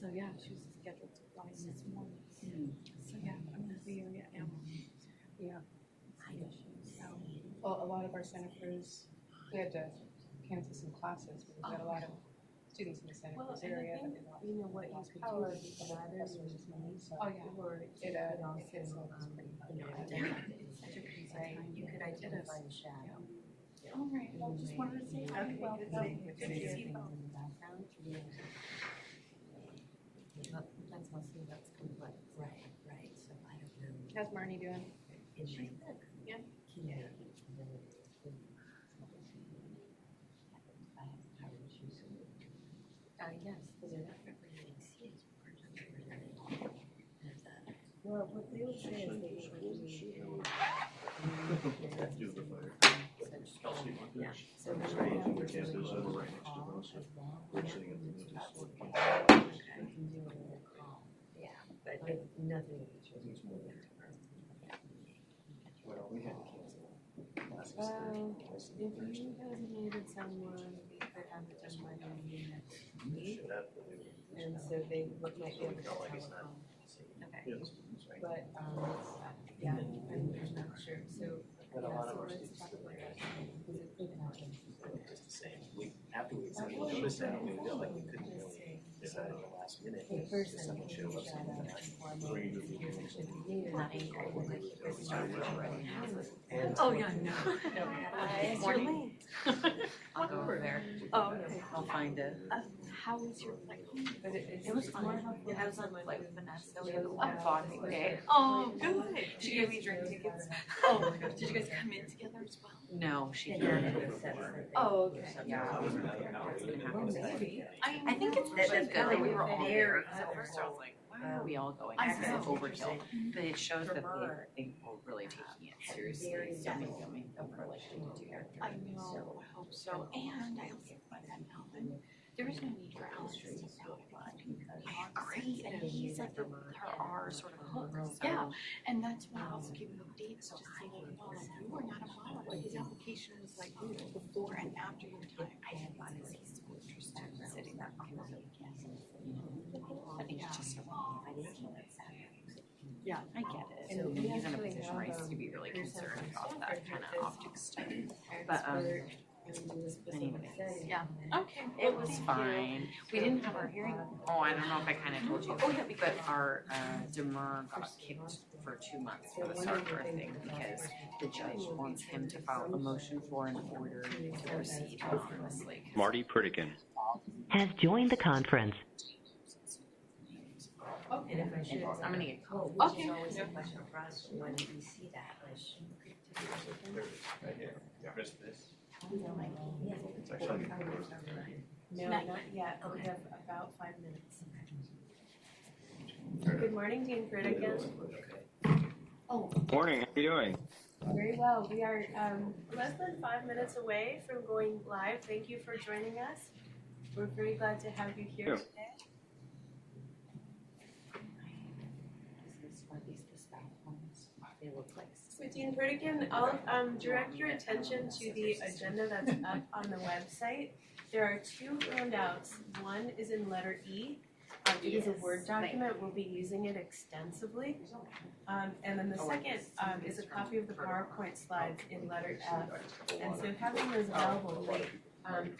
So yeah, she was scheduled to fly in this morning. So yeah, I'm in the area now. Yeah. So, Well, a lot of our Santa Cruz, we had to cancel some classes because we had a lot of students in the Santa Cruz area. And I think, you know what you could do power is because of professors. oh yeah, Or it hits us pretty hard. it's such a crazy time. You could identify a shadow. All right, well, just wanted to say, Okay, well, good good to see you. in the background. That's mostly what's complex. Right, so I don't know. How's Marnie doing? She's good. Yeah. Yeah. I have power issues. Yes, those are definitely exceeds well, what they would say is they yeah. So we can do a call as well. We can do a call. Yeah, but nothing. Well, we had to cancel. If you designated someone, we could have it done by the next week. And so they might be able to telephone. Okay. But, yeah, I'm not sure. So, But a lot of our let's students talk still about like that, because it could happen. just the same. After we noticed that, we felt like we couldn't really decide at the last minute. The first If time someone you showed up shot saying up that. before I made it, here's what should be needed, and I was like, here's what should be needed. Oh, yeah, no. It's your lane. I'll go over there. Oh, okay. I'll find it. How was your flight home? But It was fun. I was on my flight with Vanessa. We had a bonding day. Oh, good. She gave me drink tickets. Oh my gosh, did you guys come in together as well? No, she And can't. Oh, okay. Yeah, it's gonna happen. I think it's That's really good good. that we were all there. Very Because at first I was like, why are we all going? I This is know. overkill. But it shows that they were really taking it seriously. So maybe they'll make them for like two characters. I know, I hope so. And I also find that Melvin, there is no need for Alice to be so fun. Great, and he's like our sort of hook. Yeah, and that's why I also give him updates just so you know, like, you are not a model. Like his application was like before and after your time. I didn't find his he's so interested in sitting that way. I think it's just so yeah, I get it. So He's in a position where he's to be really concerned about that kind of optic stuff. But anyways, yeah. Okay. it was fine. We didn't have our hearing. Oh, I don't know if I kind of told you. Oh yeah, but our ADJOURN got kicked for 2 months for the SARCR thing because the judge wants him to file a motion for an order to proceed anonymously. Marty Pritikin has joined the conference. And if I should, I'm gonna get oh, Okay. which is always a question for us, when do we see that, like? Right here. Just this. Yeah. It's actually. No, not yet, we have about 5 minutes. Good morning, Dean Pritikin. Morning, how are you doing? Very well, we are less than 5 minutes away from going live. Thank you for joining us. We're very glad to have you here today. They look like. So Dean Pritikin, I'll direct your attention to the agenda that's up on the website. There are 2 handouts. One is in letter E. It is a Word document. We'll be using it extensively. And then the second is a copy of the PowerPoint slides in letter F. And so having those available will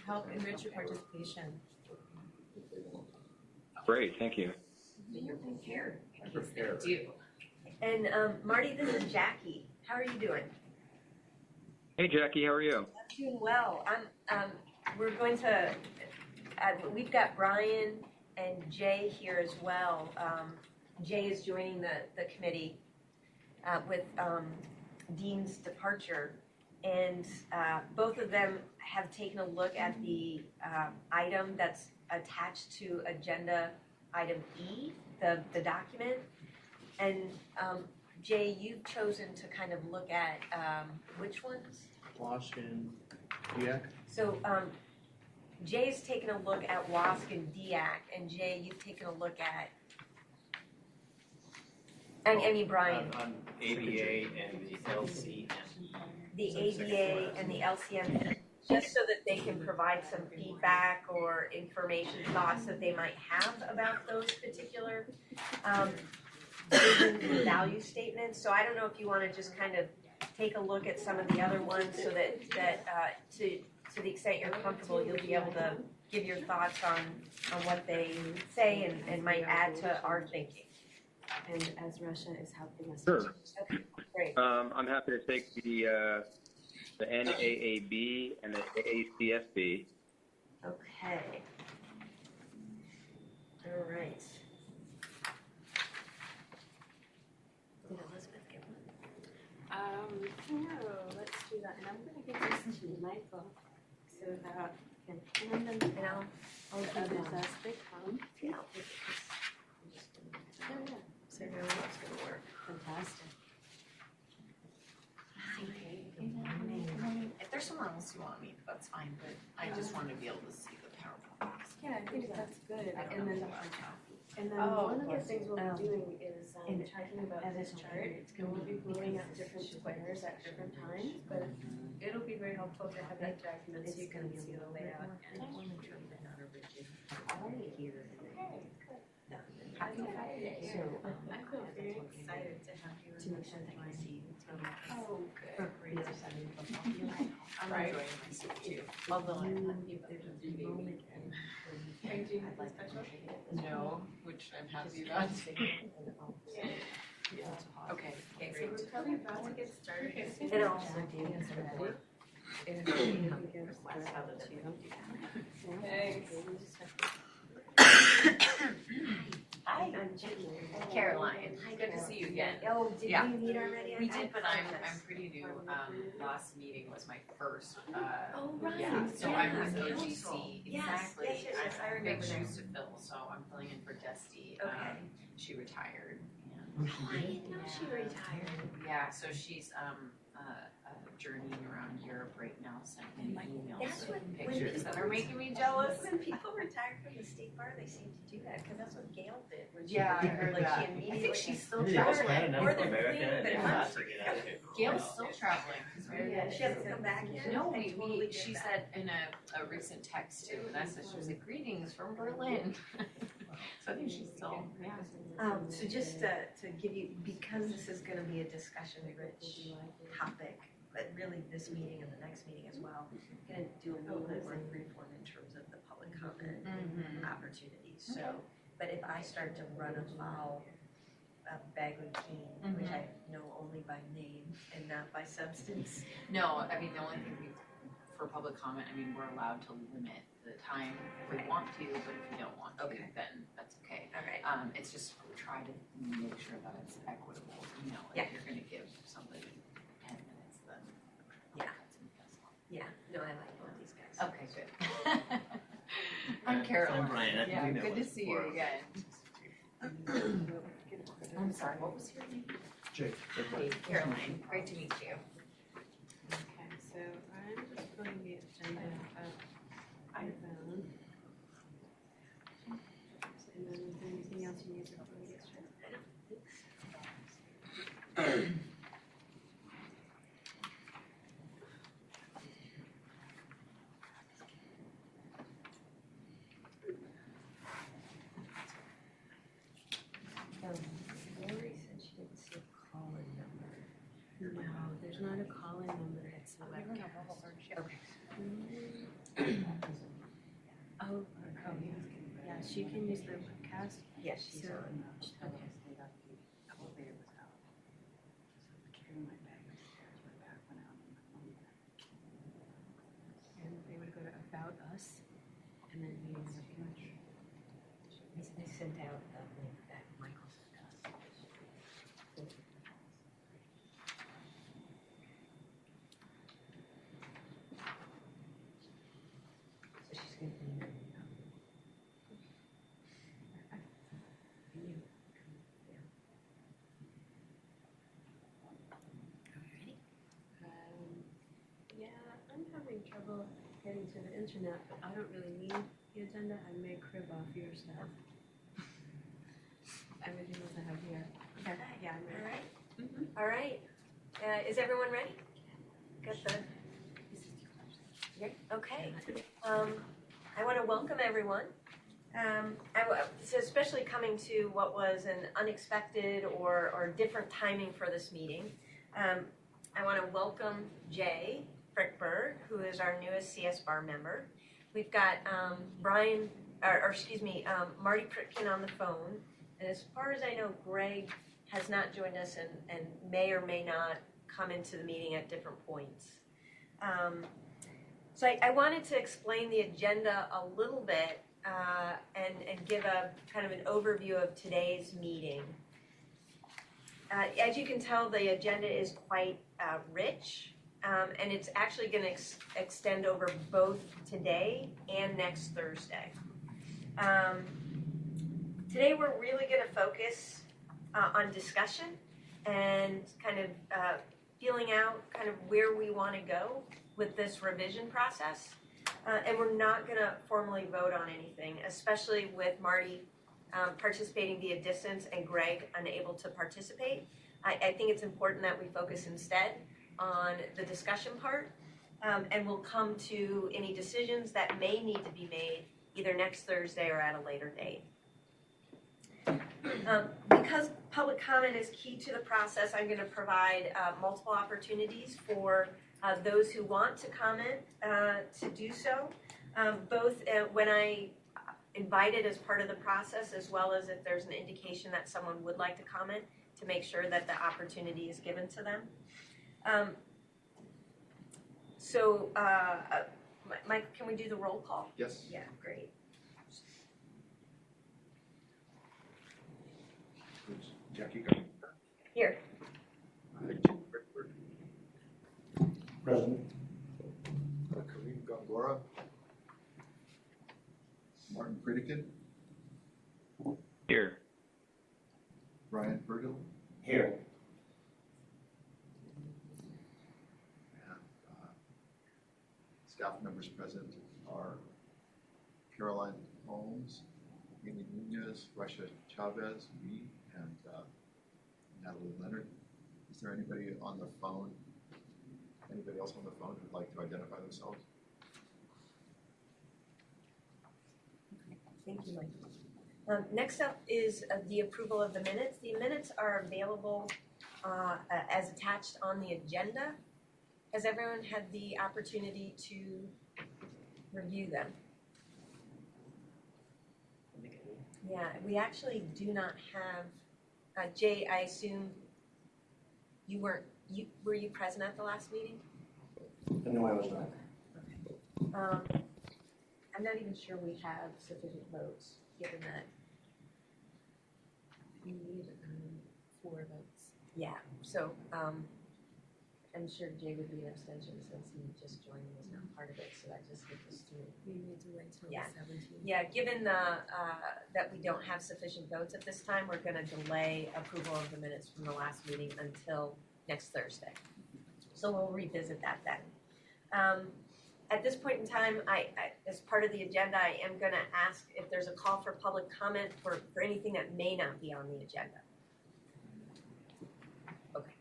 help enrich your participation. Great, thank you. You're prepared. And Marty, this is Jackie. How are you doing? Hey Jackie, how are you? I'm doing well. We're going to. We've got Brian and Jay here as well. Jay is joining the committee with Dean's departure, and both of them have taken a look at the item that's attached to agenda item E, the document. And Jay, you've chosen to kind of look at which ones? WASC and DIAC. So Jay's taken a look at WASC and DIAC, and Jay, you've taken a look at. I mean Brian. On ABA and the LCM. The ABA and the LCM. just so that they can provide some feedback or information, thoughts that they might have about those particular visions and value statements. So I don't know if you want to just kind of take a look at some of the other ones so that to the extent you're comfortable, you'll be able to give your thoughts on what they say and might add to our thinking. And as Russia is helping us. Sure. Okay, great. I'm happy to take the NAAB and the AACSB. Okay. All right. Did Elizabeth get one? No, let's do that. And I'm gonna give this to Michael so that can hand them And I'll do this as they come. yeah. Oh, yeah. So now what's gonna work? Fantastic. If there's someone else you want me, that's fine, but I just want to be able to see the PowerPoint. Yeah, I think that's good. I don't And know then, if that's happy. and then Oh, one of the yes. things we'll be doing is And talking about this chart. And we'll be blowing up different squares at different times, but it'll be very helpful to have that document so you can see the layout. Happy Friday. So I feel very excited to have you in the see. Oh, good. I'm Right. enjoying myself too. Although I'm happy about the baby. Are you doing anything special? No, which I'm happy about. Okay, So great. we're probably about to get started. And I'll also do this report. Hi, I'm Jackie. Caroline. Hi, Good to see you again. Oh, did Yeah. we meet already? We I did, but I'm apologize. pretty new. Last meeting was my first. Oh, right. Yeah, so Yeah, I'm with council. OGC. Yes, Exactly. yes, yes, yes, I have remember big now. shoes to fill, so I'm filling in for Dusty. Okay. She retired. Oh, I didn't know she retired. Yeah, so she's journeying around Europe right now, sending me emails That's what- with when pictures that people- are making me jealous. When people retire from the state bar, they seem to do that, because that's what Gail did when she Yeah, I retired. heard Like, that. she I immediately. think she's still Maybe they just had traveling. enough Or of they're America clean, and but they it's have not- to get out of here. Gail's still traveling. 'Cause Yeah, she hasn't come back yet? No, I we totally get she that. said in a recent text to Vanessa, she was like, "Greetings from Berlin." So I think she's still, yeah. So just to give you, because this is gonna be a discussion-rich topic, but really this meeting and the next meeting as well, I'm gonna do a little bit more freeform in terms of the public comment opportunities, so. But if I start to run afoul of Bagley Keene, which I know only by name and not by substance. No, I mean, the only thing for public comment, I mean, we're allowed to limit the time if we want to, but if you don't want to, Okay. then that's okay. All right. It's just we try to make sure that it's equitable, you know, Yeah. if you're gonna give somebody 10 minutes, then. Yeah. that's impossible. Yeah, no, I like both these guys. Okay, good. I'm Caroline. I'm Brian. I think Yeah, we met good to once see you before. again. I'm sorry, what was your name? Jake. Hey, Caroline, great to meet you. Okay, so I'm just pulling the agenda up. I found. And then is there anything else you need to before we get started? Lori said she didn't see a call-in number. No, there's not a call-in number, it's a webcast. Okay. Oh, yeah, she can use the webcast. Yes, she's So- on. Okay. And they would go to About Us, and then meetings of future. They sent out the link that Michael sent us. So she's gonna email me now. You. Yeah. Are we ready? Yeah, I'm having trouble getting to the internet, but I don't really need the agenda, I may crib off your stuff. Everything else I have here. Okay, yeah, I'm All ready. right. All right. Is everyone ready? Got the, Okay. I want to welcome everyone. So especially coming to what was an unexpected or different timing for this meeting. I want to welcome Jay Frickberg, who is our newest CS Bar member. We've got Marty Pritkin on the phone. And as far as I know, Greg has not joined us and may or may not come into the meeting at different points. So I wanted to explain the agenda a little bit and give a kind of an overview of today's meeting. As you can tell, the agenda is quite rich, and it's actually going to extend over both today and next Thursday. Today we're really going to focus on discussion and kind of feeling out kind of where we want to go with this revision process. And we're not going to formally vote on anything, especially with Marty participating via distance and Greg unable to participate. I think it's important that we focus instead on the discussion part, and we'll come to any decisions that may need to be made either next Thursday or at a later date. Because public comment is key to the process, I'm going to provide multiple opportunities for those who want to comment to do so, both when I invite it as part of the process, as well as if there's an indication that someone would like to comment, to make sure that the opportunity is given to them. Mike, can we do the roll call? Yes. Yeah, great. Jackie coming? Here. Present. Kareem Gongora. Martin Pritikin. Here. Brian Bergel. Here. And staff members present are Caroline Holmes, Amy Nunez, Russia Chavez, me, and Natalie Leonard. Is there anybody on the phone? Anybody else on the phone who'd like to identify themselves? Thank you, Mike. Next up is the approval of the minutes. The minutes are available as attached on the agenda. Has everyone had the opportunity to review them? Yeah, we actually do not have, Jay, I assume you weren't, were you present at the last meeting? No, I was not. Okay. I'm not even sure we have sufficient votes, given that. We need 4 votes. Yeah, so I'm sure Jay would be an abstention since he just joined and was not part of it, so that just gets us through. We need to wait till Yeah. the 17th. Yeah, given that we don't have sufficient votes at this time, we're going to delay approval of the minutes from the last meeting until next Thursday. So we'll revisit that then. At this point in time, I as part of the agenda, I am going to ask if there's a call for public comment for anything that may not be on the agenda. Okay.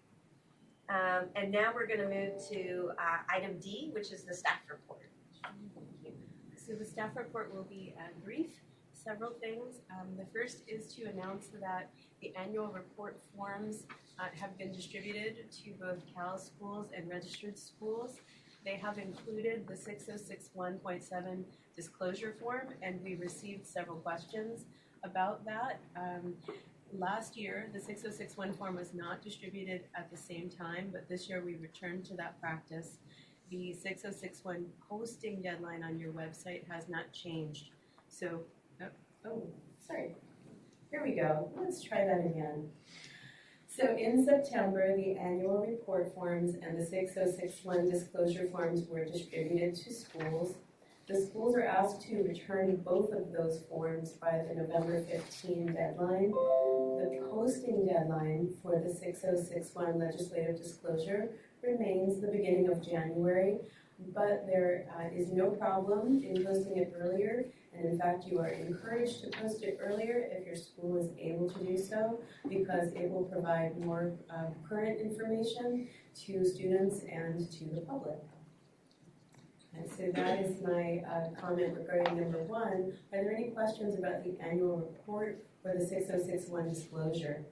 And now we're going to move to item D, which is the staff report. Thank you. So the staff report will be brief. Several things. The first is to announce that the annual report forms have been distributed to both Cal schools and registered schools. They have included the 6061.7 disclosure form, and we received several questions about that. Last year, the 6061 form was not distributed at the same time, but this year we returned to that practice. The 6061 posting deadline on your website has not changed. So, sorry. Here we go. Let's try that again. So in September, the annual report forms and the 6061 disclosure forms were distributed to schools. The schools are asked to return both of those forms by the November 15 deadline. The posting deadline for the 6061 legislative disclosure remains the beginning of January, but there is no problem in posting it earlier. And in fact, you are encouraged to post it earlier if your school is able to do so, because it will provide more current information to students and to the public. And so that is my comment regarding number 1. Are there any questions about the annual report or the 6061 disclosure?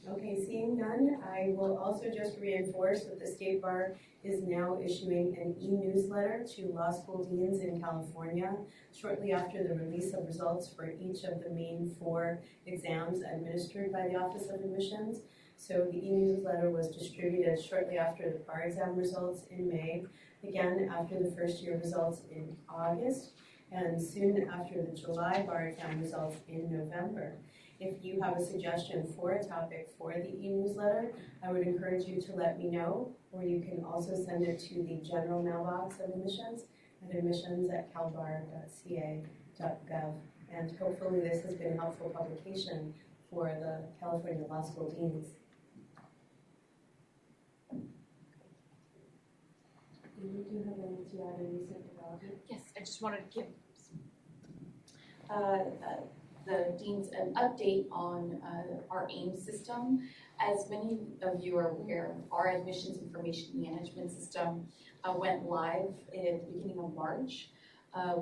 Okay, seeing none, I will also just reinforce that the State Bar is now issuing an e-newsletter to law school deans in California shortly after the release of results for each of the main 4 exams administered by the Office of Admissions. So the e-newsletter was distributed shortly after the bar exam results in May, again after the first year results in August, and soon after the July bar exam results in November. If you have a suggestion for a topic for the e-newsletter, I would encourage you to let me know, or you can also send it to the general mailbox of admissions at admissions@calbar.ca.gov. And hopefully this has been a helpful publication for the California Law School deans. Do you have any to add a recent development? Yes, I just wanted to give the deans an update on our AIM system. As many of you are aware, our admissions information management system went live at the beginning of March.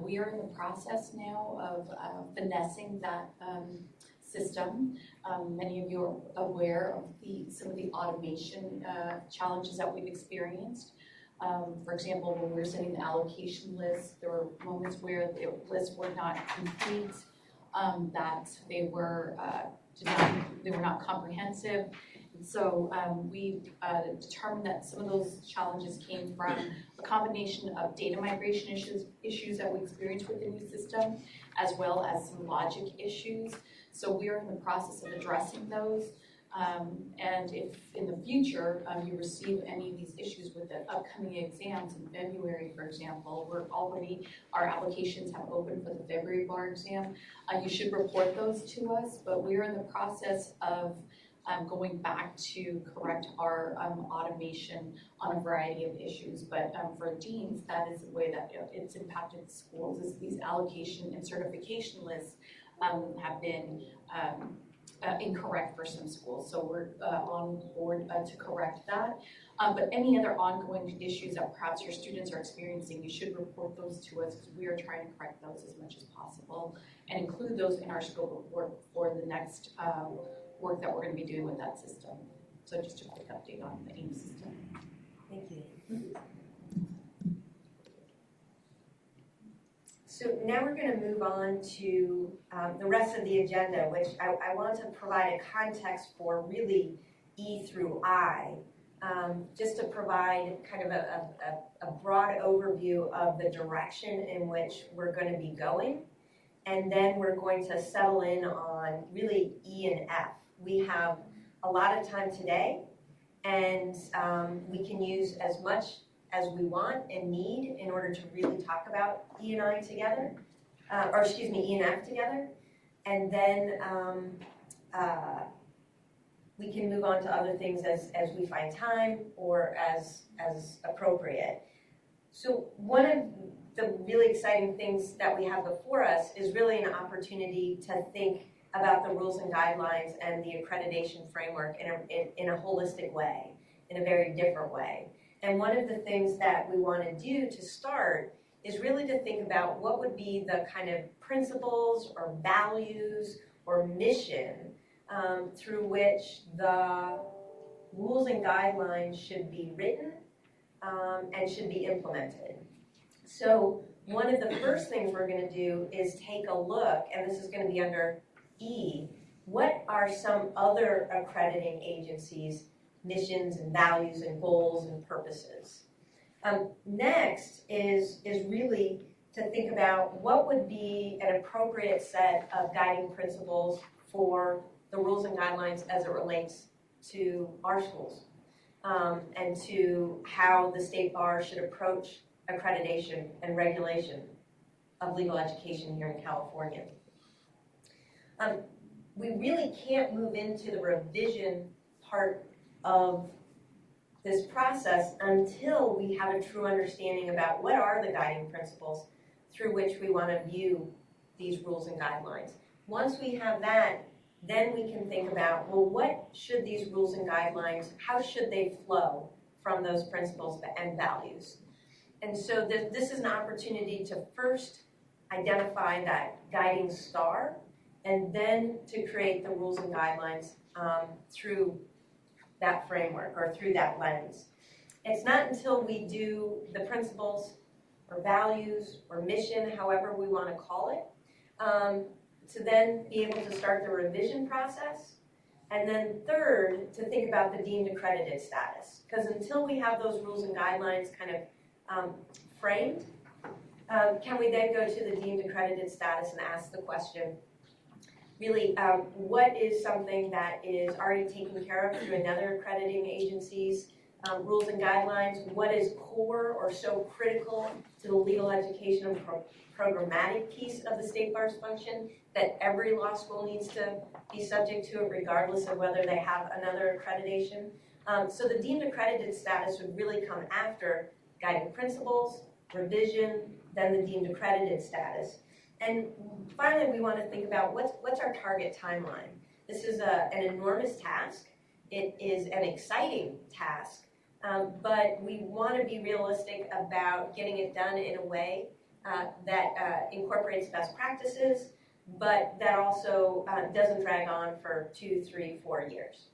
We are in the process now of finessing that system. Many of you are aware of some of the automation challenges that we've experienced. For example, when we were setting the allocation list, there were moments where the lists were not complete, that they were not comprehensive. And so we determined that some of those challenges came from a combination of data migration issues that we experienced with the new system, as well as some logic issues. So we are in the process of addressing those. And if in the future you receive any of these issues with the upcoming exams in February, for example, our applications have opened for the February bar exam, you should report those to us, but we're in the process of going back to correct our automation on a variety of issues. But for deans, that is the way that it's impacted schools, is these allocation and certification lists have been incorrect for some schools, so we're on board to correct that. But any other ongoing issues that perhaps your students are experiencing, you should report those to us, because we are trying to correct those as much as possible and include those in our scope of work for the next work that we're going to be doing with that system. So just a quick update on the AIM system. Thank you. So now we're going to move on to the rest of the agenda, which I want to provide a context for really E through I, just to provide kind of a broad overview of the direction in which we're going to be going. And then we're going to settle in on really E and F. We have a lot of time today, and we can use as much as we want and need in order to really talk about E and I together, E and F together, and then we can move on to other things as we find time or as appropriate. So one of the really exciting things that we have before us is really an opportunity to think about the rules and guidelines and the accreditation framework in a holistic way, in a very different way. And one of the things that we want to do to start is really to think about what would be the kind of principles or values or mission through which the rules and guidelines should be written and should be implemented. So one of the first things we're going to do is take a look, and this is going to be under E, what are some other accrediting agencies' missions and values and goals and purposes. Next is really to think about what would be an appropriate set of guiding principles for the rules and guidelines as it relates to our schools, and to how the State Bar should approach accreditation and regulation of legal education here in California. We really can't move into the revision part of this process until we have a true understanding about what are the guiding principles through which we want to view these rules and guidelines. Once we have that, then we can think about, well, what should these rules and guidelines, how should they flow from those principles and values. And so this is an opportunity to first identify that guiding star and then to create the rules and guidelines through that framework or through that lens. It's not until we do the principles or values or mission, however we want to call it, to then be able to start the revision process. And then third, to think about the deemed accredited status. Because until we have those rules and guidelines kind of framed, can we then go to the deemed accredited status and ask the question, really, what is something that is already taken care of through another accrediting agency's rules and guidelines? What is core or so critical to the legal education and programmatic piece of the State Bar's function that every law school needs to be subject to it regardless of whether they have another accreditation? So the deemed accredited status would really come after guiding principles, revision, then the deemed accredited status. And finally, we want to think about what's our target timeline. This is an enormous task. It is an exciting task, but we want to be realistic about getting it done in a way that incorporates best practices, but that also doesn't drag on for 2, 3, 4 years.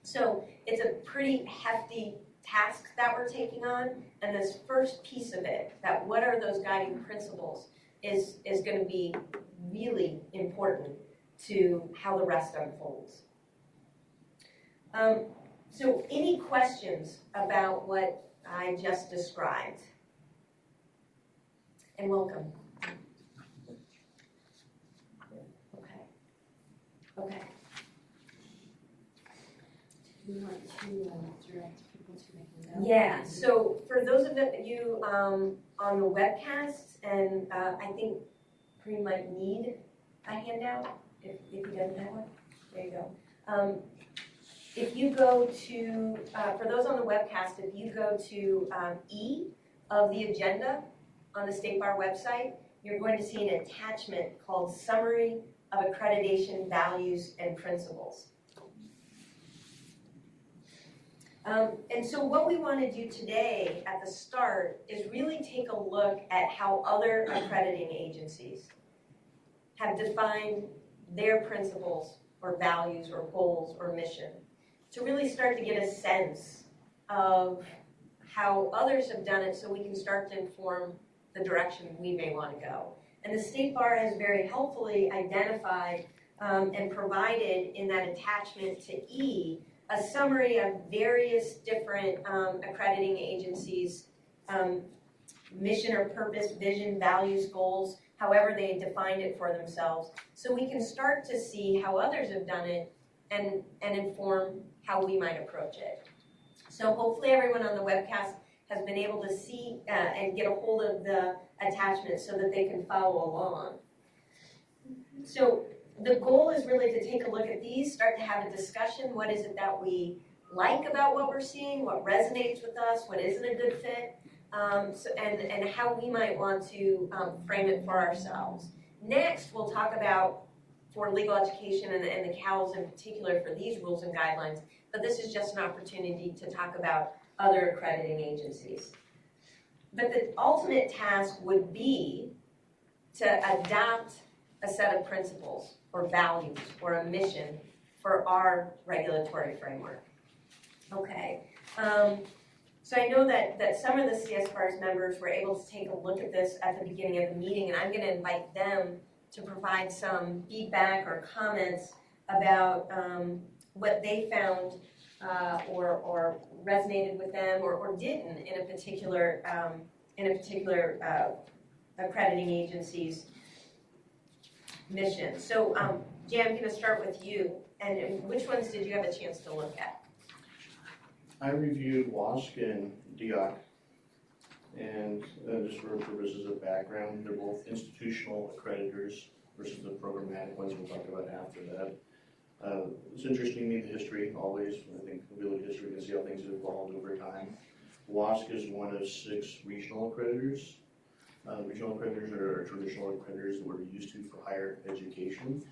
So it's a pretty hefty task that we're taking on, and this first piece of it, that what are those guiding principles, is going to be really important to how the rest unfolds. So any questions about what I just described? And welcome. Okay. Do you want to direct people to make a note? Yeah, so for those of you on the webcast, and I think Kareem might need a handout if he doesn't have one. There you go. If you go to, for those on the webcast, if you go to E of the agenda on the State Bar website, you're going to see an attachment called Summary of Accreditation Values and Principles. And so what we want to do today at the start is really take a look at how other accrediting agencies have defined their principles or values or goals or mission, to really start to get a sense of how others have done it so we can start to inform the direction we may want to go. And the State Bar has very helpfully identified and provided in that attachment to E a summary of various different accrediting agencies' mission or purpose, vision, values, goals, however they defined it for themselves. So we can start to see how others have done it and inform how we might approach it. So hopefully everyone on the webcast has been able to see and get a hold of the attachment so that they can follow along. So the goal is really to take a look at these, start to have a discussion. What is it that we like about what we're seeing? What resonates with us? What isn't a good fit? And how we might want to frame it for ourselves. Next, we'll talk about, for legal education and the CALs in particular, for these rules and guidelines, but this is just an opportunity to talk about other accrediting agencies. But the ultimate task would be to adopt a set of principles or values or a mission for our regulatory framework. Okay, so I know that some of the CSBAR's members were able to take a look at this at the beginning of the meeting, and I'm going to invite them to provide some feedback or comments about what they found or resonated with them or didn't in a particular accrediting agency's mission. So, Jay, I'm going to start with you. And which ones did you have a chance to look at? I reviewed WASC and DIOC, and just for purposes of background, they're both institutional accreditors versus the programmatic ones we'll talk about after that. It's interesting to me, the history, always. I think if we look at history, we can see how things have evolved over time. WASC is one of 6 regional accreditors. Regional accreditors are traditional accreditors that we're used to for higher education,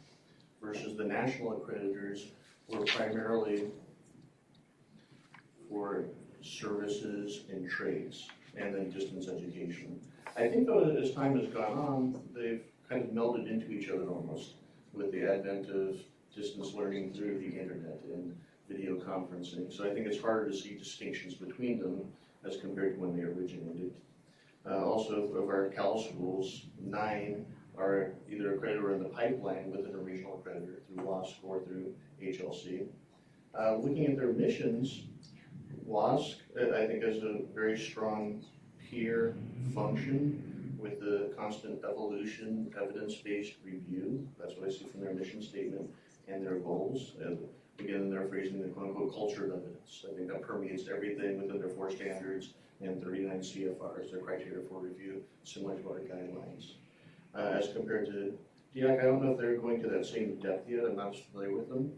versus the national accreditors were primarily for services, and trades, and then distance education. I think though that as time has gone on, they've kind of melded into each other almost with the advent of distance learning through the internet and video conferencing. So I think it's harder to see distinctions between them as compared to when they originated. Also, of our Cal schools, 9 are either accredited or in the pipeline within a regional accreditor through WASC or through HLC. Looking at their missions, WASC, I think, has a very strong peer function with the constant evolution, evidence-based review. That's what I see from their mission statement and their goals. And again, they're phrasing the quote-unquote culture of evidence. I think that permeates everything within their 4 standards and 39 CFRs, their criteria for review, similar to our guidelines. As compared to DIAC, I don't know if they're going to that same depth yet. I'm not familiar with them.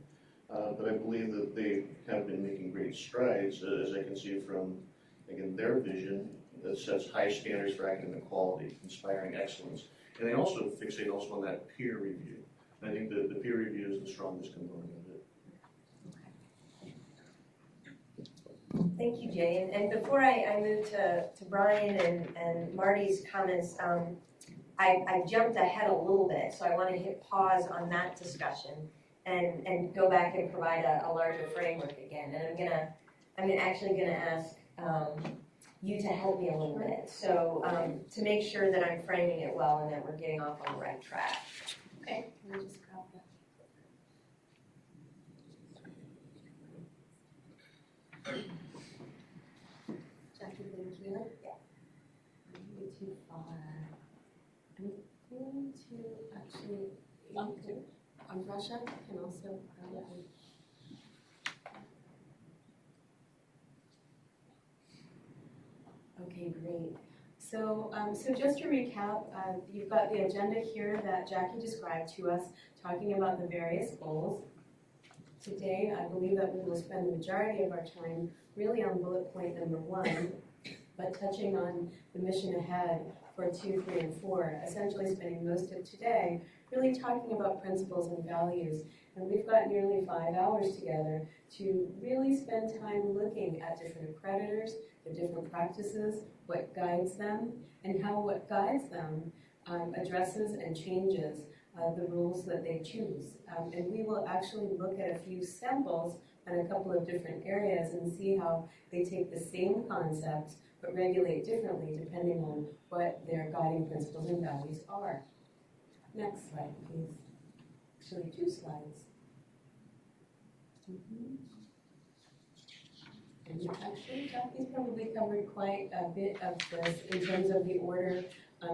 But I believe that they have been making great strides, as I can see from, again, their vision that sets high standards for academic quality, inspiring excellence. And they also fixate also on that peer review. And I think the peer review is the strongest component of it. Thank you, Jay. And before I move to Brian and Marty's comments, I jumped ahead a little bit, so I want to hit pause on that discussion and go back and provide a larger framework again. And I'm actually gonna ask you to help me a little bit. So to make sure that I'm framing it well and that we're getting off on the right track. Okay, let me just grab that. Jackie, thank you. Yeah. Maybe too far. I'm going to actually on Russia and also Okay, great. So just to recap, you've got the agenda here that Jackie described to us, talking about the various goals. Today, I believe that we will spend the majority of our time really on bullet point number 1, but touching on the mission ahead for 2, 3, and 4, essentially spending most of today really talking about principles and values. And we've got nearly 5 hours together to really spend time looking at different accreditors, the different practices, what guides them, and how what guides them addresses and changes the rules that they choose. And we will actually look at a few samples on a couple of different areas and see how they take the same concepts but regulate differently depending on what their guiding principles and values are. Next slide, please. Actually, 2 slides. And actually, Jackie's probably covered quite a bit of this in terms of the order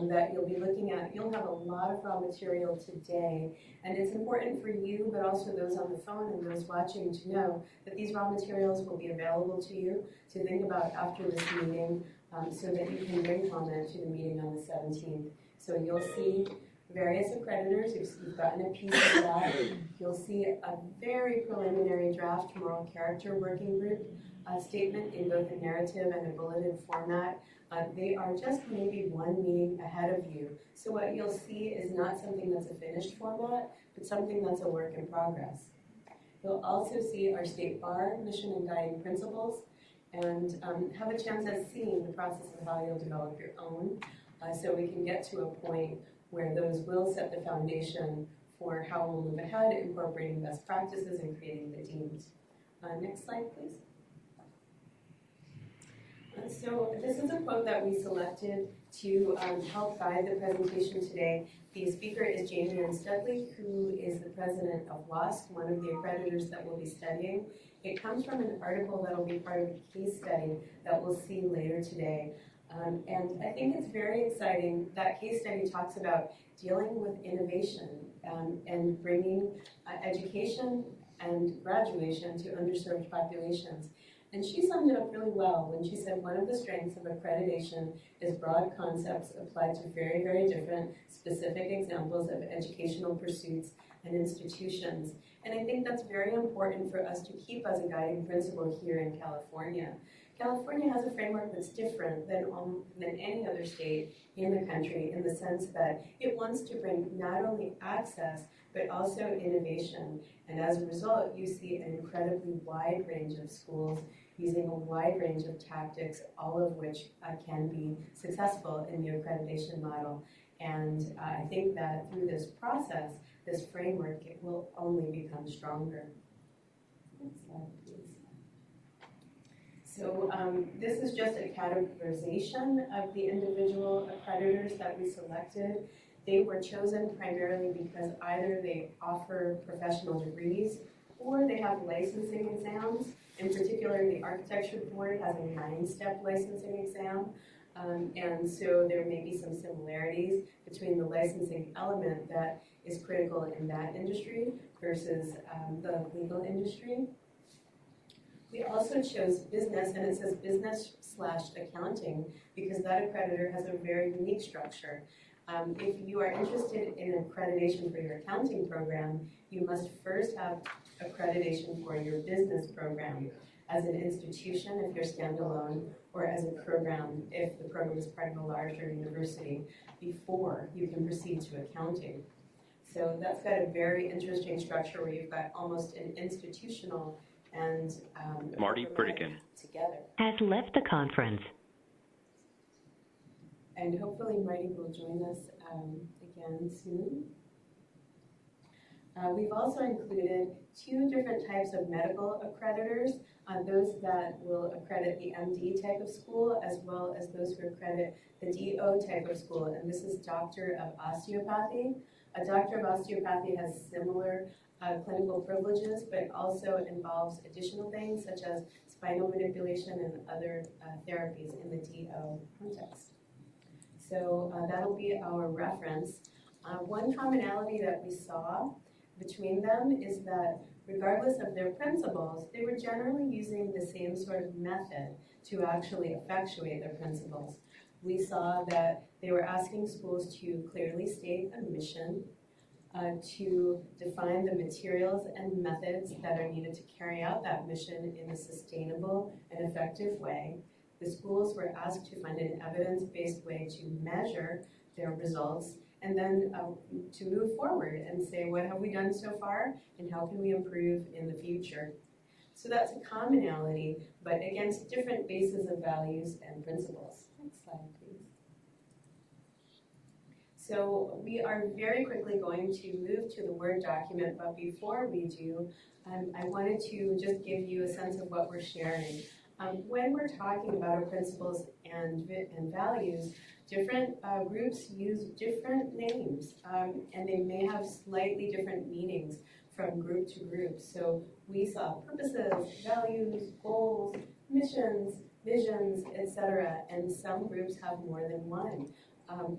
that you'll be looking at. You'll have a lot of raw material today, and it's important for you, but also those on the phone and those watching to know that these raw materials will be available to you to think about after this meeting so that you can bring comment to the meeting on the 17th. So you'll see various accreditors, you've gotten a piece of that. You'll see a very preliminary draft moral character working group statement in both a narrative and a bulleted format. They are just maybe 1 meeting ahead of you. So what you'll see is not something that's a finished format, but something that's a work in progress. You'll also see our state bar mission and guiding principles and have a chance at seeing the process of how you'll develop your own so we can get to a point where those will set the foundation for how we'll move ahead, incorporating best practices and creating the teams. Next slide, please. So this is a quote that we selected to help guide the presentation today. The speaker is Jamie Studley, who is the president of WASC, one of the accreditors that we'll be studying. It comes from an article that will be part of a case study that we'll see later today. And I think it's very exciting. That case study talks about dealing with innovation and bringing education and graduation to underserved populations. And she summed it up really well when she said one of the strengths of accreditation is broad concepts applied to very, very different specific examples of educational pursuits and institutions. And I think that's very important for us to keep as a guiding principle here in California. California has a framework that's different than any other state in the country in the sense that it wants to bring not only access, but also innovation. And as a result, you see an incredibly wide range of schools using a wide range of tactics, all of which can be successful in the accreditation model. And I think that through this process, this framework, it will only become stronger. Next slide, please. So this is just a categorization of the individual accreditors that we selected. They were chosen primarily because either they offer professional degrees or they have licensing exams. In particular, the Architecture Board has a 9-step licensing exam. And so there may be some similarities between the licensing element that is critical in that industry versus the legal industry. We also chose business, and it says business/accounting because that accreditor has a very unique structure. If you are interested in accreditation for your accounting program, you must first have accreditation for your business program as an institution if you're standalone, or as a program if the program is part of a larger university, before you can proceed to accounting. So that's got a very interesting structure where you've got almost an institutional and Marty Pritikin together. Has left the conference. And hopefully Marty will join us again soon. We've also included 2 different types of medical accreditors, those that will accredit the MD type of school, as well as those who accredit the DO type of school, and this is Doctor of Osteopathy. A Doctor of Osteopathy has similar clinical privileges, but also involves additional things such as spinal manipulation and other therapies in the DO context. So that'll be our reference. One commonality that we saw between them is that regardless of their principles, they were generally using the same sort of method to actually effectuate their principles. We saw that they were asking schools to clearly state a mission, to define the materials and methods that are needed to carry out that mission in a sustainable and effective way. The schools were asked to find an evidence-based way to measure their results, and then to move forward and say, what have we done so far, and how can we improve in the future? So that's a commonality, but against different bases of values and principles. Next slide, please. So we are very quickly going to move to the Word document, but before we do, I wanted to just give you a sense of what we're sharing. When we're talking about our principles and values, different groups use different names, and they may have slightly different meanings from group to group. So we saw purposes, values, goals, missions, visions, etc., and some groups have more than one.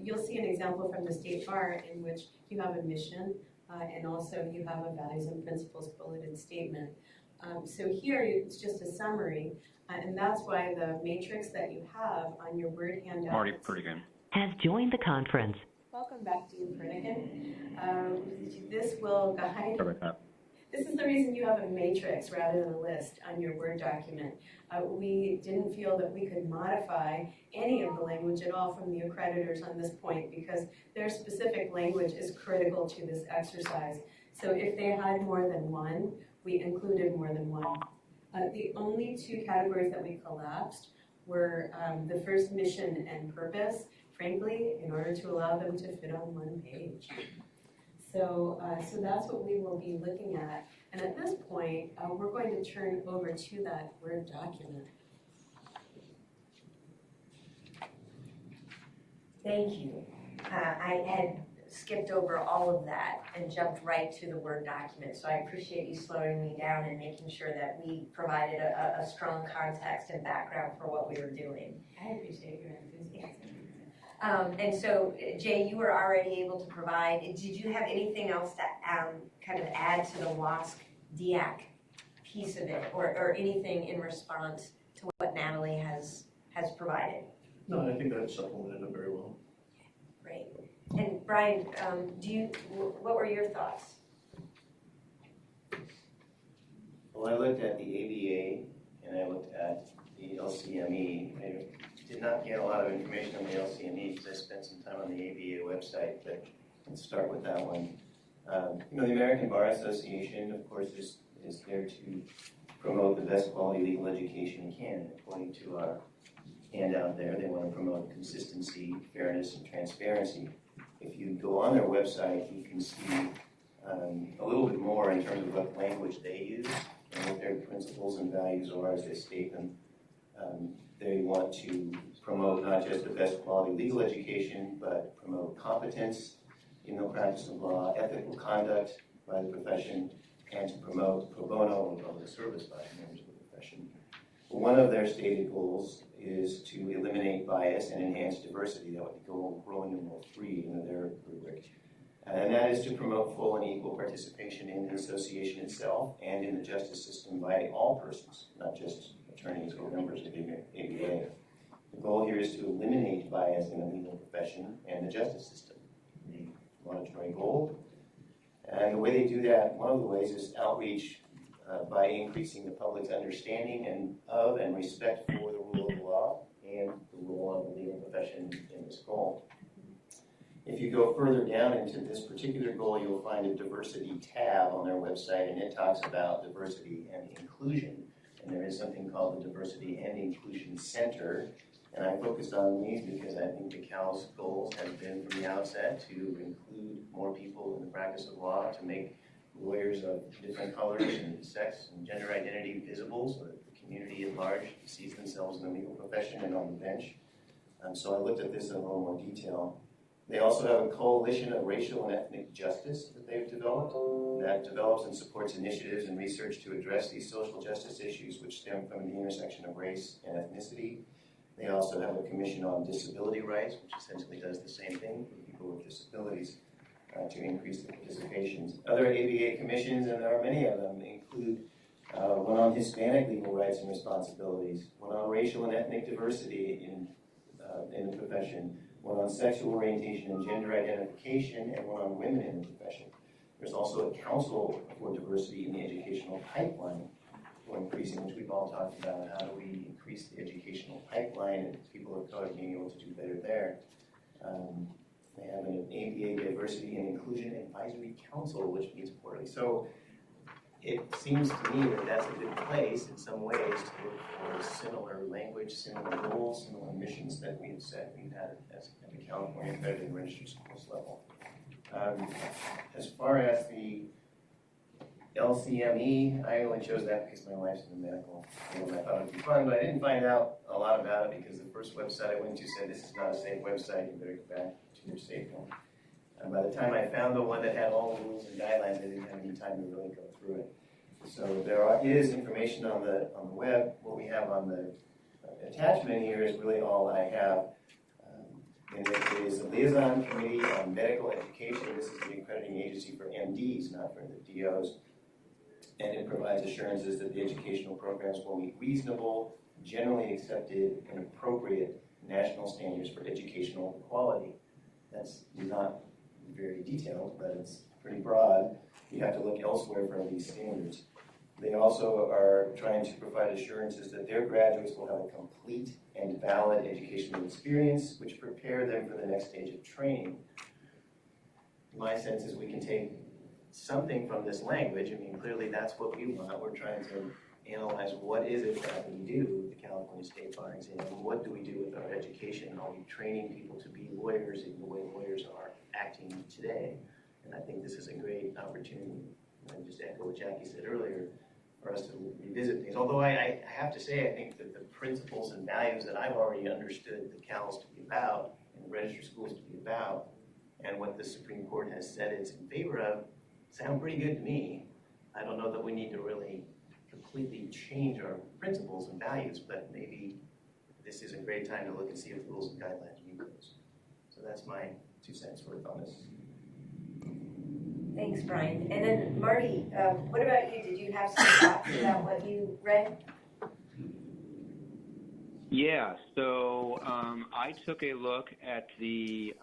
You'll see an example from the State Bar in which you have a mission and also you have a values and principles bulleted statement. So here it's just a summary, and that's why the matrix that you have on your Word handout. Marty Pritikin Has joined the conference. Welcome back, Dean Pritikin. This will guide. Sorry about that. This is the reason you have a matrix rather than a list on your Word document. We didn't feel that we could modify any of the language at all from the accreditors on this point because their specific language is critical to this exercise. So if they had more than one, we included more than one. The only 2 categories that we collapsed were the first mission and purpose, frankly, in order to allow them to fit on one page. So that's what we will be looking at. And at this point, we're going to turn over to that Word document. Thank you. I had skipped over all of that and jumped right to the Word document, so I appreciate you slowing me down and making sure that we provided a strong context and background for what we were doing. I appreciate your enthusiasm. And so, Jay, you were already able to provide, did you have anything else to kind of add to the WASC DIAC piece of it, or anything in response to what Natalie has provided? No, I think that supplemented it very well. Great. And Brian, what were your thoughts? Well, I looked at the ADA and I looked at the LCME. I did not get a lot of information on the LCME because I spent some time on the ABA website, but let's start with that one. The American Bar Association, of course, is there to promote the best quality legal education we can. According to our handout there, they want to promote consistency, fairness, and transparency. If you go on their website, you can see a little bit more in terms of what language they use and what their principles and values are as they state them. They want to promote not just the best quality legal education, but promote competence in the practice of law, ethical conduct by the profession, and to promote pro bono and public service by members of the profession. One of their stated goals is to eliminate bias and enhance diversity. That would go rolling number 3 in their rubric. And that is to promote full and equal participation in the association itself and in the justice system by all persons, not just attorneys or members of the ABA. The goal here is to eliminate bias in the legal profession and the justice system. The monitoring goal. And the way they do that, one of the ways is outreach by increasing the public's understanding of and respect for the rule of law and the role of the legal profession in this goal. If you go further down into this particular goal, you'll find a diversity tab on their website, and it talks about diversity and inclusion. And there is something called the Diversity and Inclusion Center. And I focused on these because I think the CAL's goals have been from the outset to include more people in the practice of law, to make lawyers of different colors and sex and gender identity visible so that the community at large sees themselves in the legal profession and on the bench. So I looked at this in a little more detail. They also have a coalition of racial and ethnic justice that they've developed that develops and supports initiatives and research to address these social justice issues which stem from the intersection of race and ethnicity. They also have a commission on disability rights, which essentially does the same thing for people with disabilities to increase the participations. Other ABA commissions, and there are many of them, include one on Hispanic legal rights and responsibilities, one on racial and ethnic diversity in the profession, one on sexual orientation and gender identification, and one on women in the profession. There's also a council for diversity in the educational pipeline for increasing, which we've all talked about. How do we increase the educational pipeline and people of color being able to do better there? They have an ABA Diversity and Inclusion Advisory Council, which meets quarterly. So it seems to me that that's a good place in some ways to look for similar language, similar goals, similar missions that we have set. We've had at the California Accredited and Registered Schools level. As far as the LCME, I only chose that because my wife's in the medical field and I thought it would be fun, but I didn't find out a lot about it because the first website I went to said this is not a safe website, you better get back to your safe one. And by the time I found the one that had all the rules and guidelines, I didn't have any time to really go through it. So there is information on the web. What we have on the attachment here is really all I have. And it is a liaison committee on medical education. This is the accrediting agency for MDs, not for the DOs. And it provides assurances that the educational programs will meet reasonable, generally accepted, and appropriate national standards for educational quality. That's not very detailed, but it's pretty broad. You have to look elsewhere for these standards. They also are trying to provide assurances that their graduates will have a complete and valid educational experience, which prepare them for the next stage of training. My sense is we can take something from this language. I mean, clearly that's what we want. We're trying to analyze what is it that we do with the California State Bar exam. What do we do with our education? Are we training people to be lawyers in the way lawyers are acting today? And I think this is a great opportunity. And just echo what Jackie said earlier, for us to revisit things. Although I have to say, I think that the principles and values that I've already understood the CALs to be about and the registered schools to be about, and what the Supreme Court has said it's in favor of, sound pretty good to me. I don't know that we need to really completely change our principles and values, but maybe this is a great time to look and see if the rules and guidelines meet those. So that's my 2 cents worth on this. Thanks, Brian. And then Marty, what about you? Did you have some thoughts about what you read? Yeah, so I took a look at the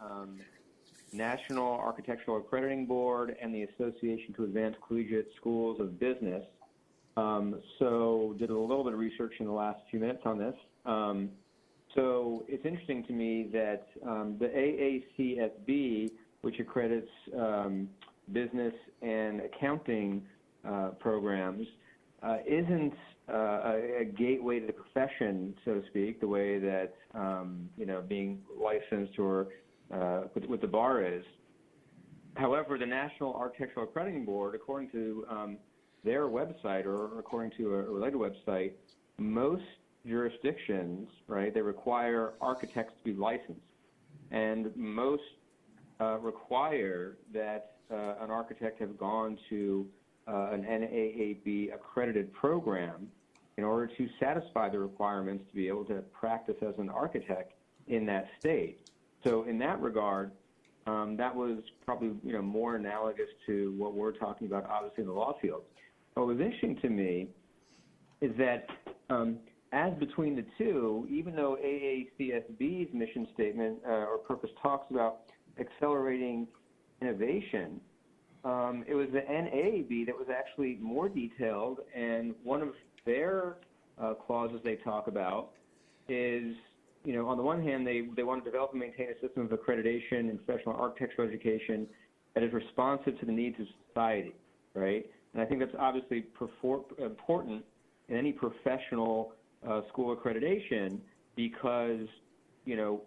National Architectural Accrediting Board and the Association to Advance Collegiate Schools of Business. So did a little bit of research in the last few minutes on this. So it's interesting to me that the AACSB, which accredits business and accounting programs, isn't a gateway to the profession, so to speak, the way that being licensed or with the bar is. However, the National Architectural Accrediting Board, according to their website or according to a related website, most jurisdictions, right, they require architects to be licensed, and most require that an architect have gone to an NAAB accredited program in order to satisfy the requirements to be able to practice as an architect in that state. So in that regard, that was probably more analogous to what we're talking about, obviously, in the law field. What was interesting to me is that as between the two, even though AACSB's mission statement or purpose talks about accelerating innovation, it was the NAAB that was actually more detailed, and one of their clauses they talk about is, on the one hand, they want to develop and maintain a system of accreditation in professional architectural education that is responsive to the needs of society, right? And I think that's obviously important in any professional school accreditation because,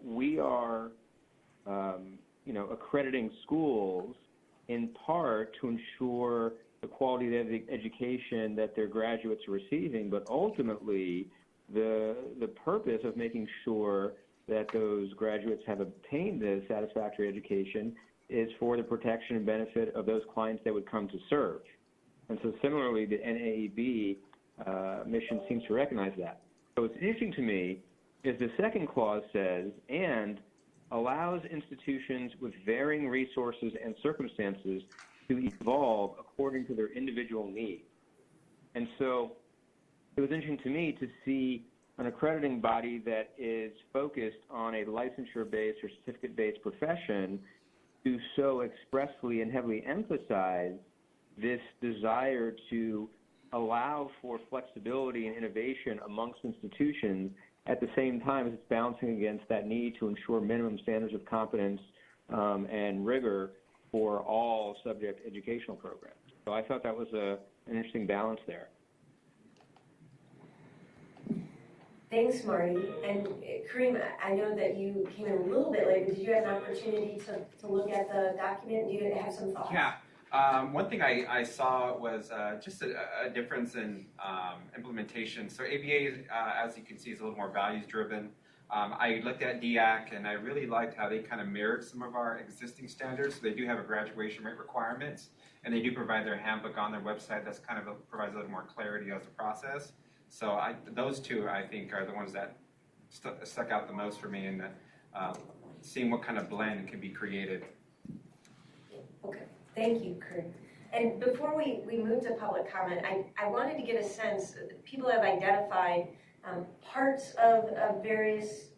we are, accrediting schools in part to ensure the quality of the education that their graduates are receiving, but ultimately the purpose of making sure that those graduates have obtained the satisfactory education is for the protection and benefit of those clients they would come to serve. And so similarly, the NAAB mission seems to recognize that. So what's interesting to me is the second clause says, and allows institutions with varying resources and circumstances to evolve according to their individual needs. And so it was interesting to me to see an accrediting body that is focused on a licensure-based or certificate-based profession to so expressly and heavily emphasize this desire to allow for flexibility and innovation amongst institutions at the same time as it's balancing against that need to ensure minimum standards of competence and rigor for all subject educational programs. So I thought that was an interesting balance there. Thanks, Marty. And Kareem, I know that you came in a little bit late, but did you have an opportunity to look at the document? Do you have some thoughts? Yeah. One thing I saw was just a difference in implementation. So ABA, as you can see, is a little more values-driven. I looked at DAC, and I really liked how they kind of mirrored some of our existing standards. So they do have a graduation rate requirements, and they do provide their handbook on their website. That's kind of provides a little more clarity as a process. So those two, I think, are the ones that stuck out the most for me in seeing what kind of blend can be created. Okay. Thank you, Kareem. And before we move to public comment, I wanted to get a sense, people have identified parts of various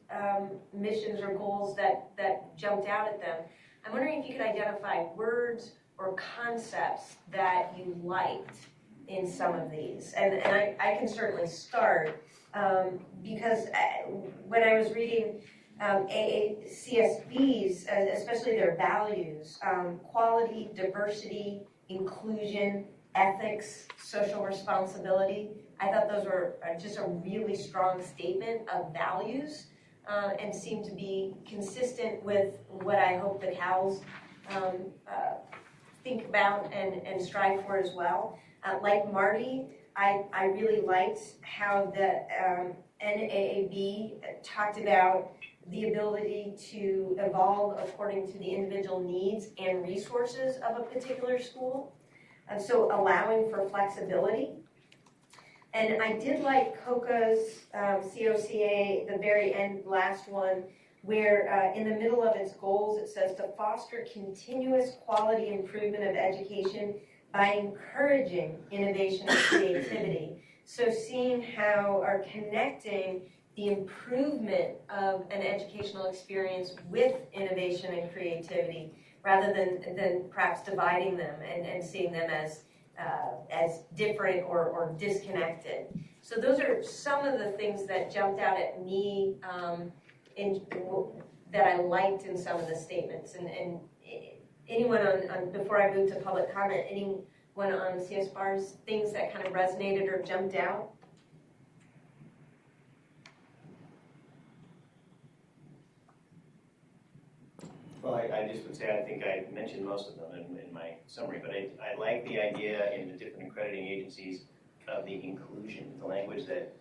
missions or goals that jumped out at them. I'm wondering if you could identify words or concepts that you liked in some of these. And I can certainly start because when I was reading AACSB's, especially their values, quality, diversity, inclusion, ethics, social responsibility. I thought those were just a really strong statement of values and seemed to be consistent with what I hope the CALs think about and strive for as well. Like Marty, I really liked how the NAAB talked about the ability to evolve according to the individual needs and resources of a particular school. So allowing for flexibility. And I did like COCA's COCA, the very end, last one, where in the middle of its goals it says to foster continuous quality improvement of education by encouraging innovation and creativity. So seeing how or connecting the improvement of an educational experience with innovation and creativity rather than perhaps dividing them and seeing them as different or disconnected. So those are some of the things that jumped out at me that I liked in some of the statements. And anyone before I move to public comment, any One on CS bars, things that kind of resonated or jumped out? Well, I just would say I think I mentioned most of them in my summary, but I like the idea in the different accrediting agencies of the inclusion, the language that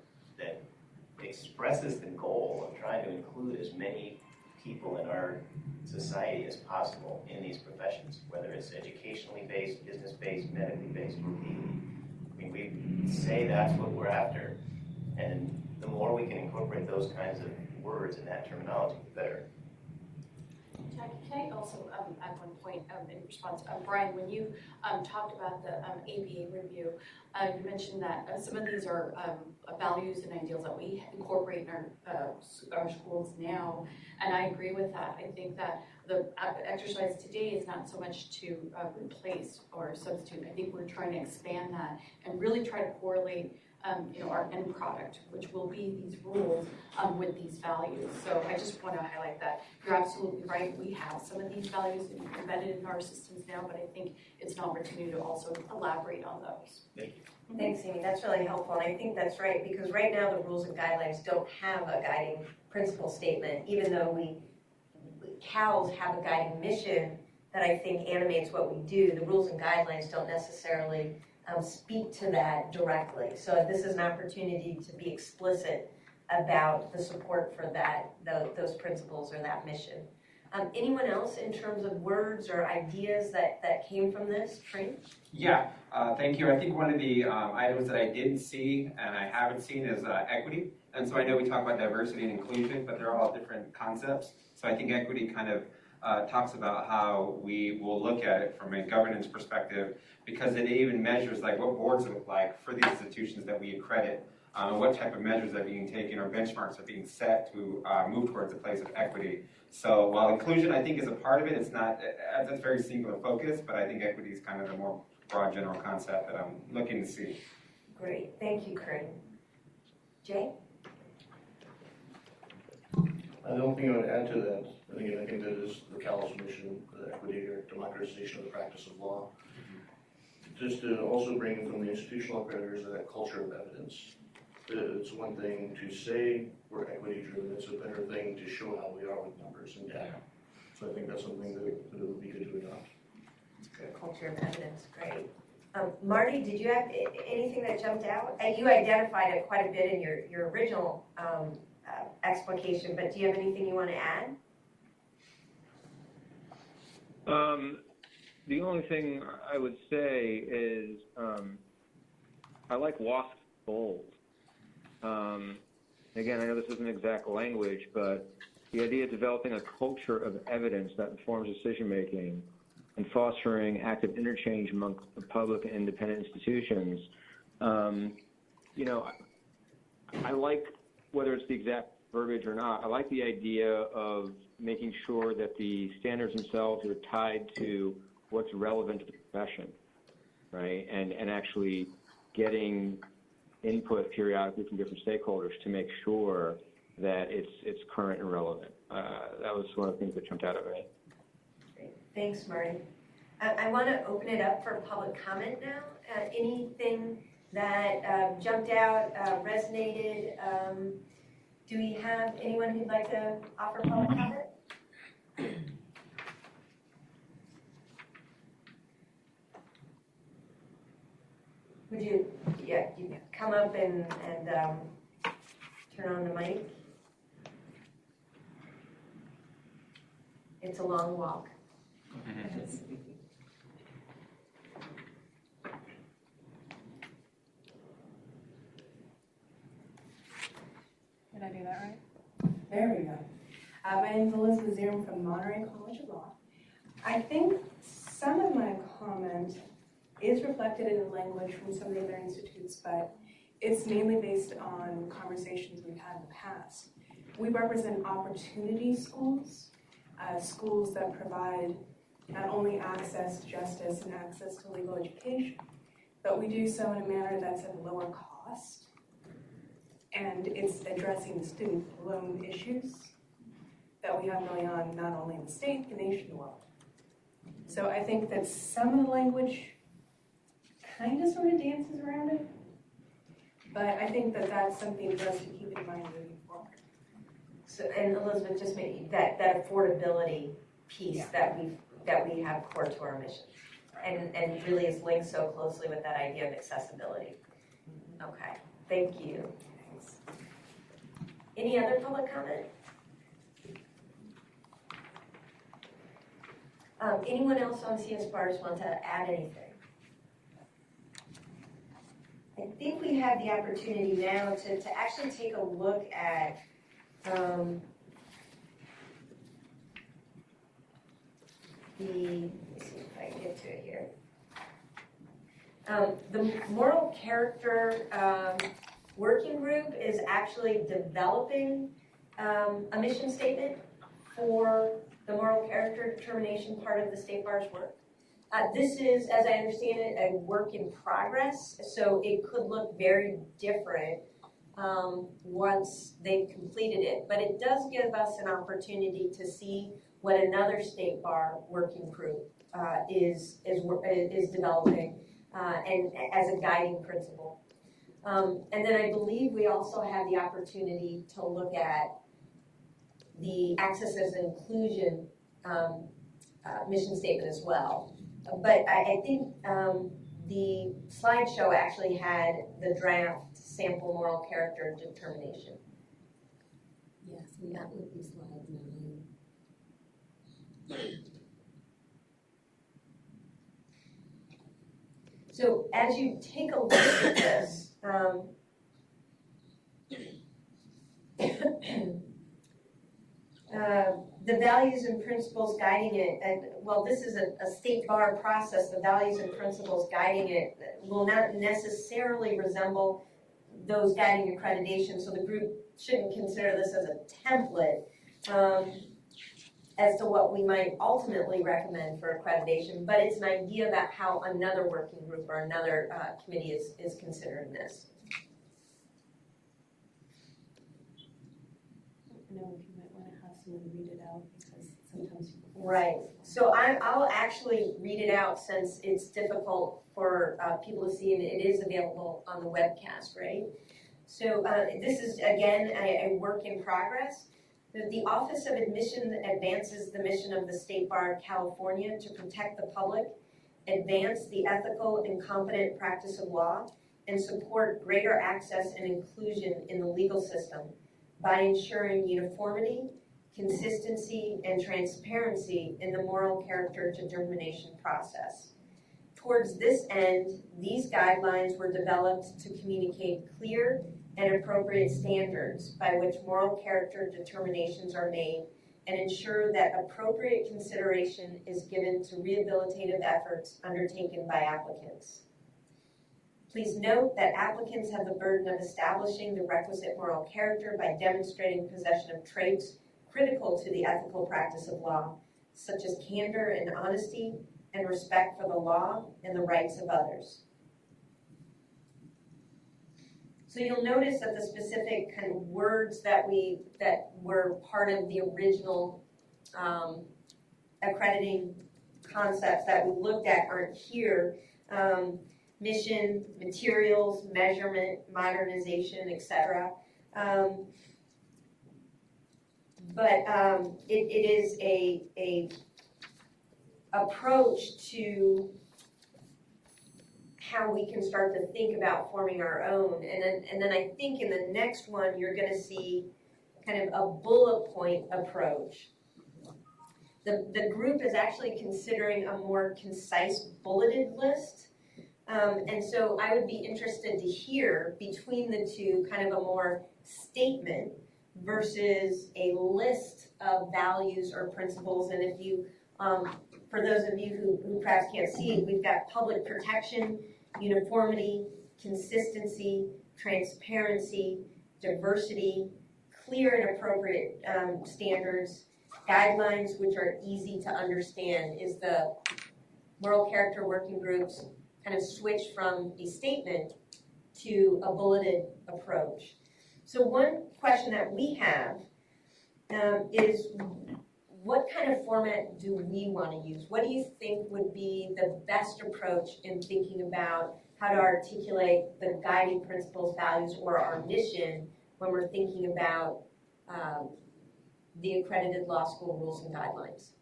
expresses the goal of trying to include as many people in our society as possible in these professions, whether it's educationally based, business based, medically based, or legally. I mean, we say that's what we're after, and the more we can incorporate those kinds of words and that terminology, the better. Jackie, can I also add one point in response? Brian, when you talked about the ABA review, you mentioned that some of these are values and ideals that we incorporate in our schools now, and I agree with that. I think that the exercise today is not so much to replace or substitute. I think we're trying to expand that and really try to correlate our end product, which will be these rules with these values. So I just want to highlight that. You're absolutely right. We have some of these values embedded in our systems now, but I think it's an opportunity to also elaborate on those. Thank you. Thanks, Amy. That's really helpful, and I think that's right, because right now the rules and guidelines don't have a guiding principle statement, even though CALs have a guiding mission that I think animates what we do. The rules and guidelines don't necessarily speak to that directly. So this is an opportunity to be explicit about the support for those principles or that mission. Anyone else in terms of words or ideas that came from this, Trey? Yeah, thank you. I think one of the items that I didn't see and I haven't seen is equity. And so I know we talk about diversity and inclusion, but they're all different concepts. So I think equity kind of talks about how we will look at it from a governance perspective, because it even measures like what boards look like for the institutions that we accredit, what type of measures are being taken or benchmarks are being set to move towards a place of equity. So while inclusion I think is a part of it, it's not, that's very singular focus, but I think equity is kind of a more broad general concept that I'm looking to see. Great, thank you, Corinne. Jay? The only thing I would add to that, again, I think that is the CAL's mission, the equity or democratization of the practice of law. Just to also bring from the institutional accreditors that culture of evidence. It's one thing to say we're equity driven, it's a better thing to show how we are with numbers and data. So I think that's something that it would be good to adopt. Culture of evidence, great. Marty, did you have anything that jumped out? You identified it quite a bit in your original explication, but do you have anything you want to add? The only thing I would say is I like WASP's goals. Again, I know this isn't exact language, but the idea of developing a culture of evidence that informs decision-making and fostering active interchange among public and independent institutions. I like, whether it's the exact verbiage or not, I like the idea of making sure that the standards themselves are tied to what's relevant to the profession, right? And actually getting input periodically from different stakeholders to make sure that it's current and relevant. That was one of the things that jumped out at me. Great. Thanks, Marty. I want to open it up for public comment now. Anything that jumped out, resonated? Do we have anyone who'd like to offer public comment? Would you come up and turn on the mic? It's a long walk. Did I do that right? There we go. My name is Elizabeth Zirum from Monterey College of Law. I think some of my comment is reflected in the language from some of the other institutes, but it's mainly based on conversations we've had in the past. We represent opportunity schools, schools that provide not only access to justice and access to legal education, but we do so in a manner that's at a lower cost, and it's addressing the student loan issues that we have going on not only in the state, the nation, the world. So I think that some of the language kind of sort of dances around it. But I think that that's something for us to keep in mind moving forward. So, and Elizabeth, just made that affordability piece that we have core to our mission, and really is linked so closely with that idea of accessibility. Okay, thank you. Any other public comment? Anyone else on CS Bars want to add anything? I think we have the opportunity now to actually take a look at let me see if I can get to it here. The moral character working group is actually developing a mission statement for the moral character determination part of the State Bar's work. This is, as I understand it, a work in progress, so it could look very different once they've completed it. But it does give us an opportunity to see what another State Bar working group is developing and as a guiding principle. And then I believe we also have the opportunity to look at the access as inclusion mission statement as well. But I think the slideshow actually had the draft sample moral character determination. Yes, and that would be slide 9. So as you take a look at this, the values and principles guiding it, and well, this is a State Bar process, the values and principles guiding it will not necessarily resemble those guiding accreditation, so the group shouldn't consider this as a template as to what we might ultimately recommend for accreditation, but it's an idea about how another working group or another committee is considering this. I know if you might want to have someone read it out because sometimes you Right. So I'll actually read it out since it's difficult for people to see, and it is available on the webcast, right? So this is, again, a work in progress. The Office of Admission advances the mission of the State Bar of California to protect the public, advance the ethical and competent practice of law, and support greater access and inclusion in the legal system by ensuring uniformity, consistency, and transparency in the moral character determination process. Towards this end, these guidelines were developed to communicate clear and appropriate standards by which moral character determinations are made and ensure that appropriate consideration is given to rehabilitative efforts undertaken by applicants. Please note that applicants have the burden of establishing the requisite moral character by demonstrating possession of traits critical to the ethical practice of law, such as candor and honesty and respect for the law and the rights of others. So you'll notice that the specific kind of words that were part of the original accrediting concepts that we looked at aren't here. Mission, materials, measurement, modernization, etc. But it is a approach to how we can start to think about forming our own. And then I think in the next one, you're going to see kind of a bullet point approach. The group is actually considering a more concise bulleted list. And so I would be interested to hear between the two kind of a more statement versus a list of values or principles. And if you, for those of you who perhaps can't see, we've got public protection, uniformity, consistency, transparency, diversity, clear and appropriate standards, guidelines which are easy to understand is the moral character working groups kind of switch from a statement to a bulleted approach. So one question that we have is what kind of format do we want to use? What do you think would be the best approach in thinking about how to articulate the guiding principles, values, or our mission when we're thinking about the accredited law school rules and guidelines.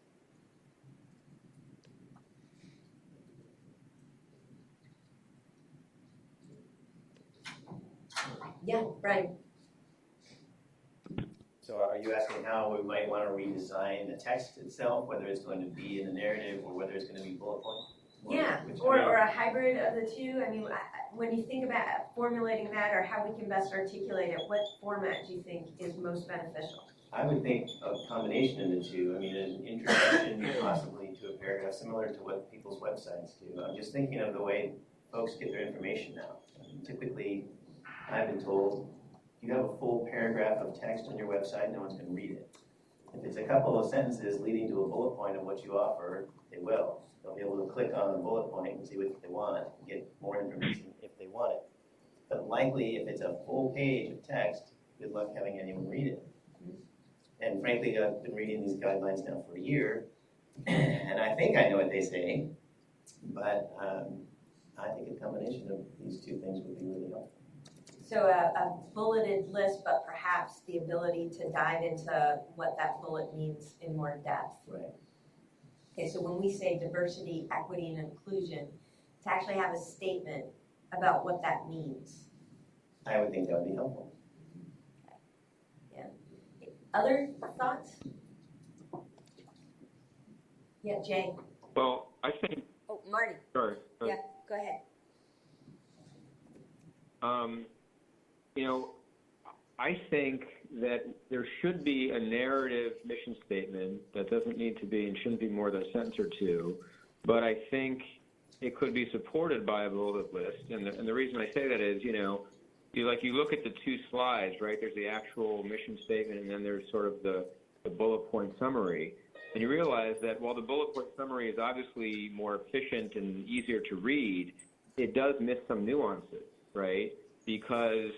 Yeah, Brian. So are you asking how we might want to redesign the text itself, whether it's going to be in the narrative or whether it's going to be bullet point? Yeah, or a hybrid of the two. I mean, when you think about formulating that or how we can best articulate it, what format do you think is most beneficial? I would think a combination of the two. I mean, an introduction possibly to a paragraph similar to what people's websites do. I'm just thinking of the way folks get their information now. I mean, typically, I've been told, if you have a full paragraph of text on your website, no one's going to read it. If it's a couple of sentences leading to a bullet point of what you offer, they will. They'll be able to click on the bullet point and see what they want and get more information if they want it. But likely, if it's a full page of text, good luck having anyone read it. And frankly, I've been reading these guidelines now for a year, and I think I know what they say, but I think a combination of these two things would be really helpful. So a bulleted list, but perhaps the ability to dive into what that bullet means in more depth. Right. Okay, so when we say diversity, equity, and inclusion, to actually have a statement about what that means. I would think that would be helpful. Yeah. Other thoughts? Yeah, Jay. Well, I think. Oh, Marty. Sorry. Yeah, go ahead. You know, I think that there should be a narrative mission statement that doesn't need to be and shouldn't be more than a sentence or two, but I think it could be supported by a bullet list. And the reason I say that is, you know, you look at the two slides, right? There's the actual mission statement, and then there's sort of the bullet point summary. And you realize that while the bullet point summary is obviously more efficient and easier to read, it does miss some nuances, right? Because,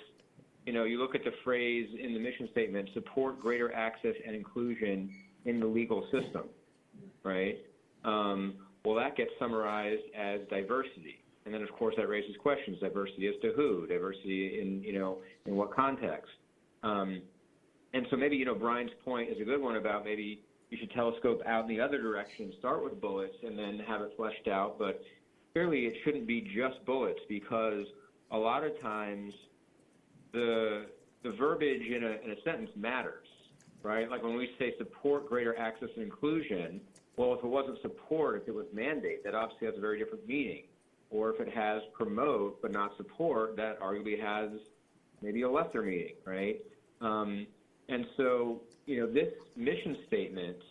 you know, you look at the phrase in the mission statement, support greater access and inclusion in the legal system, right? Well, that gets summarized as diversity. And then, of course, that raises questions. Diversity as to who? Diversity in, you know, in what context? And so maybe, you know, Brian's point is a good one about maybe you should telescope out in the other direction, start with bullets, and then have it fleshed out. But clearly it shouldn't be just bullets, because a lot of times the verbiage in a sentence matters, right? Like when we say support greater access and inclusion, well, if it wasn't support, if it was mandate, that obviously has a very different meaning. Or if it has promote but not support, that arguably has maybe a lesser meaning, right? And so, you know, this mission statement,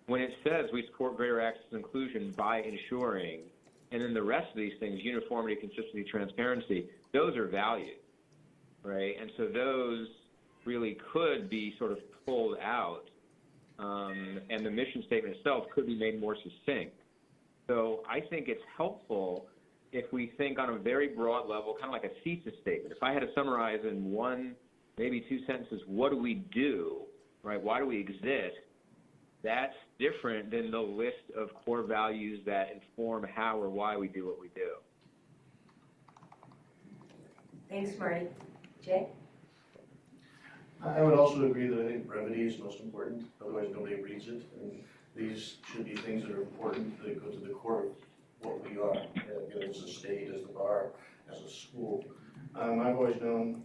when it says we support greater access and inclusion by ensuring, and then the rest of these things, uniformity, consistency, transparency, those are valued, right? And so those really could be sort of pulled out, and the mission statement itself could be made more succinct. So I think it's helpful if we think on a very broad level, kind of like a thesis statement. If I had to summarize in one, maybe two sentences, what do we do, right? Why do we exist? That's different than the list of core values that inform how or why we do what we do. Thanks, Marty. Jay? I would also agree that I think brevity is most important, otherwise nobody reads it. And these should be things that are important, that go to the core of what we are, as a state, as the bar, as a school. I've always known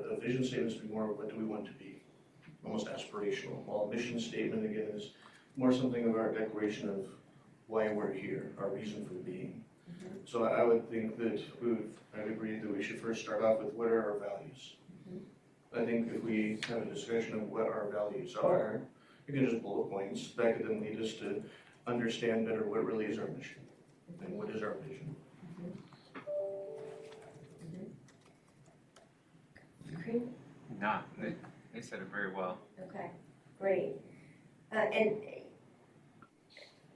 a vision statement to be more of what do we want to be, almost aspirational. While a mission statement, again, is more something of our declaration of why we're here, our reason for being. Mm-hmm. So I would think that I'd agree that we should first start off with what are our values. Mm-hmm. I think if we have a discussion of what our values are, again, just bullet points, that could then lead us to understand better what really is our mission and what is our vision. Mm-hmm. No, they said it very well. Okay, great. And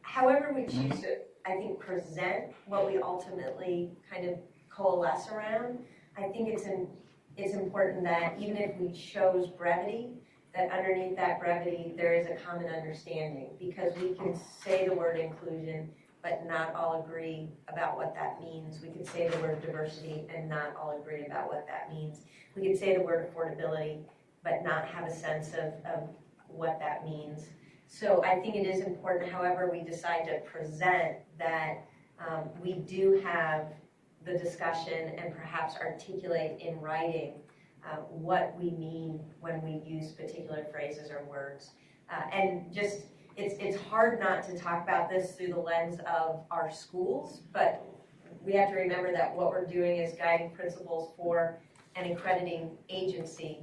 however we choose to, I think, present what we ultimately kind of coalesce around, I think it's important that even if we chose brevity, that underneath that brevity there is a common understanding, because we can say the word inclusion, but not all agree about what that means. We could say the word diversity and not all agree about what that means. We could say the word affordability, but not have a sense of what that means. So I think it is important, however we decide to present, that we do have the discussion and perhaps articulate in writing what we mean when we use particular phrases or words. And just, it's hard not to talk about this through the lens of our schools, but we have to remember that what we're doing is guiding principles for an accrediting agency.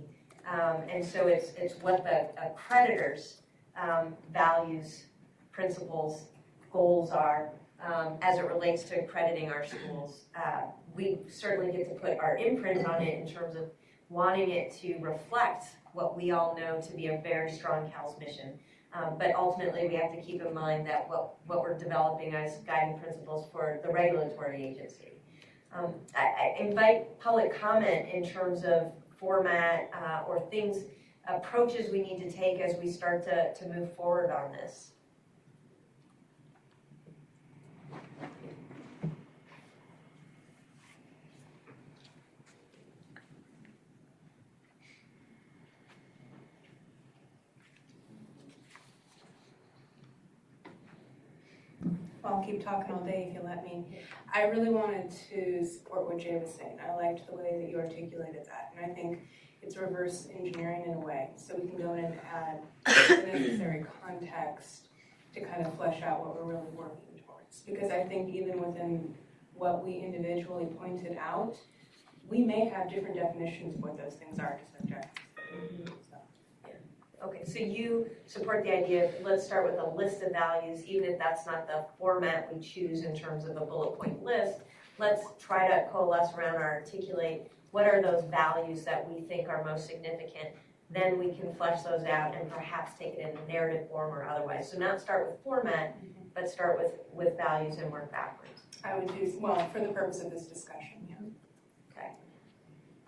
And so it's what the accreditors' values, principles, goals are as it relates to accrediting our schools. We certainly get to put our imprint on it in terms of wanting it to reflect what we all know to be a very strong CALS mission. But ultimately, we have to keep in mind that what we're developing as guiding principles for the regulatory agency. I invite public comment in terms of format or things, approaches we need to take as we start to move forward on this. Well, I'll keep talking all day if you let me. I really wanted to support what Jay was saying. I liked the way that you articulated that, and I think it's reverse engineering in a way, so we can go in and add the necessary context to kind of flesh out what we're really working towards. Because I think even within what we individually pointed out, we may have different definitions of what those things are to subjects. Okay, so you support the idea of, let's start with a list of values, even if that's not the format we choose in terms of a bullet point list. Let's try to coalesce around or articulate what are those values that we think are most significant. Then we can flesh those out and perhaps take it in a narrative form or otherwise. So not start with format, but start with values and work backwards. I would do, well, for the purpose of this discussion, yeah. Okay.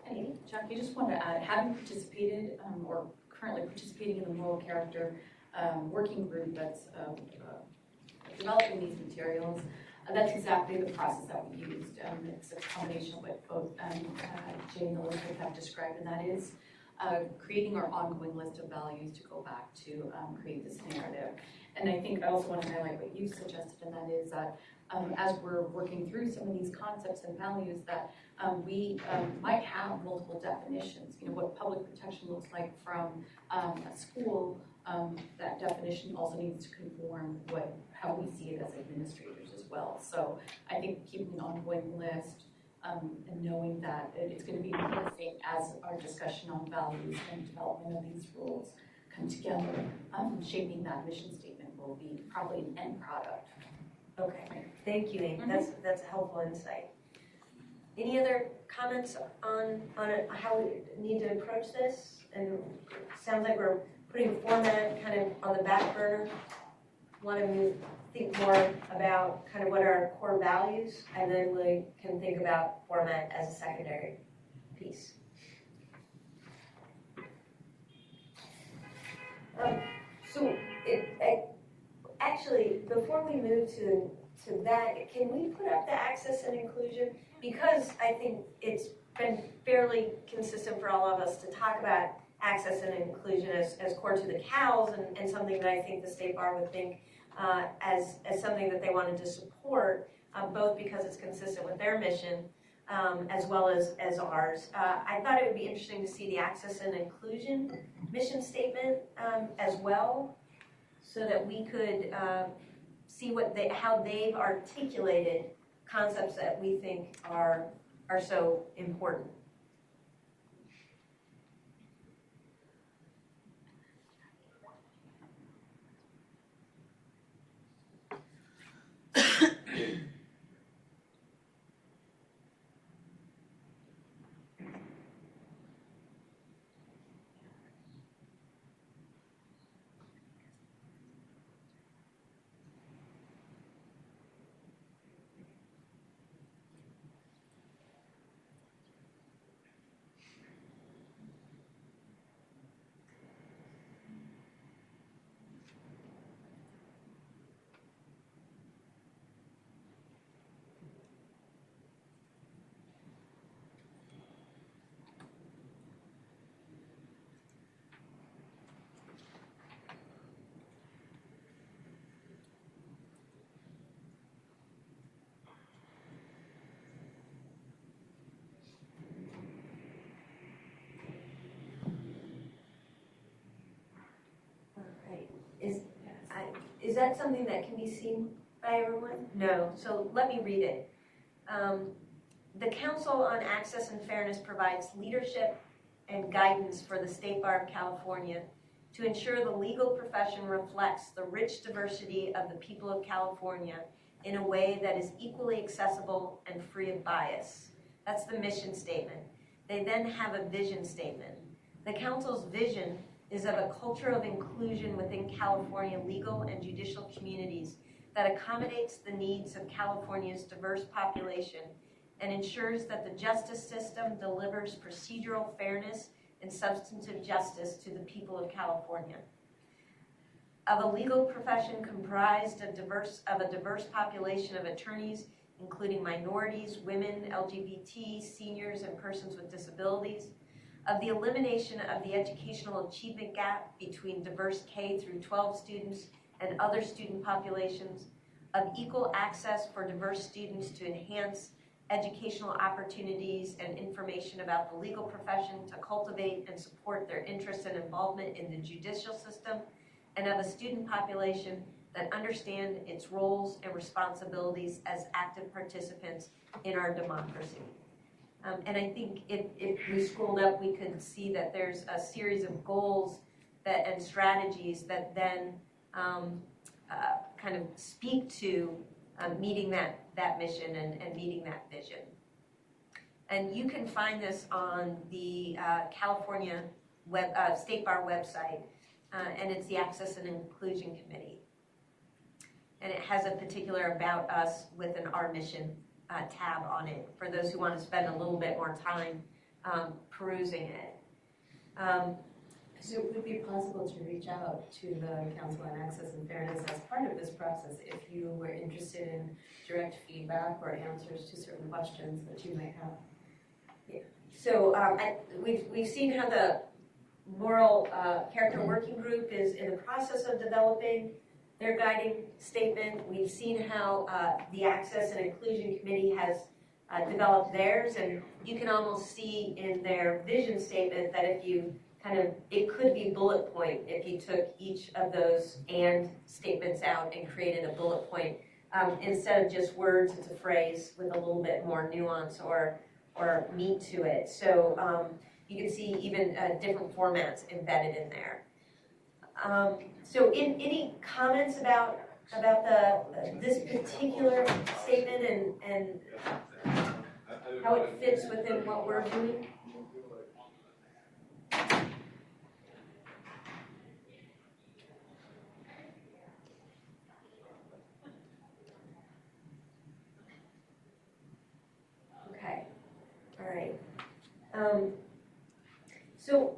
Hey, Jackie, just wanted to add, having participated or currently participating in the moral character working group that's developing these materials, that's exactly the process that we used. It's a combination of what both Jay and Elizabeth have described, and that is creating our ongoing list of values to go back to create this narrative. And I think I also want to highlight what you suggested, and that is that as we're working through some of these concepts and values, that we might have multiple definitions. You know, what public protection looks like from a school, that definition also needs to conform how we see it as administrators as well. So I think keeping an ongoing list and knowing that it's going to be interesting as our discussion on values and development of these rules come together, shaping that mission statement will be probably an end product. Okay, thank you, Amy. That's a helpful insight. Any other comments on how we need to approach this? And it sounds like we're putting format kind of on the back burner. Want to think more about kind of what are our core values, and then we can think about format as a secondary piece. Actually, before we move to that, can we put up the access and inclusion? Because I think it's been fairly consistent for all of us to talk about access and inclusion as core to the CALS and something that I think the State Bar would think as something that they wanted to support, both because it's consistent with their mission as well as ours. I thought it would be interesting to see the access and inclusion mission statement as well, so that we could see how they've articulated concepts that we think are so important. is that something that can be seen by everyone? No, so let me read it. The Council on Access and Fairness provides leadership and guidance for the State Bar of California to ensure the legal profession reflects the rich diversity of the people of California in a way that is equally accessible and free of bias. That's the mission statement. They then have a vision statement. The Council's vision is of a culture of inclusion within California legal and judicial communities that accommodates the needs of California's diverse population and ensures that the justice system delivers procedural fairness and substantive justice to the people of California. Of a legal profession comprised of a diverse population of attorneys, including minorities, women, LGBT, seniors, and persons with disabilities. Of the elimination of the educational achievement gap between diverse K through 12 students and other student populations. Of equal access for diverse students to enhance educational opportunities and information about the legal profession to cultivate and support their interest and involvement in the judicial system, and of a student population that understand its roles and responsibilities as active participants in our democracy. And I think if we scrolled up, we could see that there's a series of goals and strategies that then kind of speak to meeting that mission and meeting that vision. And you can find this on the California State Bar website, and it's the Access and Inclusion Committee. And it has a particular About Us with an Our Mission tab on it for those who want to spend a little bit more time perusing it. So would it be possible to reach out to the Council on Access and Fairness as part of this process if you were interested in direct feedback or answers to certain questions that you might have? Yeah. So we've seen how the Moral Character Working Group is in the process of developing their guiding statement. We've seen how the Access and Inclusion Committee has developed theirs, and you can almost see in their vision statement that if you it could be bullet point if you took each of those and statements out and created a bullet point. Instead of just words, it's a phrase with a little bit more nuance or meat to it. So you can see even different formats embedded in there. So any comments about this particular statement and how it fits within what we're doing? Okay, all right. So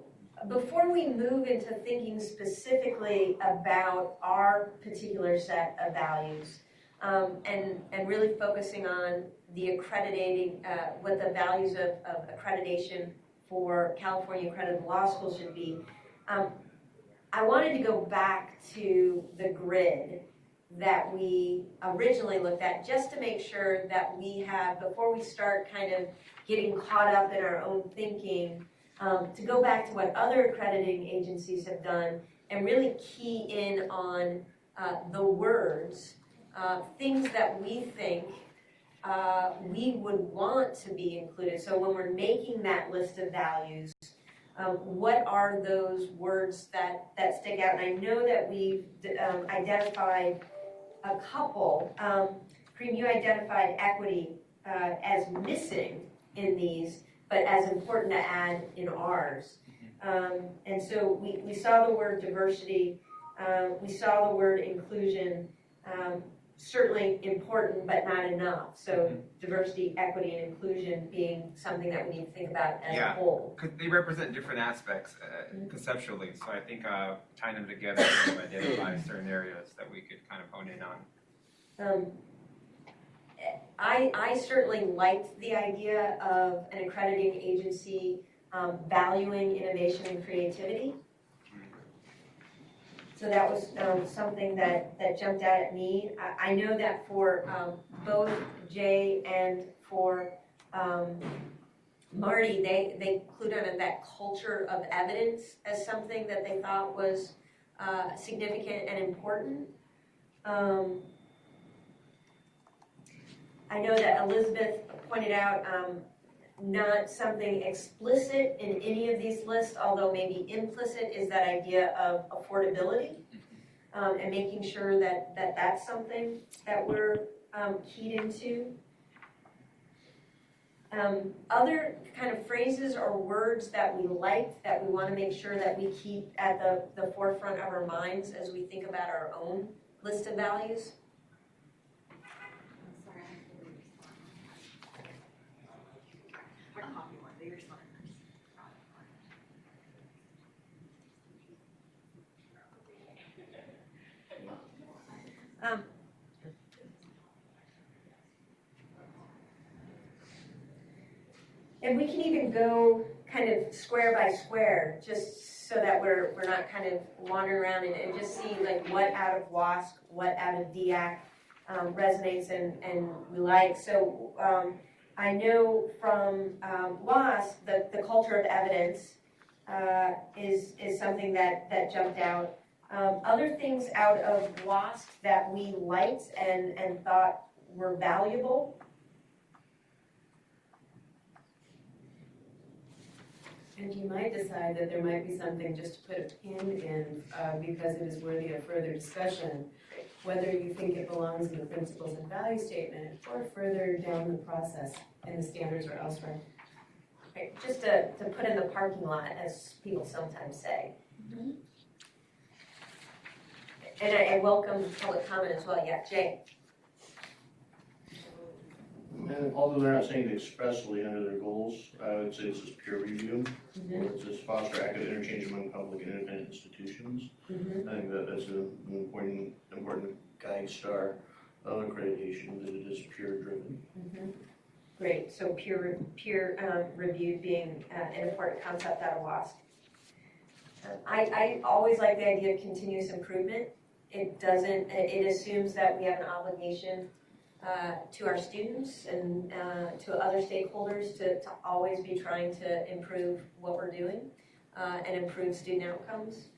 before we move into thinking specifically about our particular set of values and really focusing on the accrediting, what the values of accreditation for California accredited law schools should be, I wanted to go back to the grid that we originally looked at just to make sure that we have, before we start kind of getting caught up in our own thinking, to go back to what other accrediting agencies have done and really key in on the words, things that we think we would want to be included. So when we're making that list of values, what are those words that stick out? And I know that we've identified a couple. Kareem, you identified equity as missing in these, but as important to add in ours. And so we saw the word diversity, we saw the word inclusion, certainly important but not enough. So diversity, equity, and inclusion being something that we need to think about as a whole. They represent different aspects conceptually, so I think tying them together to identify certain areas that we could kind of hone in on. I certainly liked the idea of an accrediting agency valuing innovation and creativity. So that was something that jumped out at me. I know that for both Jay and for Marty, they included that culture of evidence as something that they thought was significant and important. I know that Elizabeth pointed out not something explicit in any of these lists, although maybe implicit is that idea of affordability, and making sure that that's something that we're keyed into. Other kind of phrases or words that we like, that we want to make sure that we keep at the forefront of our minds as we think about our own list of values. And we can even go kind of square by square, just so that we're not kind of wandering around and just see like what out of WASC, what out of DAC resonates and we like. So I know from WASC the culture of evidence is something that jumped out. Other things out of WASC that we liked and thought were valuable. And you might decide that there might be something just to put a pin in because it is worthy of further discussion, whether you think it belongs in the principles and value statement or further down the process in the standards or elsewhere. Right, just to put in the parking lot, as people sometimes say. Mm-hmm. And I welcome public comment as well. Yeah, Jay. And although they're not saying it expressly under their goals, I would say it's just peer review. It says foster active interchange among public and independent institutions. I think that's an important guide star of accreditation, that it is peer driven. Great, so peer review being an important concept out of WASC. I always like the idea of continuous improvement. It assumes that we have an obligation to our students and to other stakeholders to always be trying to improve what we're doing and improve student outcomes.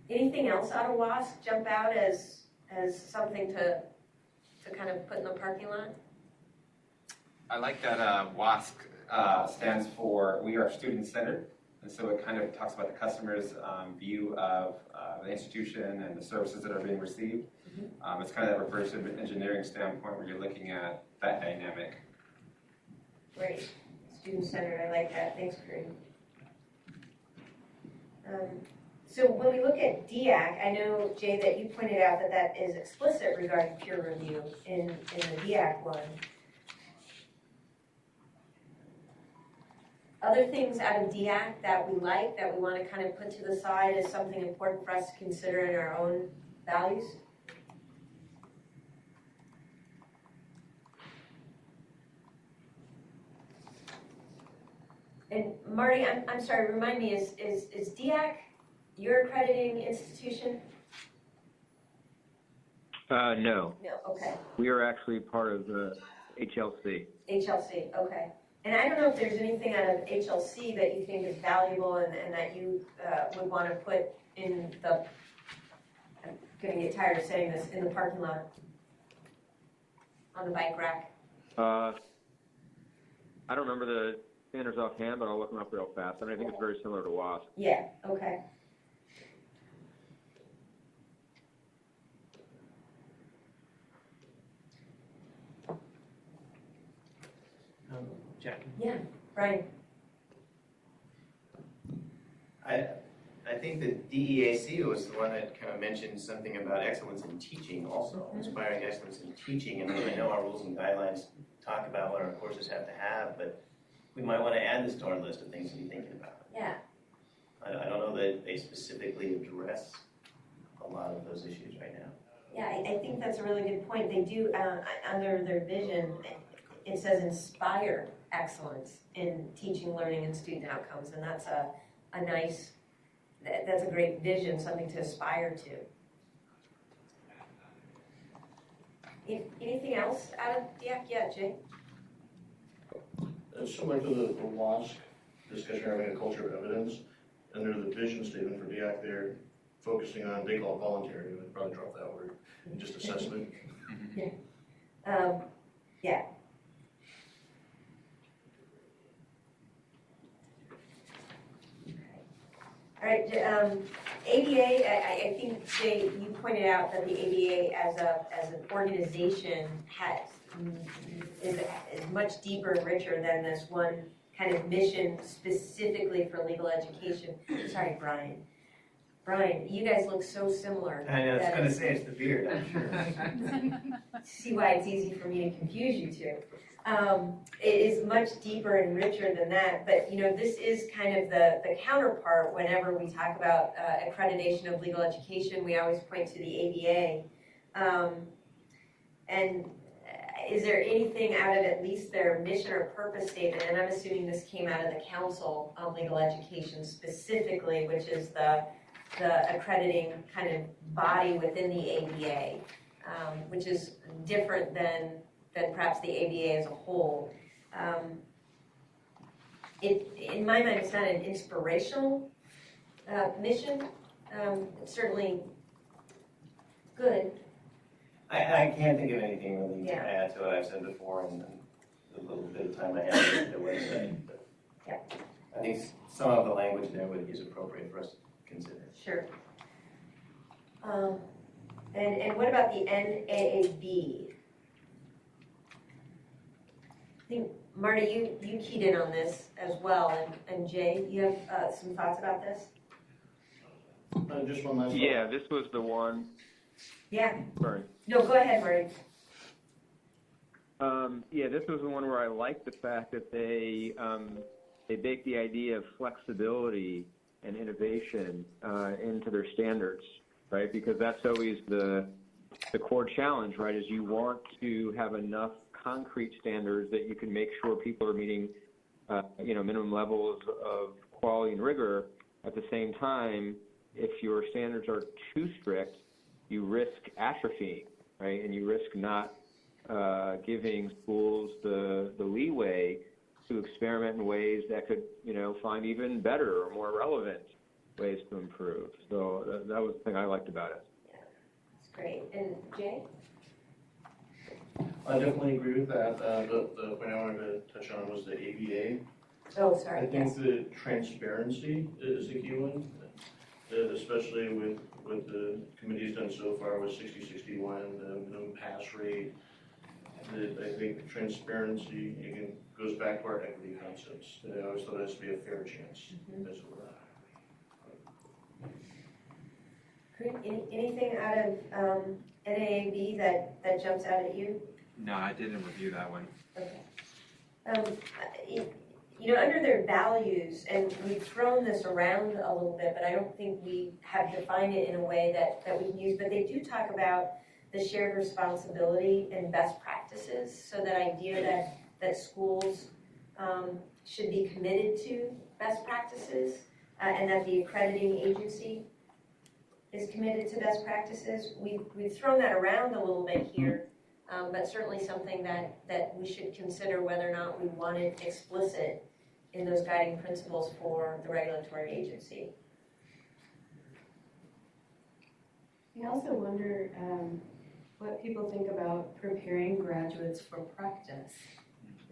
Anything else out of WASC jump out as something to kind of put in the parking lot? I like that WASC stands for We Are Student Centered. And so it kind of talks about the customer's view of the institution and the services that are being received. It's kind of that reverse engineering standpoint where you're looking at that dynamic. Great. Student-centered, I like that. Thanks, Corinne. So when we look at DAC, I know, Jay, that you pointed out that is explicit regarding peer review in the DAC one. Other things out of DAC that we like, that we want to kind of put to the side as something important for us to consider in our own values? And Marty, I'm sorry, remind me, is DAC your accrediting institution? No. No, okay. We are actually part of the HLC. HLC, okay. And I don't know if there's anything out of HLC that you think is valuable and that you would want to put in the, I'm going to get tired of saying this, in the parking lot, on the bike rack. I don't remember the standards offhand, but I'll look them up real fast. I mean, I think it's very similar to WASC. Yeah, okay. Jack? Yeah, Brian. I think the DEAC was the one that kind of mentioned something about excellence in teaching also, inspiring excellence in teaching. And I know our rules and guidelines talk about what our courses have to have, but we might want to add this to our list of things to be thinking about. Yeah. I don't know that they specifically address a lot of those issues right now. Yeah, I think that's a really good point. They do, under their vision, it says inspire excellence in teaching, learning, and student outcomes, and that's a nice, that's a great vision, something to aspire to. Anything else out of DAC? Yeah, Jay? Similar to the WASC discussion around a culture of evidence, under the vision statement for DIAC, they're focusing on, they call it voluntary, I'd probably drop that word, and just assessment. Yeah. All right, ADA, I think, Jay, you pointed out that the ADA as an organization is much deeper and richer than this one kind of mission specifically for legal education. Sorry, Brian. Brian, you guys look so similar. I know, I was going to say it's the beard, I'm sure. See why it's easy for me to confuse you two. It is much deeper and richer than that, but you know, this is kind of the counterpart whenever we talk about accreditation of legal education. We always point to the ABA. And is there anything out of at least their mission or purpose statement, and I'm assuming this came out of the Council on Legal Education specifically, which is the accrediting kind of body within the ABA, which is different than perhaps the ABA as a whole. In my mind, it's not an inspirational mission. It's certainly good. I can't think of anything really Yeah. to add to what I've said before and the little bit of time I have at the website. But Yeah. I think some of the language there is appropriate for us to consider. Sure. And what about the NAAB? I think, Marty, you keyed in on this as well, and Jay, you have some thoughts about this? Just one last Yeah, this was the one. Yeah. Sorry. No, go ahead, Marty. Yeah, this was the one where I liked the fact that they bake the idea of flexibility and innovation into their standards, right? Because that's always the core challenge, right? Is you want to have enough concrete standards that you can make sure people are meeting, minimum levels of quality and rigor. At the same time, if your standards are too strict, you risk atrophying, right? And you risk not giving schools the leeway to experiment in ways that could, find even better or more relevant ways to improve. So that was the thing I liked about it. Yeah, that's great. And Jay? I definitely agree with that. The point I wanted to touch on was the ABA. Oh, sorry. I think the transparency is the key one, especially with what the committee's done so far with 60-61, the minimum pass rate. I think transparency, again, goes back to our equity concepts. I always thought it has to be a fair chance, as it were. Anything out of NAAB that jumps out at you? No, I didn't review that one. Okay. Under their values, and we've thrown this around a little bit, but I don't think we have defined it in a way that we can use, but they do talk about the shared responsibility and best practices, so that idea that schools should be committed to best practices, and that the accrediting agency is committed to best practices. We've thrown that around a little bit here, but certainly something that we should consider whether or not we want it explicit in those guiding principles for the regulatory agency. I also wonder what people think about preparing graduates for practice.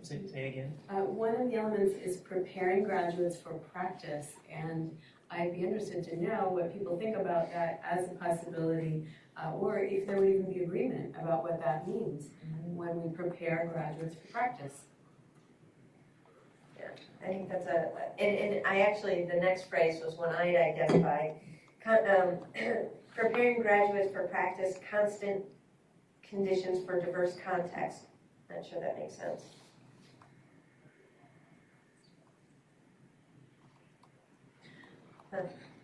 Say again. One of the elements is preparing graduates for practice, and I'd be interested to know what people think about that as a possibility, or if there would even be agreement about what that means when we prepare graduates for practice. Yeah, I think that's and I actually, the next phrase was one I had identified. Preparing graduates for practice, constant conditions for diverse contexts. Not sure that makes sense.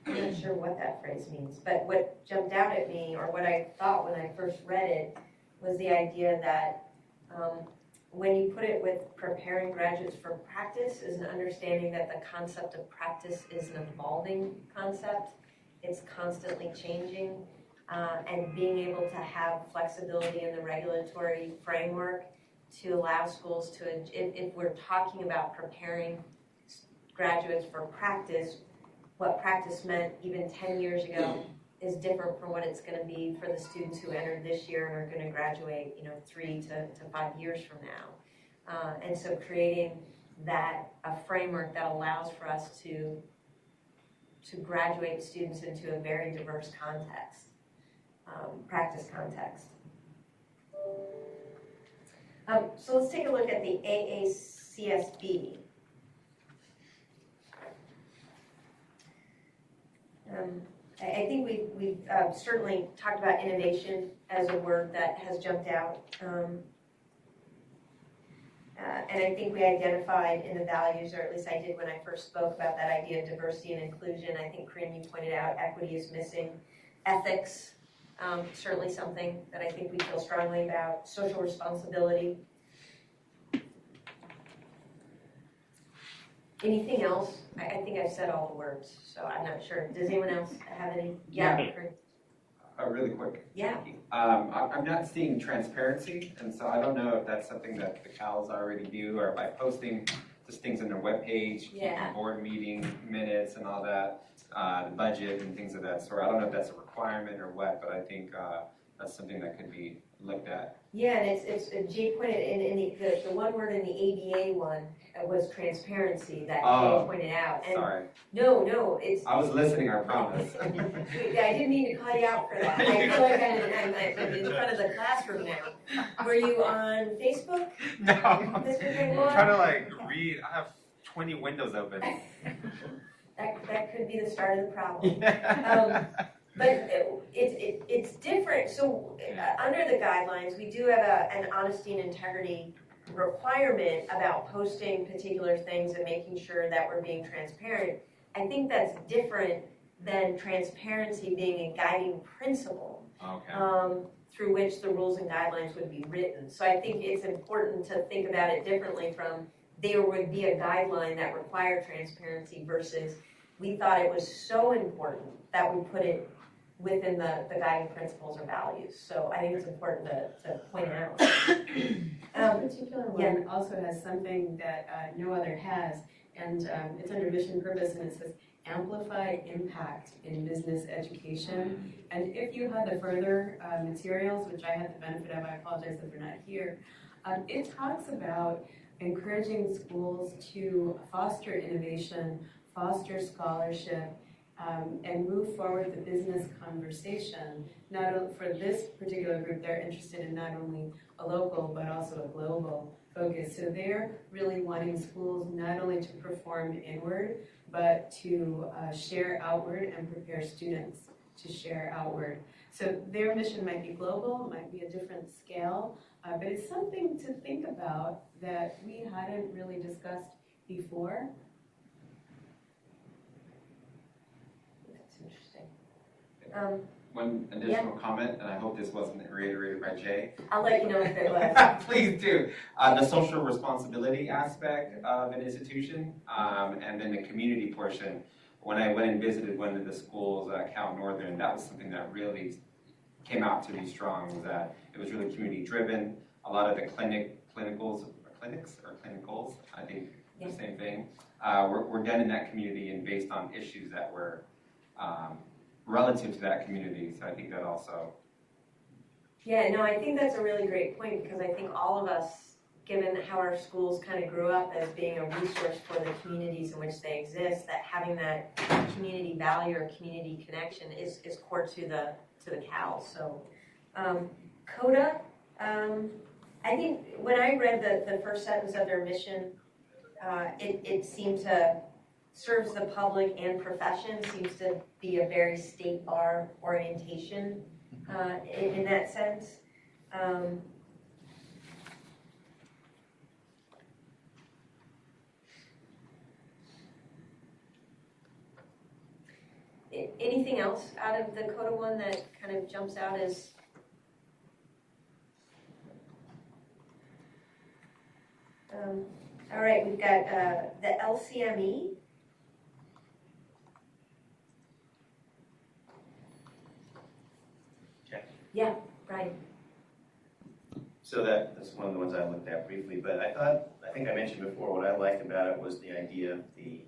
I'm not sure what that phrase means, but what jumped out at me, or what I thought when I first read it, was the idea that when you put it with preparing graduates for practice, is an understanding that the concept of practice is an evolving concept. It's constantly changing, and being able to have flexibility in the regulatory framework to allow schools to, if we're talking about preparing graduates for practice, what practice meant even 10 years ago is different from what it's going to be for the students who entered this year and are going to graduate, 3 to 5 years from now. And so creating a framework that allows for us to graduate students into a very diverse context, practice context. So let's take a look at the AACSB. I think we've certainly talked about innovation as a word that has jumped out. And I think we identified in the values, or at least I did when I first spoke about that idea of diversity and inclusion. I think, Corinne, you pointed out equity is missing. Ethics, certainly something that I think we feel strongly about. Social responsibility. Anything else? I think I've said all the words, so I'm not sure. Does anyone else have any? Yeah. Really quick. Yeah. I'm not seeing transparency, and so I don't know if that's something that the CALs already do, or by posting just things on their webpage, keeping board meeting minutes and all that, the budget and things of that sort. I don't know if that's a requirement or what, but I think that's something that could be looked at. Yeah, and it's Jay pointed in the one word in the ADA one was transparency that Jay pointed out. And sorry. No, it's. I was listening, I promise. I didn't mean to call you out for that. I feel like I'm in front of the classroom now. Were you on Facebook? No. I'm trying to read. I have 20 windows open. That could be the start of the problem. But it's different. So under the guidelines, we do have an honesty and integrity requirement about posting particular things and making sure that we're being transparent. I think that's different than transparency being a guiding principle through which the rules and guidelines would be written. So I think it's important to think about it differently from there would be a guideline that required transparency versus we thought it was so important that we put it within the guiding principles or values. So I think it's important to point out. This particular one also has something that no other has, and it's under mission purpose, and it says amplify impact in business education. And if you had the further materials, which I had the benefit of, I apologize if they're not here, it talks about encouraging schools to foster innovation, foster scholarship, and move forward the business conversation. Not only for this particular group, they're interested in not only a local but also a global focus. So they're really wanting schools not only to perform inward, but to share outward and prepare students to share outward. So their mission might be global, might be a different scale, but it's something to think about that we hadn't really discussed before. One additional comment, and I hope this wasn't reiterated by Jay. I'll let you know if it was. Please do. The social responsibility aspect of an institution, and then the community portion. When I went and visited one of the schools, Cal Northern, that was something that really came out to be strong, was that it was really community driven. A lot of the clinicals, I think the same thing, were done in that community and based on issues that were relative to that community. So I think that also. Yeah, no, I think that's a really great point because I think all of us, given how our schools kind of grew up as being a resource for the communities in which they exist, that having that community value or community connection is core to the CAL. So CODA, I think when I read the first sentence of their mission, it seemed to serves the public and profession, seems to be a very state bar orientation in that sense. Anything else out of the CODA one that kind of jumps out as all right, we've got the LCME. Yeah, right. So that's one of the ones I looked at briefly, but I think I mentioned before, what I liked about it was the idea of the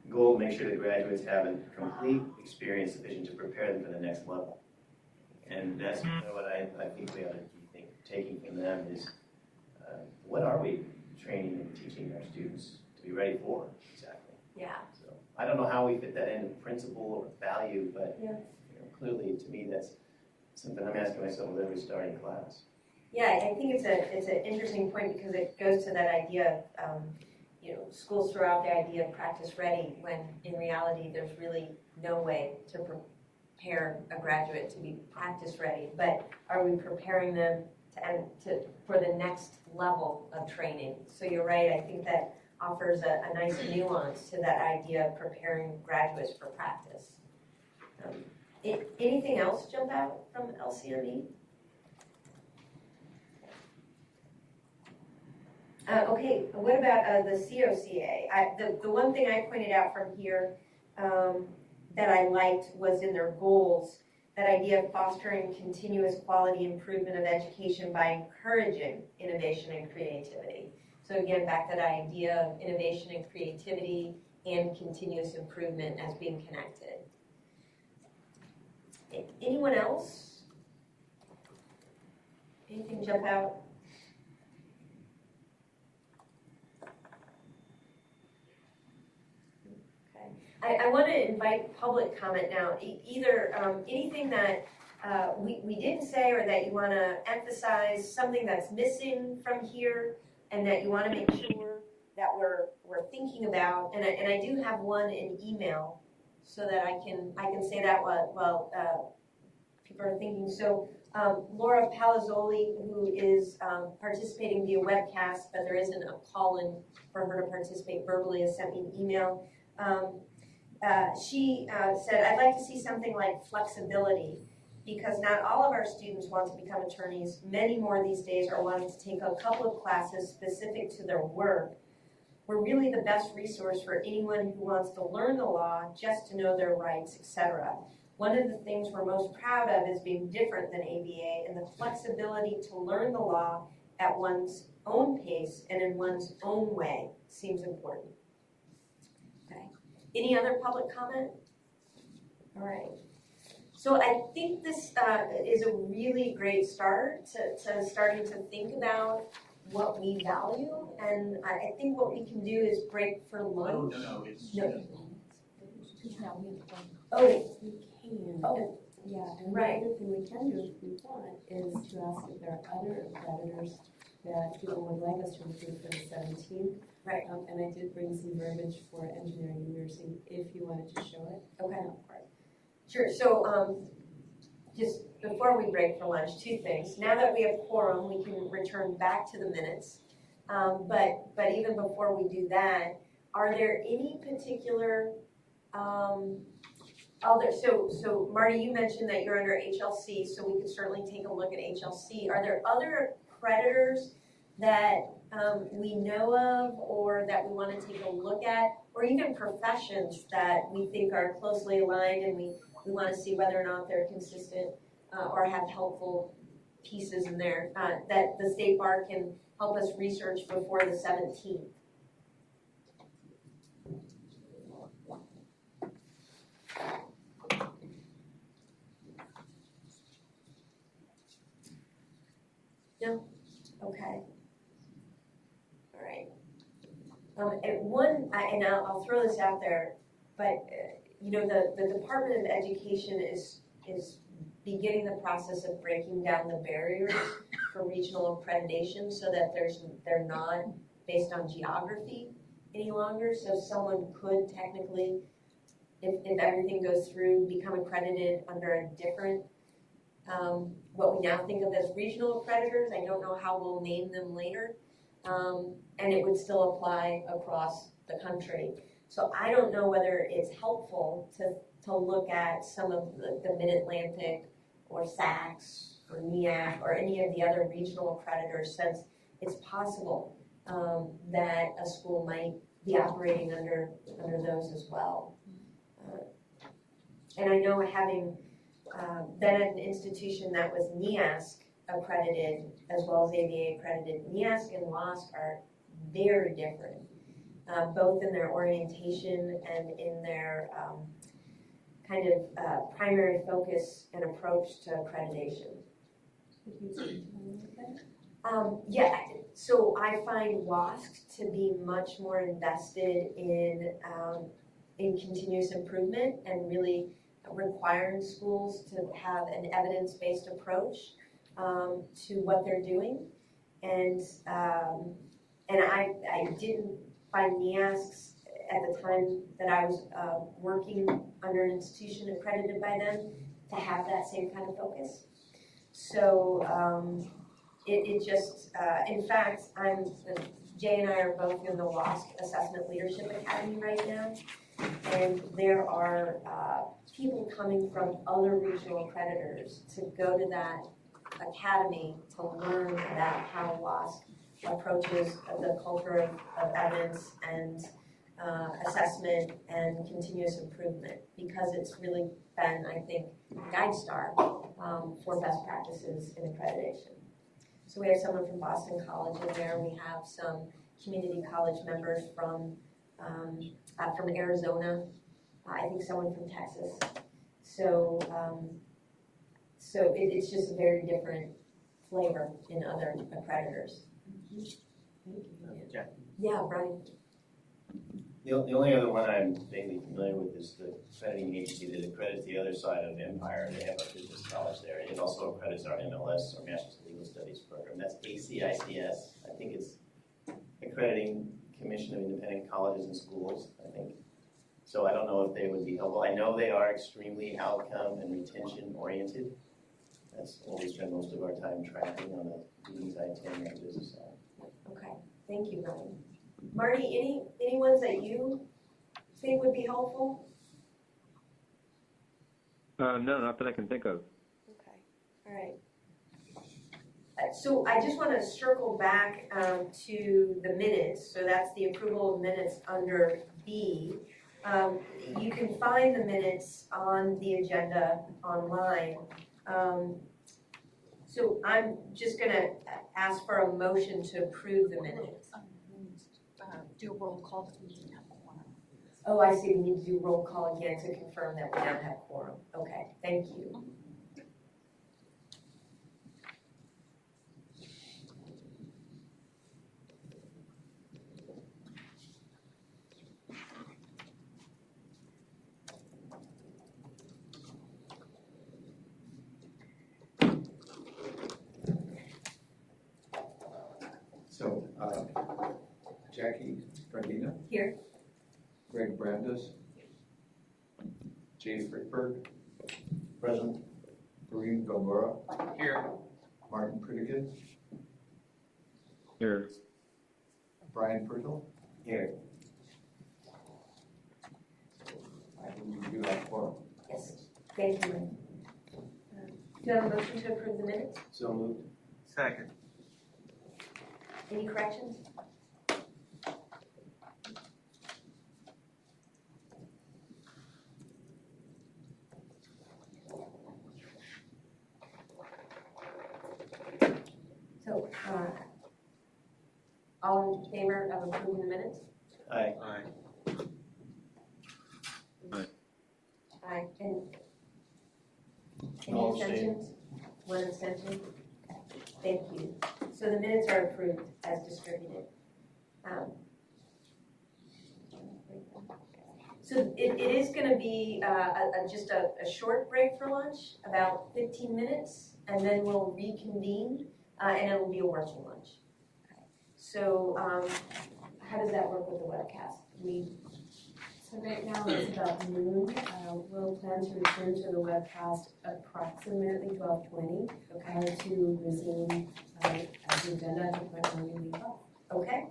goal to make sure that graduates have a complete experience sufficient to prepare them for the next level. And that's kind of what I think we ought to be taking from them is, what are we training and teaching our students to be ready for, exactly? Yeah. So I don't know how we fit that into principle or value, but Yeah. clearly to me that's something I'm asking myself with every starting class. Yeah, I think it's an interesting point because it goes to that idea of, schools throw out the idea of practice ready when in reality there's really no way to prepare a graduate to be practice ready. But are we preparing them for the next level of training? So you're right, I think that offers a nice nuance to that idea of preparing graduates for practice. Anything else jump out from LCME? Okay, what about the COCA? The one thing I pointed out from here that I liked was in their goals, that idea of fostering continuous quality improvement of education by encouraging innovation and creativity. So again, back to that idea of innovation and creativity and continuous improvement as being connected. Anyone else? Anything jump out? I want to invite public comment now. Either anything that we didn't say or that you want to emphasize, something that's missing from here and that you want to make sure that we're thinking about. And I do have one in email so that I can say that while people are thinking. So Laura Palazzoli, who is participating via webcast, but there isn't a call-in for her to participate verbally, has sent me an email. She said, I'd like to see something like flexibility because not all of our students want to become attorneys. Many more these days are wanting to take a couple of classes specific to their work. We're really the best resource for anyone who wants to learn the law just to know their rights, etc. One of the things we're most proud of is being different than ABA, and the flexibility to learn the law at one's own pace and in one's own way seems important. Any other public comment? All right. So I think this is a really great start to starting to think about what we value. And I think what we can do is break for lunch. No, it's. No. Oh, we can. Oh. Yeah, and Right. the other thing we can do if we want is to ask if there are other accreditors that people would like us to include for the 17th. Right. And I did bring some verbiage for engineering and nursing if you wanted to show it. Okay. Sure. So just before we break for lunch, two things. Now that we have quorum, we can return back to the minutes. But even before we do that, are there any particular other? So Marty, you mentioned that you're under HLC, so we could certainly take a look at HLC. Are there other accreditors that we know of or that we want to take a look at, or even professions that we think are closely aligned and we want to see whether or not they're consistent or have helpful pieces in there that the State Bar can help us research before the 17th? No? Okay. All right. And I'll throw this out there, but the Department of Education is beginning the process of breaking down the barriers for regional accreditation so that they're not based on geography any longer. So someone could technically, if everything goes through, become accredited under a different what we now think of as regional accreditors. I don't know how we'll name them later. And it would still apply across the country. So I don't know whether it's helpful to look at some of the Mid-Atlantic or SACS or NEAC or any of the other regional accreditors, since it's possible that a school might be operating under those as well. And I know having been at an institution that was NEASC accredited as well as ABA accredited, NEASC and LOSC are very different. both in their orientation and in their kind of primary focus and approach to accreditation. Yeah, so I find WASC to be much more invested in continuous improvement and really requiring schools to have an evidence-based approach to what they're doing. And I didn't find NEASCs at the time that I was working under an institution accredited by them to have that same kind of focus. So it just, in fact, Jay and I are both in the WASC Assessment Leadership Academy right now, and there are people coming from other regional accreditors to go to that academy to learn about how WASC approaches the culture of evidence and assessment and continuous improvement, because it's really been, I think, a guide star for best practices in accreditation. So we have someone from Boston College in there. We have some community college members from Arizona. I think someone from Texas. So it's just a very different flavor in other accreditors. Yeah, Brian. The only other one I'm vaguely familiar with is the accrediting agency that accredits the other side of Empire. They have a business college there. It also accredits our MLS, our Master's of Legal Studies program. That's ACICS. I think it's Accrediting Commission of Independent Colleges and Schools, I think. So I don't know if they would be helpful. I know they are extremely outcome and retention oriented. That's what we spend most of our time tracking on the meetings I attend on the business side. Okay, thank you, Ryan. Marty, any ones that you think would be helpful? No, not that I can think of. Okay, all right. So I just want to circle back to the minutes. So that's the approval of minutes under B. You can find the minutes on the agenda online. So I'm just going to ask for a motion to approve the minutes. Do a roll call because we didn't have a quorum. Oh, I see. We need to do roll call again to confirm that we don't have quorum. Okay, thank you. So, Jackie Gardina, Here. Greg Brandes, Jay Frickberg, Present. Kareem Gomora, Here. Martin Pritikin, Here. Brian Purtle. Here. I believe you do have quorum. Yes, thank you. Do you have a motion to approve the minutes? So moved. Second. Any corrections? So, all in favor of approving the minutes? Aye. Aye. Aye. And any No abstain. abstentions? One abstention? Thank you. So the minutes are approved as distributed. So it is going to be just a short break for lunch, about 15 minutes, and then we'll reconvene, and it will be a working lunch. Okay. So how does that work with the webcast? So right now it's about noon. We'll plan to return to the webcast approximately 12:20 to resume the agenda at the point where we leave off. Okay,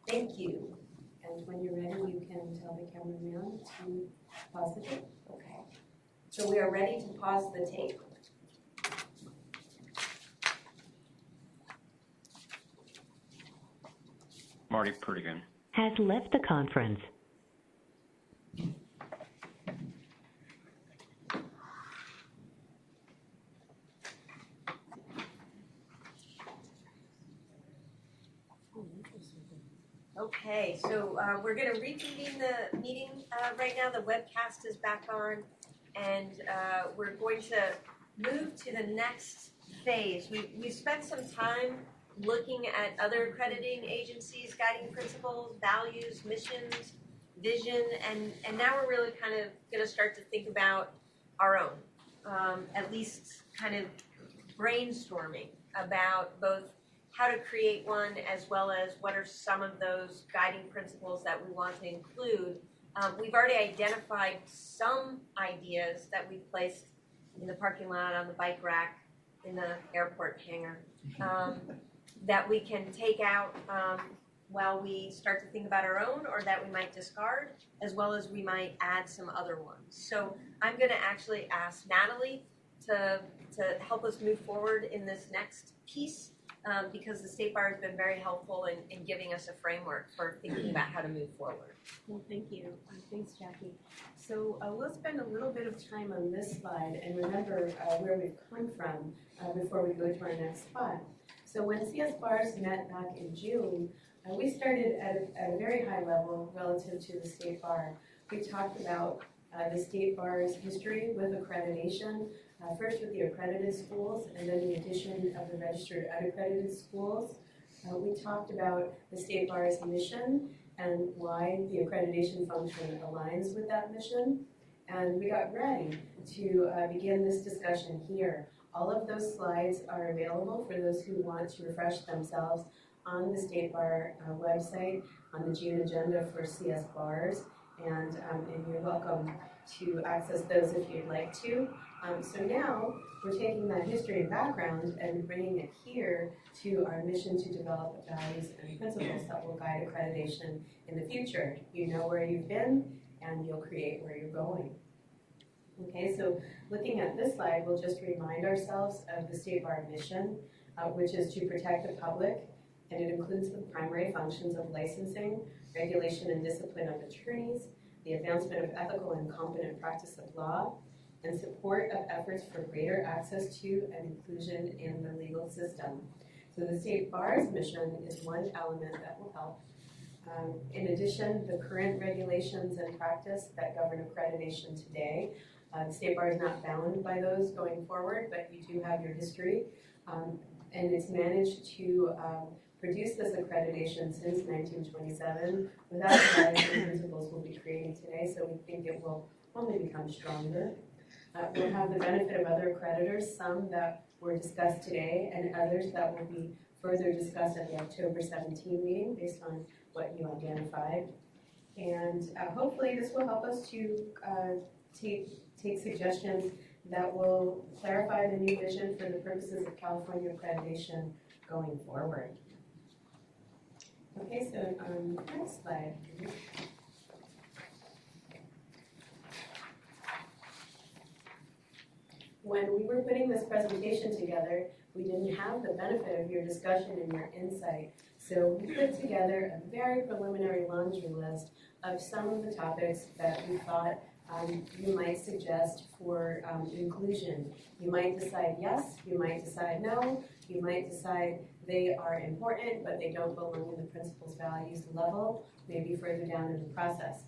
thank you. And when you're ready, you can tell the cameraman to pause the tape. Okay. So we are ready to pause the tape. Marty Pritikin has left the conference. Okay, so we're going to reconvene the meeting right now. The webcast is back on, and we're going to move to the next phase. We spent some time looking at other accrediting agencies, guiding principles, values, missions, vision, and now we're really kind of going to start to think about our own, at least kind of brainstorming about both how to create one as well as what are some of those guiding principles that we want to include. We've already identified some ideas that we've placed in the parking lot, on the bike rack, in the airport hangar, that we can take out while we start to think about our own, or that we might discard, as well as we might add some other ones. So I'm going to actually ask Natalie to help us move forward in this next piece, because the State Bar has been very helpful in giving us a framework for thinking about how to move forward. Well, thank you. Thanks, Jackie. So we'll spend a little bit of time on this slide and remember where we've come from before we go to our next spot. So when CS Bars met back in June, we started at a very high level relative to the State Bar. We talked about the State Bar's history with accreditation, first with the accredited schools and then the addition of the registered unaccredited schools. We talked about the State Bar's mission and why the accreditation function aligns with that mission. And we got ready to begin this discussion here. All of those slides are available for those who want to refresh themselves on the State Bar website, on the June agenda for CS Bars, and you're welcome to access those if you'd like to. So now we're taking that history and background and bringing it here to our mission to develop values and principles that will guide accreditation in the future. You know where you've been, and you'll create where you're going. Okay, so looking at this slide, we'll just remind ourselves of the State Bar mission, which is to protect the public, and it includes the primary functions of licensing, regulation and discipline of attorneys, the advancement of ethical and competent practice of law, and support of efforts for greater access to and inclusion in the legal system. So the State Bar's mission is one element that will help. In addition, the current regulations and practice that govern accreditation today, the State Bar is not bound by those going forward, but you do have your history, and it's managed to produce this accreditation since 1927 without the values and principles we'll be creating today, so we think it will only become stronger. We'll have the benefit of other accreditors, some that were discussed today and others that will be further discussed at the October 17 meeting based on what you identified. And hopefully this will help us to take suggestions that will clarify the new vision for the purposes of California accreditation going forward. Okay, so next slide. When we were putting this presentation together, we didn't have the benefit of your discussion and your insight. So we put together a very preliminary laundry list of some of the topics that we thought you might suggest for inclusion. You might decide yes, you might decide no, you might decide they are important, but they don't belong in the principles values level, maybe further down in the process.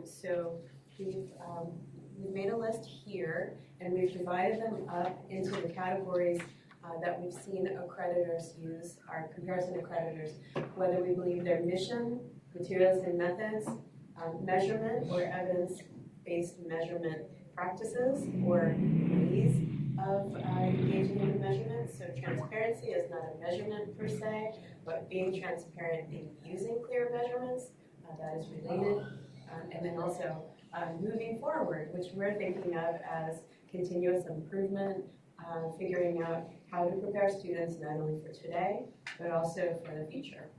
So we've made a list here, and we've divided them up into the categories that we've seen accreditors use, our comparison accreditors, whether we believe their mission, materials and methods, measurement or evidence-based measurement practices or ways of engaging in the measurement. So transparency is not a measurement per se, but being transparent in using clear measurements, that is related. And then also moving forward, which we're thinking of as continuous improvement, figuring out how to prepare students not only for today, but also for the future.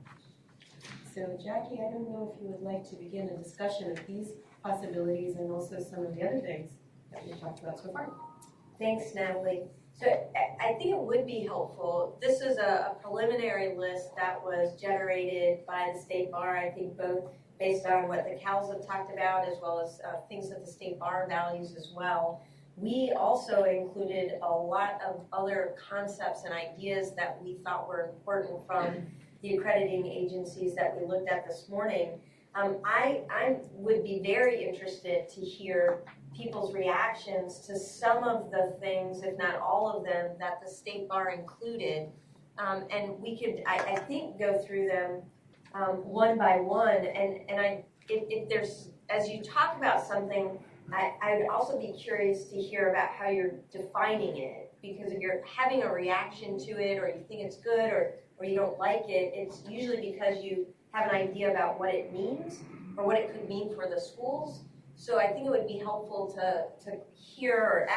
So Jackie, I don't know if you would like to begin a discussion of these possibilities and also some of the other things that we've talked about so far. Thanks, Natalie. So I think it would be helpful. This is a preliminary list that was generated by the State Bar, I think both based on what the CALs have talked about as well as things that the State Bar values as well. We also included a lot of other concepts and ideas that we thought were important from the accrediting agencies that we looked at this morning, I would be very interested to hear people's reactions to some of the things, if not all of them, that the state bar included. And we could, I think, go through them one by one. And if there's, as you talk about something, I would also be curious to hear about how you're defining it. Because if you're having a reaction to it, or you think it's good, or you don't like it, it's usually because you have an idea about what it means or what it could mean for the schools. So I think it would be helpful to hear or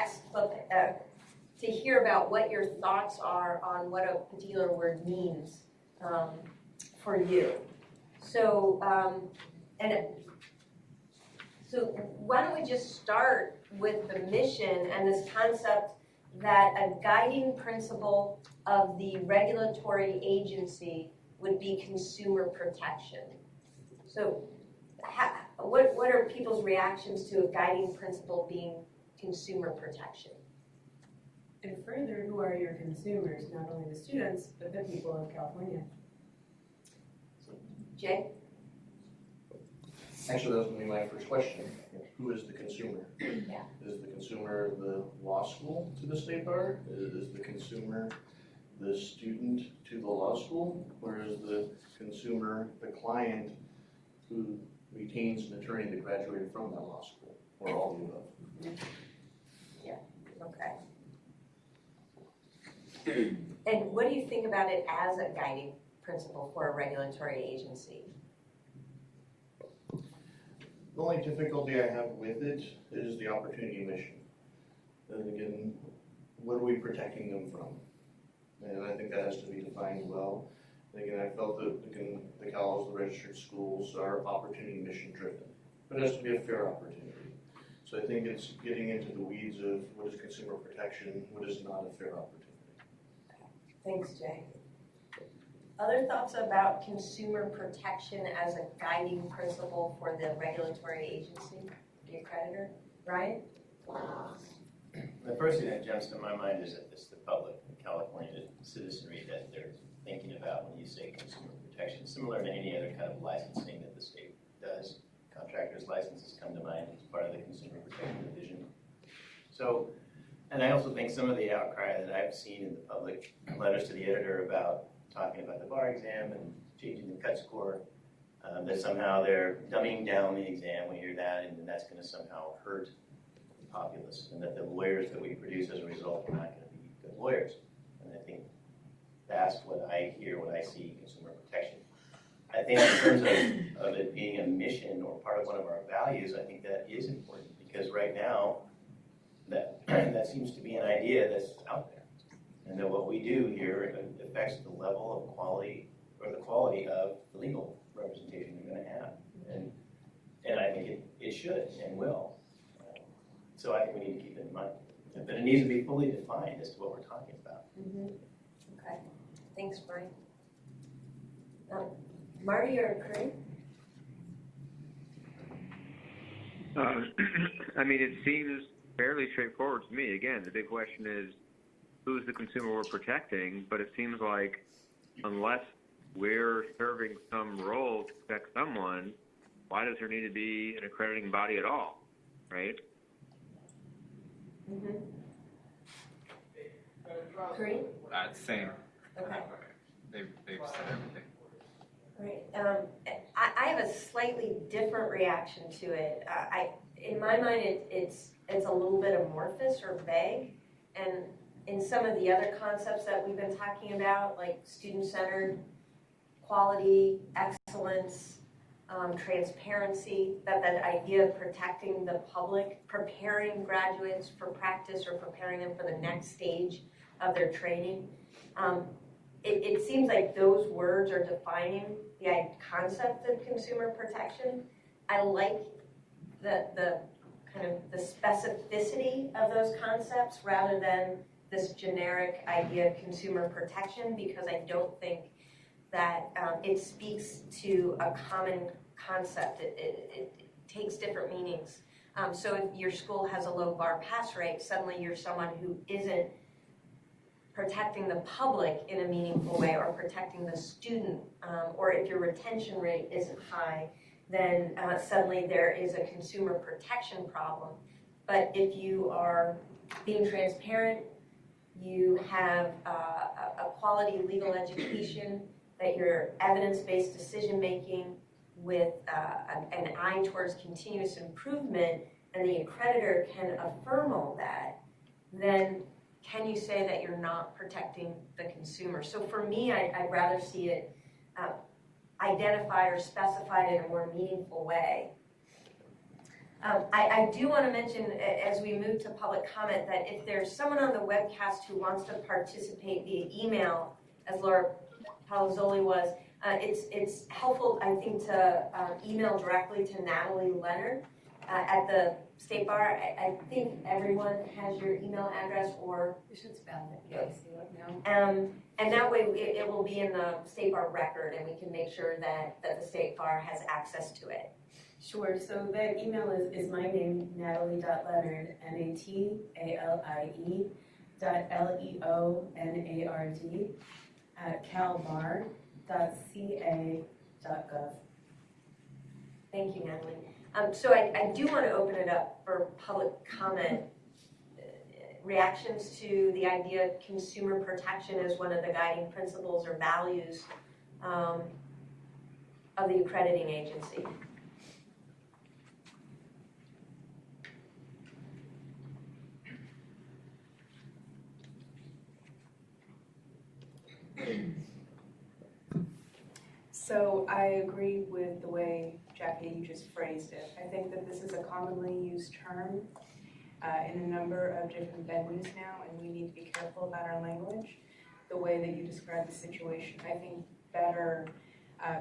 to hear about what your thoughts are on what a particular word means for you. So so why don't we just start with the mission and this concept that a guiding principle of the regulatory agency would be consumer protection. So what are people's reactions to a guiding principle being consumer protection? And further, who are your consumers? Not only the students, but the people of California. Jay? Actually, that was going to be my first question. Who is the consumer? Yeah. Is the consumer the law school to the state bar? Is the consumer the student to the law school? Or is the consumer the client who retains an attorney that graduated from that law school? Or all of the above? Yeah, okay. And what do you think about it as a guiding principle for a regulatory agency? The only difficulty I have with it is the opportunity mission. And again, what are we protecting them from? And I think that has to be defined well. And again, I felt that the CALs, the registered schools, are opportunity mission driven. But it has to be a fair opportunity. So I think it's getting into the weeds of what is consumer protection, what is not a fair opportunity. Thanks, Jay. Other thoughts about consumer protection as a guiding principle for the regulatory agency, the accreditor? Ryan? The first thing that jumps to my mind is that it's the public, the California citizenry that they're thinking about when you say consumer protection, similar to any other kind of licensing that the state does. Contractors' licenses come to mind as part of the consumer protection division. So, and I also think some of the outcry that I've seen in the public letters to the editor about talking about the bar exam and changing the cut score, that somehow they're dumbing down the exam. We hear that, and then that's going to somehow hurt the populace, and that the lawyers that we produce as a result are not going to be good lawyers. And I think that's what I hear when I see consumer protection. I think in terms of it being a mission or part of one of our values, I think that is important, because right now that seems to be an idea that's out there. And that what we do here affects the level of quality, or the quality of the legal representation you're going to have. And I think it should and will. So I think we need to keep it in mind. But it needs to be fully defined as to what we're talking about. Mm-hmm. Okay. Thanks, Brian. Marty or Curry? I mean, it seems fairly straightforward to me. Again, the big question is, who's the consumer we're protecting? But it seems like unless we're serving some role to protect someone, why does there need to be an accrediting body at all, right? Mm-hmm. Curry? Same. Okay. They've said everything. Right. I have a slightly different reaction to it. In my mind, it's a little bit amorphous or vague, and in some of the other concepts that we've been talking about, like student-centered, quality, excellence, transparency, that idea of protecting the public, preparing graduates for practice or preparing them for the next stage of their training. It seems like those words are defining the concept of consumer protection. I like the kind of the specificity of those concepts rather than this generic idea of consumer protection, because I don't think that it speaks to a common concept. It takes different meanings. So if your school has a low bar pass rate, suddenly you're someone who isn't protecting the public in a meaningful way or protecting the student, or if your retention rate isn't high, then suddenly there is a consumer protection problem. But if you are being transparent, you have a quality legal education, that you're evidence-based decision-making with an eye towards continuous improvement, and the accreditor can affirm all that, then can you say that you're not protecting the consumer? So for me, I'd rather see it identified or specified in a more meaningful way. I do want to mention, as we move to public comment, that if there's someone on the webcast who wants to participate via email, as Laura Palazzoli was, it's helpful, I think, to email directly to Natalie Leonard at the State Bar. I think everyone has your email address, or You should spell it. Yes, you let me know. and that way it will be in the State Bar record, and we can make sure that the State Bar has access to it. Sure, so that email is my name, Natalie.Leonard, NATALIE .LEONARD @calbar.ca.gov. Thank you, Natalie. So I do want to open it up for public comment. Reactions to the idea of consumer protection as one of the guiding principles or values of the accrediting agency. So I agree with the way, Jackie, you just phrased it. I think that this is a commonly used term in a number of different venues now, and we need to be careful about our language. The way that you describe the situation, I think, better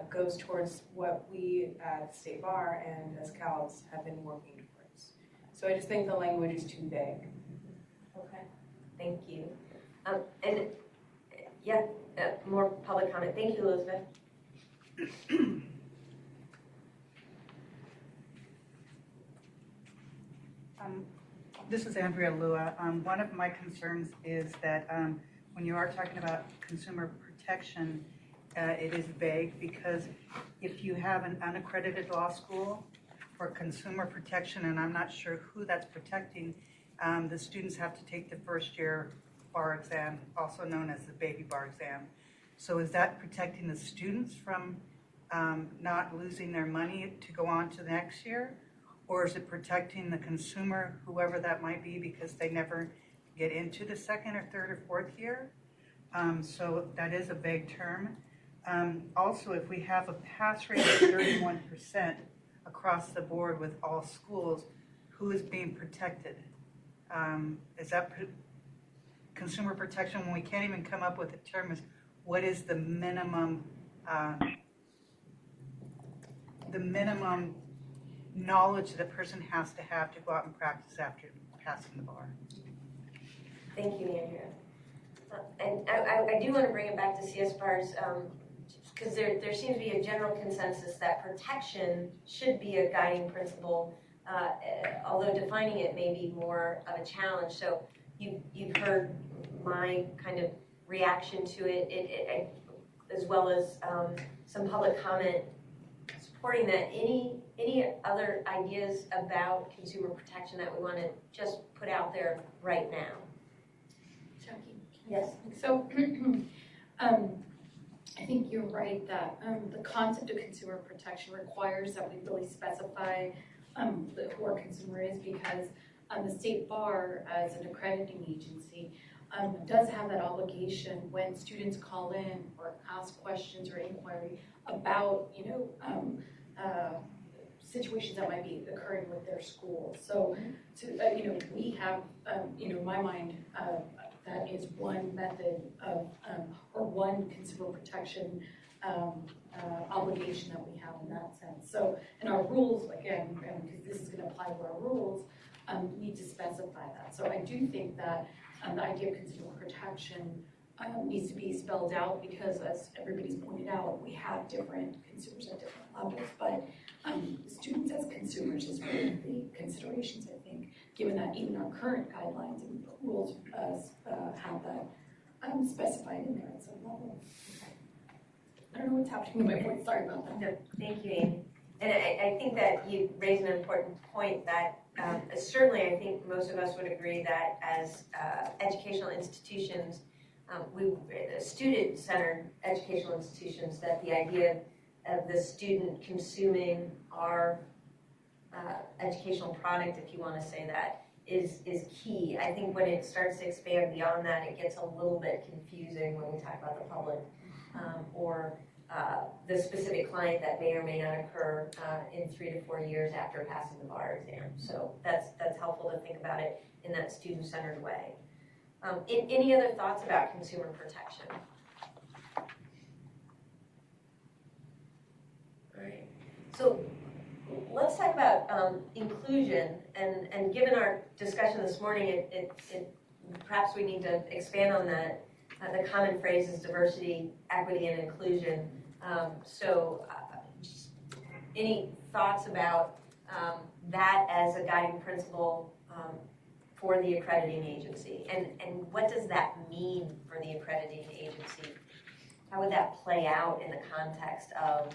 goes towards what we at the State Bar and as CALs have been working towards. So I just think the language is too vague. Okay, thank you. And yeah, more public comment. Thank you, Elizabeth. This is Andrea Lua. One of my concerns is that when you are talking about consumer protection, it is vague, because if you have an unaccredited law school for consumer protection, and I'm not sure who that's protecting, the students have to take the first year bar exam, also known as the baby bar exam. So is that protecting the students from not losing their money to go on to the next year? Or is it protecting the consumer, whoever that might be, because they never get into the second or third or fourth year? So that is a vague term. Also, if we have a pass rate of 31% across the board with all schools, who is being protected? Is that consumer protection when we can't even come up with a term? Is what is the minimum knowledge that a person has to have to go out and practice after passing the bar? Thank you, Andrea. And I do want to bring it back to CS bars, because there seems to be a general consensus that protection should be a guiding principle, although defining it may be more of a challenge. So you've heard my kind of reaction to it, as well as some public comment supporting that. Any other ideas about consumer protection that we want to just put out there right now? Jackie? Yes. So I think you're right that the concept of consumer protection requires that we really specify who our consumer is, because the State Bar, as an accrediting agency, does have that obligation when students call in or ask questions or inquiry about, situations that might be occurring with their school. So, we have, in my mind, that is one method of, or one consumer protection obligation that we have in that sense. So, and our rules, again, because this is going to apply to our rules, need to specify that. So I do think that the idea of consumer protection needs to be spelled out, because as everybody's pointed out, we have different consumers at different levels, but students as consumers is one of the considerations, I think, given that even our current guidelines and rules have that specified in there at some level. I don't know what's happening to my voice, sorry about that. No, thank you, Amy. And I think that you raise an important point that certainly I think most of us would agree that as educational institutions, student-centered educational institutions, that the idea of the student consuming our educational product, if you want to say that, is key. I think when it starts to expand beyond that, it gets a little bit confusing when we talk about the public or the specific client that may or may not occur in 3 to 4 years after passing the bar exam. So that's helpful to think about it in that student-centered way. Any other thoughts about consumer protection? All right. So let's talk about inclusion, and given our discussion this morning, perhaps we need to expand on that. The common phrases diversity, equity, and inclusion. Just any thoughts about that as a guiding principle for the accrediting agency, and what does that mean for the accrediting agency? How would that play out in the context of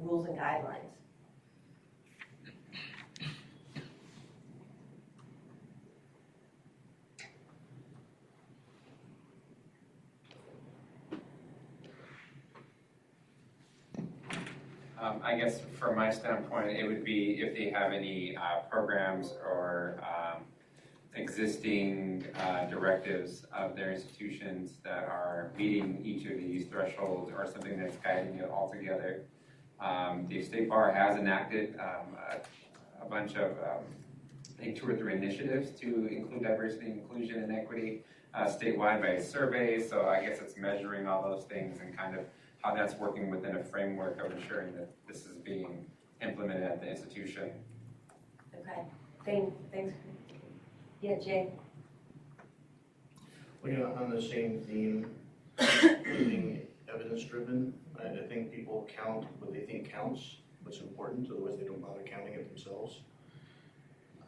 rules and guidelines? I guess from my standpoint, it would be if they have any programs or existing directives of their institutions that are meeting each of these thresholds or something that's guiding it all together. The State Bar has enacted a bunch of, I think 2 or 3 initiatives to include diversity, inclusion, and equity statewide by survey. So I guess it's measuring all those things and kind of how that's working within a framework of ensuring that this is being implemented at the institution. Okay, thanks. Yeah, Jay. Well, yeah, on the same theme, being evidence-driven, I think people count what they think counts, what's important, otherwise they don't bother counting it themselves.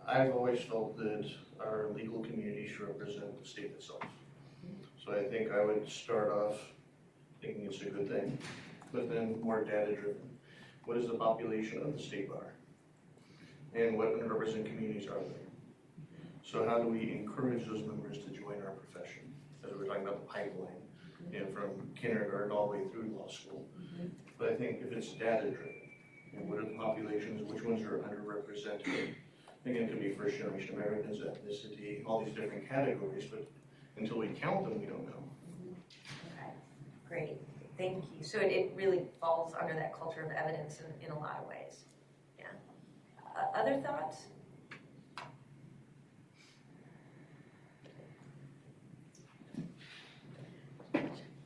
I've always felt that our legal community should represent the state itself. So I think I would start off thinking it's a good thing, but then more data-driven. What is the population of the State Bar? And what underrepresented communities are there? So how do we encourage those members to join our profession? As we're talking about the pipeline, from kindergarten all the way through law school. But I think if it's data-driven, and what are the populations, which ones are underrepresented? Again, it could be first generation Americans, ethnicity, all these different categories, but until we count them, we don't know. Great, thank you. So it really falls under that culture of evidence in a lot of ways. Yeah. Other thoughts?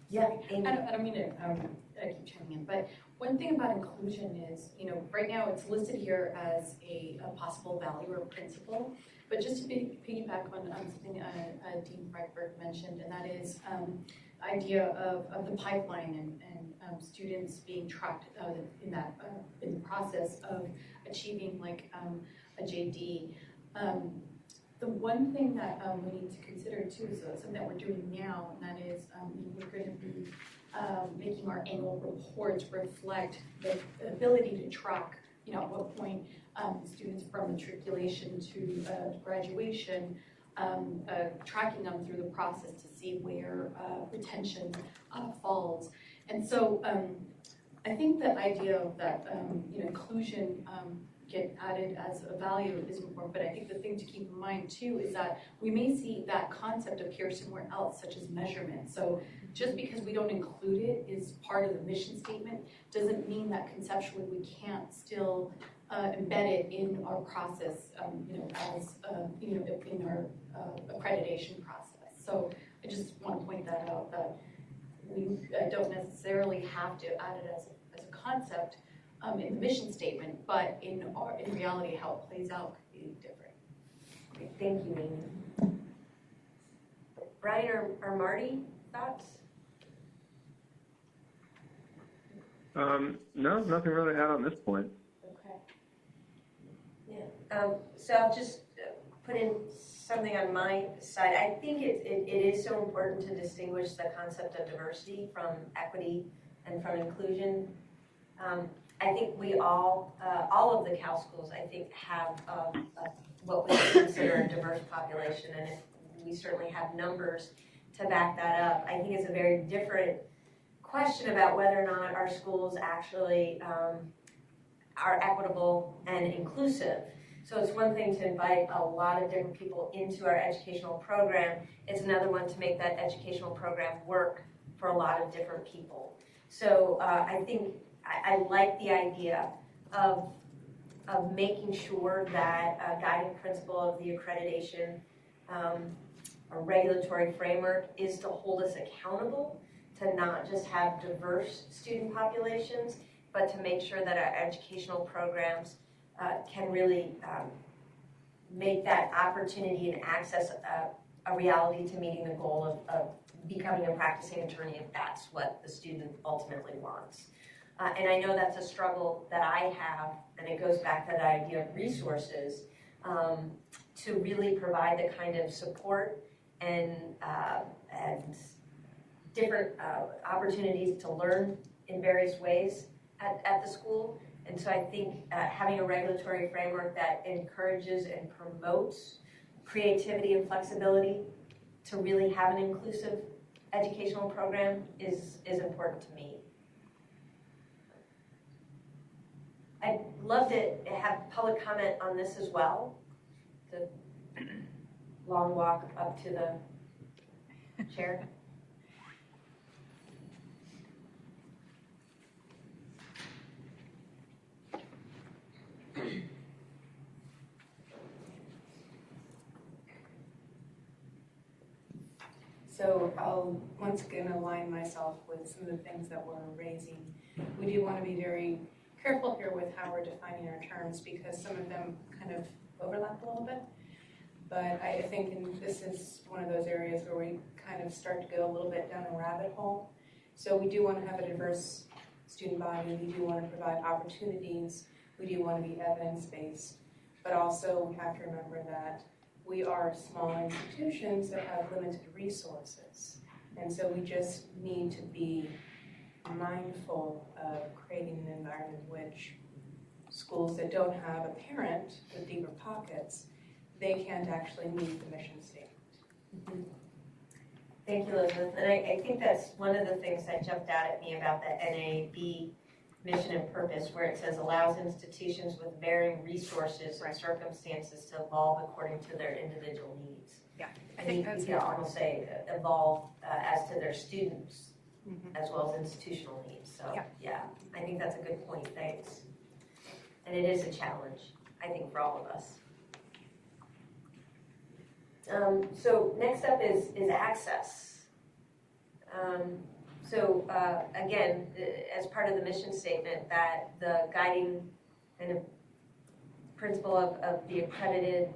Yeah, Amy. I don't mean to keep chiming in, but one thing about inclusion is, right now it's listed here as a possible value or principle, but just to piggyback on something Dean Freitberg mentioned, and that is idea of the pipeline and students being tracked in the process of achieving like a JD. The one thing that we need to consider too is something that we're doing now, and that is we're going to be making our annual reports reflect the ability to track, at what point students from matriculation to graduation, tracking them through the process to see where retention falls. And so I think the idea of that inclusion get added as a value is important, but I think the thing to keep in mind too is that we may see that concept appear somewhere else, such as measurement. So just because we don't include it as part of the mission statement doesn't mean that conceptually we can't still embed it in our process, as in our accreditation process. So I just want to point that out, that we don't necessarily have to add it as a concept in the mission statement, but in reality, how it plays out could be different. Great. Thank you, Amy. Brian or Marty, thoughts? No, nothing really to add on this point. Okay. Yeah. So I'll just put in something on my side. I think it is so important to distinguish the concept of diversity from equity and from inclusion. I think we all of the Cal schools, I think, have what we consider a diverse population, and we certainly have numbers to back that up. I think it's a very different question about whether or not our schools actually are equitable and inclusive. So it's one thing to invite a lot of different people into our educational program. It's another one to make that educational program work for a lot of different people. So I think I like the idea of making sure that a guiding principle of the accreditation, a regulatory framework, is to hold us accountable to not just have diverse student populations, but to make sure that our educational programs can really make that opportunity and access a reality to meeting the goal of becoming a practicing attorney if that's what the student ultimately wants. And I know that's a struggle that I have, and it goes back to that idea of resources, to really provide the kind of support and different opportunities to learn in various ways at the school. And so I think having a regulatory framework that encourages and promotes creativity and flexibility to really have an inclusive educational program is important to me. I'd love to have public comment on this as well. The long walk up to the chair. So I'll once again align myself with some of the things that we're raising. We do want to be very careful here with how we're defining our terms because some of them kind of overlap a little bit. But I think this is one of those areas where we kind of start to go a little bit down a rabbit hole. So we do want to have a diverse student body. We do want to provide opportunities. We do want to be evidence-based. But also we have to remember that we are small institutions that have limited resources. And so we just need to be mindful of creating an environment in which schools that don't have a parent with deeper pockets, they can't actually meet the mission statement. Mm-hmm. Thank you, Elizabeth. And I think that's one of the things that jumped out at me about the NAB mission and purpose, where it says allows institutions with varying resources and circumstances to evolve according to their individual needs. Yeah, I think that's you can almost say evolve as to their students as well as institutional needs. So yeah, I think that's a good point. Thanks. And it is a challenge, I think, for all of us. So next up is access. Again, as part of the mission statement, that the guiding kind of principle of the accredited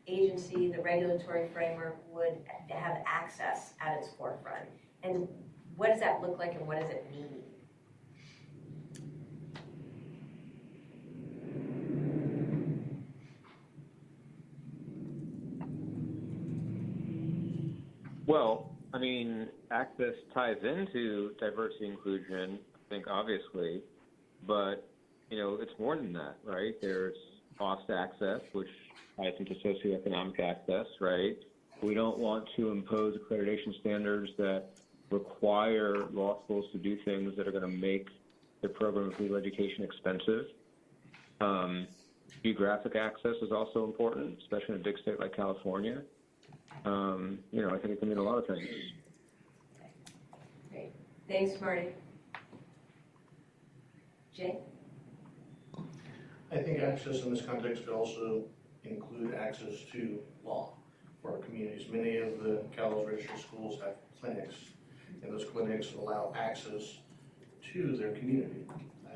agency, the regulatory framework, would have access at its forefront. And what does that look like and what does it mean? Well, I mean, access ties into diversity inclusion, I think, obviously, but, you know, it's more than that, right? There's cost access, which ties into socioeconomic access, right? We don't want to impose accreditation standards that require law schools to do things that are going to make the program of legal education expensive. Geographic access is also important, especially in a big state like California. You know, I think it can mean a lot of things. Great. Thanks, Marty. Jay? I think access in this context could also include access to law for our communities. Many of the Cal's registered schools have clinics, and those clinics allow access to their community.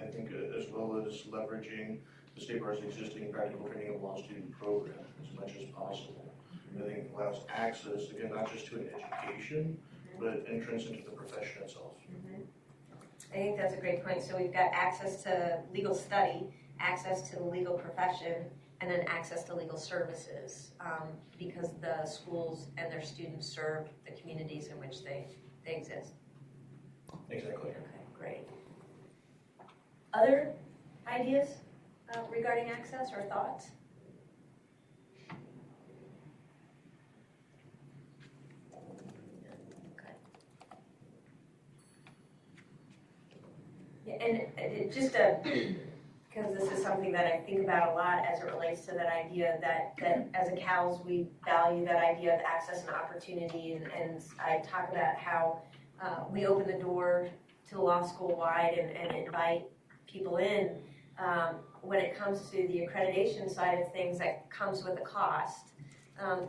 I think as well as leveraging the State Bar's existing practical training of law student program as much as possible. I think it allows access, again, not just to an education, but entrance into the profession itself. Mm-hmm. I think that's a great point. So we've got access to legal study, access to the legal profession, and then access to legal services, because the schools and their students serve the communities in which they exist. Exactly. Okay, great. Other ideas regarding access or thoughts? Okay. Yeah, and just because this is something that I think about a lot as it relates to that idea that as a CALS we value that idea of access and opportunity, and I talk about how we open the door to the law school wide and invite people in. When it comes to the accreditation side of things, that comes with a cost.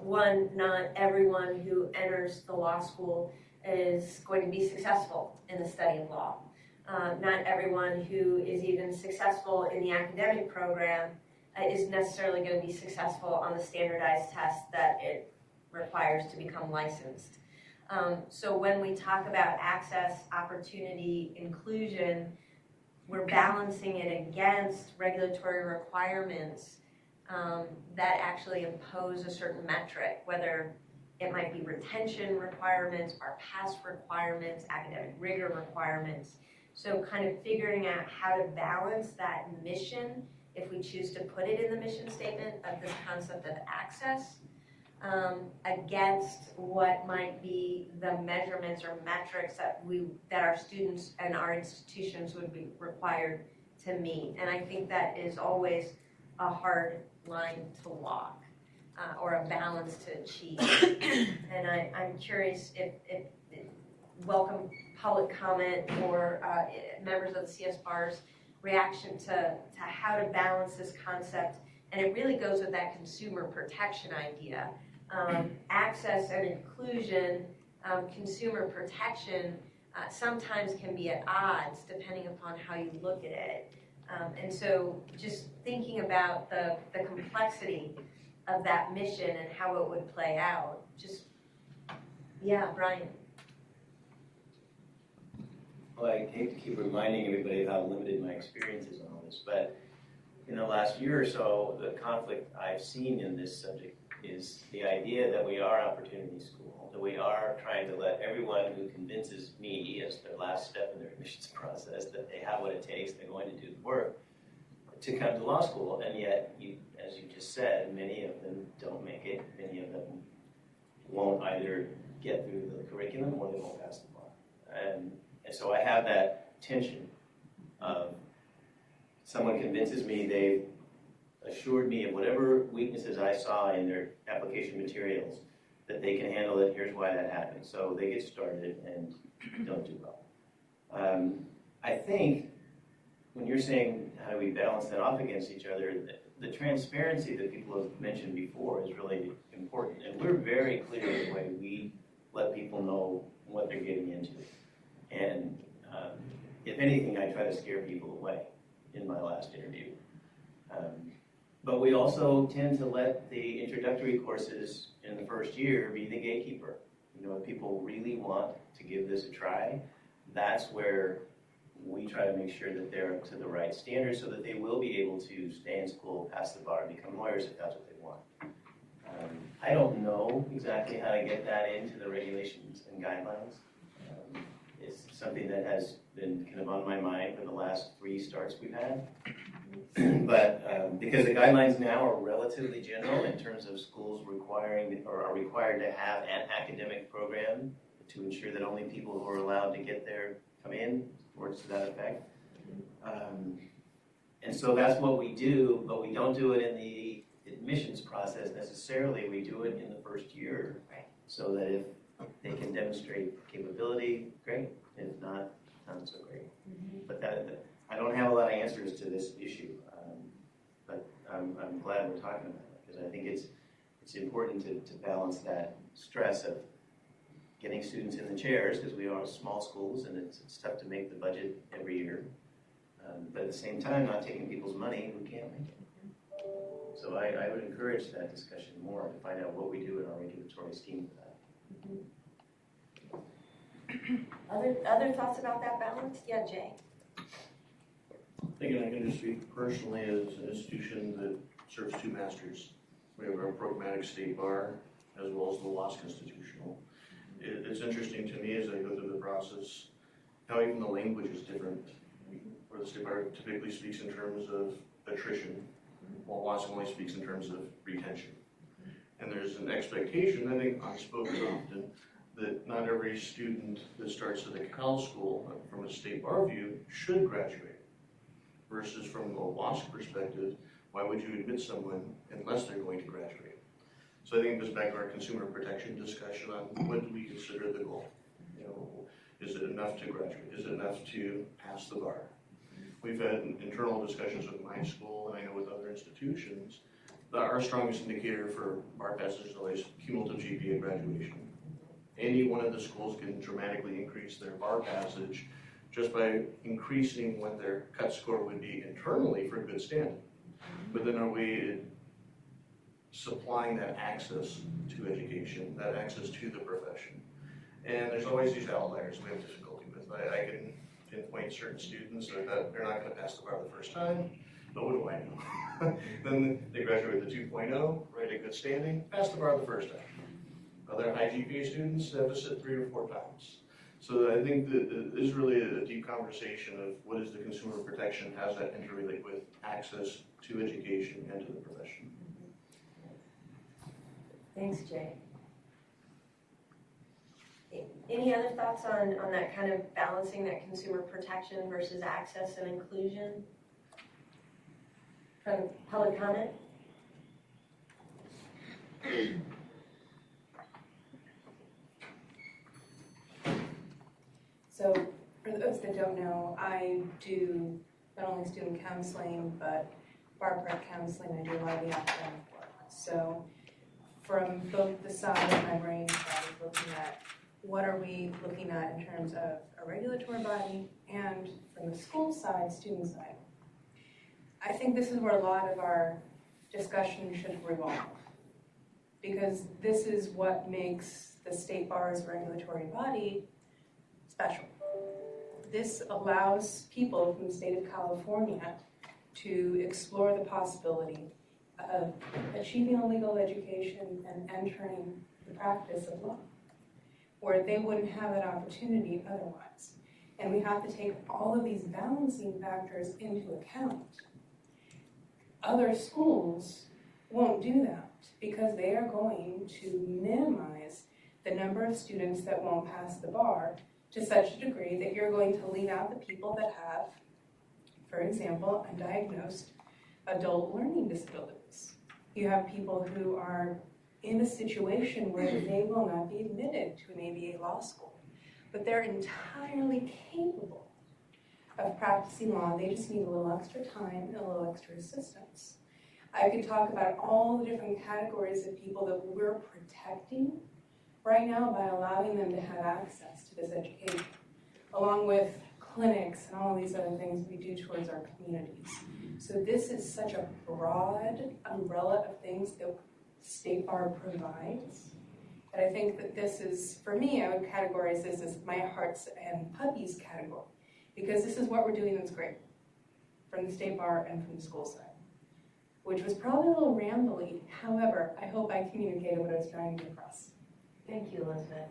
One, not everyone who enters the law school is going to be successful in the study of law. Not everyone who is even successful in the academic program is necessarily going to be successful on the standardized test that it requires to become licensed. So when we talk about access, opportunity, inclusion, we're balancing it against regulatory requirements that actually impose a certain metric, whether it might be retention requirements, or pass requirements, academic rigor requirements. So kind of figuring out how to balance that mission, if we choose to put it in the mission statement, of this concept of access, against what might be the measurements or metrics that our students and our institutions would be required to meet. And I think that is always a hard line to walk, or a balance to achieve. And I'm curious if welcome public comment or members of the CS Bar's reaction to how to balance this concept. And it really goes with that consumer protection idea. Access and inclusion, consumer protection sometimes can be at odds depending upon how you look at it. And so just thinking about the complexity of that mission and how it would play out. Just, yeah, Brian. Well, I hate to keep reminding everybody of how limited my experience is on all this, but in the last year or so, the conflict I've seen in this subject is the idea that we are opportunity school, that we are trying to let everyone who convinces me as their last step in their admissions process that they have what it takes, they're going to do the work, to come to law school. And yet, as you just said, many of them don't make it. Many of them won't either get through the curriculum or they won't pass the bar. And so I have that tension of someone convinces me, they've assured me of whatever weaknesses I saw in their application materials, that they can handle it, here's why that happened. So they get started and don't do well. I think when you're saying how do we balance that off against each other, the transparency that people have mentioned before is really important. And we're very clear in the way we let people know what they're getting into. And if anything, I try to scare people away in my last interview. But we also tend to let the introductory courses in the first year be the gatekeeper. You know, if people really want to give this a try, that's where we try to make sure that they're up to the right standards so that they will be able to stay in school, pass the bar, become lawyers if that's what they want. I don't know exactly how to get that into the regulations and guidelines. It's something that has been kind of on my mind for the last 3 starts we've had. But because the guidelines now are relatively general in terms of schools requiring or are required to have an academic program to ensure that only people who are allowed to get there come in, words to that effect. And so that's what we do, but we don't do it in the admissions process necessarily. We do it in the first year, so that if they can demonstrate capability, great. If not, not so great. But I don't have a lot of answers to this issue, but I'm glad we're talking about it, because I think it's important to balance that stress of getting students in the chairs, because we are small schools and it's tough to make the budget every year, but at the same time not taking people's money who can't make it. So I would encourage that discussion more to find out what we do in our regulatory scheme for that. Other thoughts about that balance? Yeah, Jay. Thinking I can just speak personally as an institution that serves two masters. We have our programmatic state bar as well as the WASC institutional. It's interesting to me as I go through the process how even the language is different. Where the state bar typically speaks in terms of attrition, while WASC only speaks in terms of retention. And there's an expectation, I think unspoken often, that not every student that starts at a Cal school, from a state bar view, should graduate. Versus from a WASC perspective, why would you admit someone unless they're going to graduate? So I think it goes back to our consumer protection discussion on what do we consider the goal? You know, is it enough to graduate? Is it enough to pass the bar? We've had internal discussions with my school, and I know with other institutions, that our strongest indicator for bar passage is always cumulative GPA graduation. Any one of the schools can dramatically increase their bar passage just by increasing what their cut score would be internally for good standing. But then are we supplying that access to education, that access to the profession? And there's always these outliers we have difficulty with. I can pinpoint certain students that they're not going to pass the bar the first time, but what do I know? Then they graduate with a 2.0, right, a good standing, pass the bar the first time. Other high GPA students have to sit 3 or 4 times. So I think that it is really a deep conversation of what is the consumer protection, how does that interrelate with access to education and to the profession. Thanks, Jay. Any other thoughts on that kind of balancing that consumer protection versus access and inclusion? From public comment? So for those that don't know, I do not only student counseling, but bar prep counseling. I do a lot of the academic work. So from both the side of my brain, I was looking at what are we looking at in terms of a regulatory body, and from the school side, student side. I think this is where a lot of our discussion should revolve, because this is what makes the state bar's regulatory body special. This allows people from the state of California to explore the possibility of achieving a legal education and entering the practice of law, where they wouldn't have that opportunity otherwise. And we have to take all of these balancing factors into account. Other schools won't do that because they are going to minimize the number of students that won't pass the bar to such a degree that you're going to leave out the people that have, for example, undiagnosed adult learning disabilities. You have people who are in a situation where they will not be admitted to an ABA law school, but they're entirely capable of practicing law. They just need a little extra time and a little extra assistance. I could talk about all the different categories of people that we're protecting right now by allowing them to have access to this education, along with clinics and all these other things we do towards our communities. So this is such a broad umbrella of things that State Bar provides. And I think that this is, for me, I would categorize this as my hearts and puppies category, because this is what we're doing that's great from the State Bar and from the school side, which was probably a little rambly. However, I hope I communicated what I was trying to get across. Thank you, Elizabeth.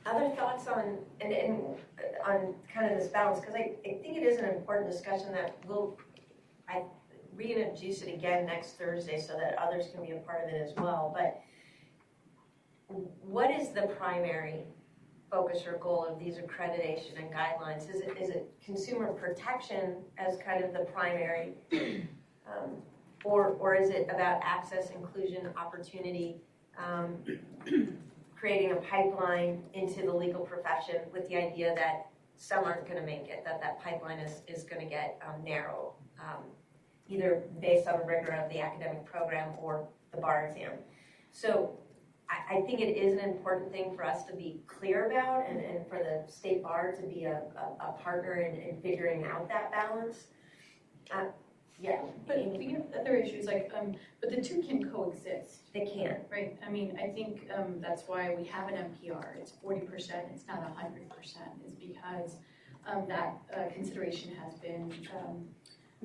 Other thoughts on on kind of this balance? Because I think it is an important discussion that I reintroduce it again next Thursday so that others can be a part of it as well. But what is the primary focus or goal of these accreditation and guidelines? Is it consumer protection as kind of the primary, or is it about access, inclusion, opportunity? Creating a pipeline into the legal profession with the idea that some aren't going to make it, that pipeline is going to get narrow, either based on the rigor of the academic program or the bar exam. So I think it is an important thing for us to be clear about, and for the state bar to be a partner in figuring out that balance. Yeah. But we have other issues like, but the two can coexist. They can. Right. I mean, I think that's why we have an NPR. It's 40%. It's not 100%. Is because that consideration has been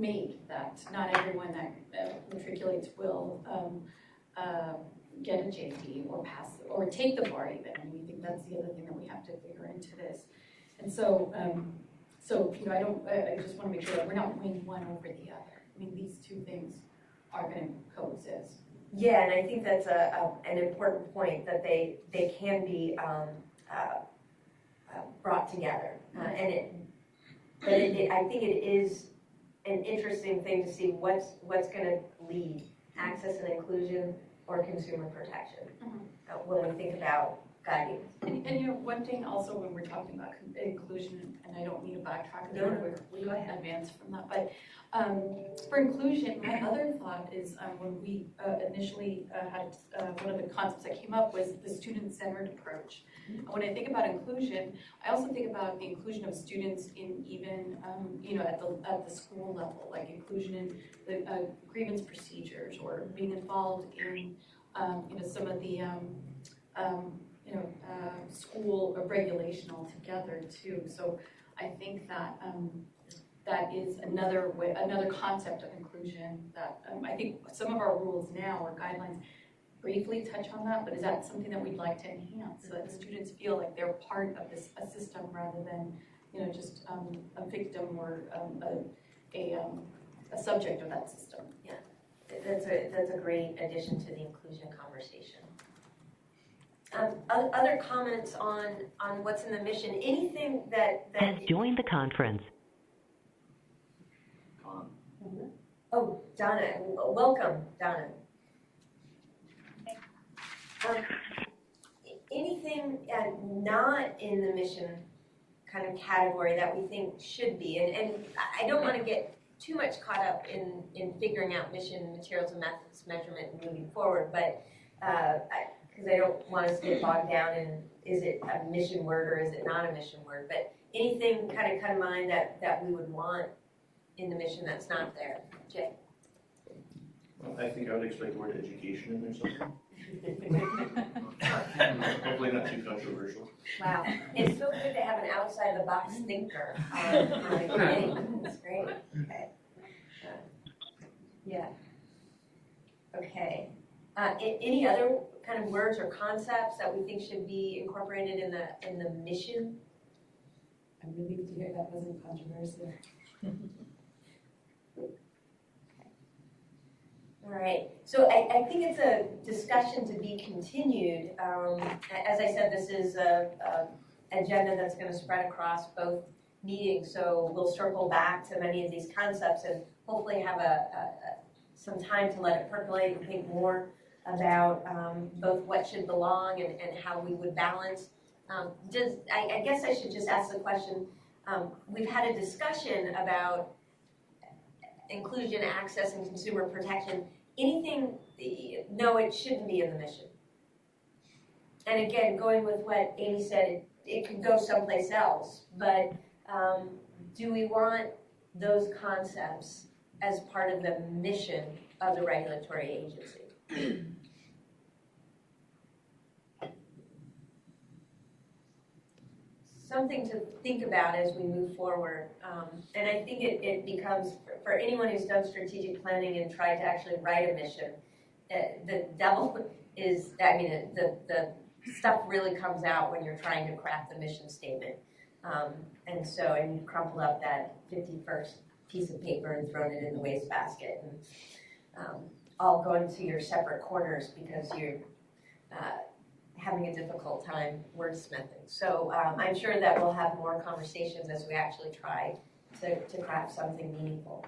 made that not everyone that matriculates will get a JD or pass or take the bar even. And we think that's the other thing that we have to figure into this. And so, I just want to make sure that we're not winning one over the other. I mean, these two things are going to coexist. Yeah, and I think that's an important point, that they can be brought together. I think it is an interesting thing to see what's going to lead, access and inclusion or consumer protection, when we think about guiding. And one thing also when we're talking about inclusion, and I don't mean to backtrack, we go ahead advance from that, but for inclusion, my other thought is when we initially had one of the concepts that came up was the student-centered approach. And when I think about inclusion, I also think about the inclusion of students in even at the school level, like inclusion in the grievance procedures or being involved in some of the school regulation altogether too. So I think that that is another concept of inclusion that I think some of our rules now or guidelines briefly touch on that, but is that something that we'd like to enhance so that students feel like they're part of a system rather than just a victim or a subject of that system? Yeah, that's a great addition to the inclusion conversation. Other comments on what's in the mission? Anything that Has joined the conference. Oh, Donna, welcome, Donna. Anything not in the mission kind of category that we think should be, and I don't want to get too much caught up in figuring out mission, materials, and methods, measurement, and moving forward, but because I don't want us to get bogged down in is it a mission word or is it not a mission word, but anything kind of come to mind that we would want in the mission that's not there. Jay? Well, I think I would expect the word education in there somewhere. Hopefully not too controversial. Wow, it's so good to have an outside-the-box thinker on the committee. That's great. Okay. Yeah. Okay. Any other kind of words or concepts that we think should be incorporated in the mission? I'm relieved to hear that wasn't controversial. All right, so I think it's a discussion to be continued. As I said, this is an agenda that's going to spread across both meetings, so we'll circle back to many of these concepts and hopefully have some time to let it percolate and think more about both what should belong and how we would balance. I guess I should just ask the question, we've had a discussion about inclusion, access, and consumer protection. Anything, no, it shouldn't be in the mission. And again, going with what Amy said, it could go someplace else, but do we want those concepts as part of the mission of the regulatory agency? Something to think about as we move forward. And I think it becomes, for anyone who's done strategic planning and tried to actually write a mission, the devil is, the stuff really comes out when you're trying to craft the mission statement. And you crumple up that 51st piece of paper and thrown it in the wastebasket, and all going to your separate corners because you're having a difficult time wordsmithing. So I'm sure that we'll have more conversations as we actually try to craft something meaningful.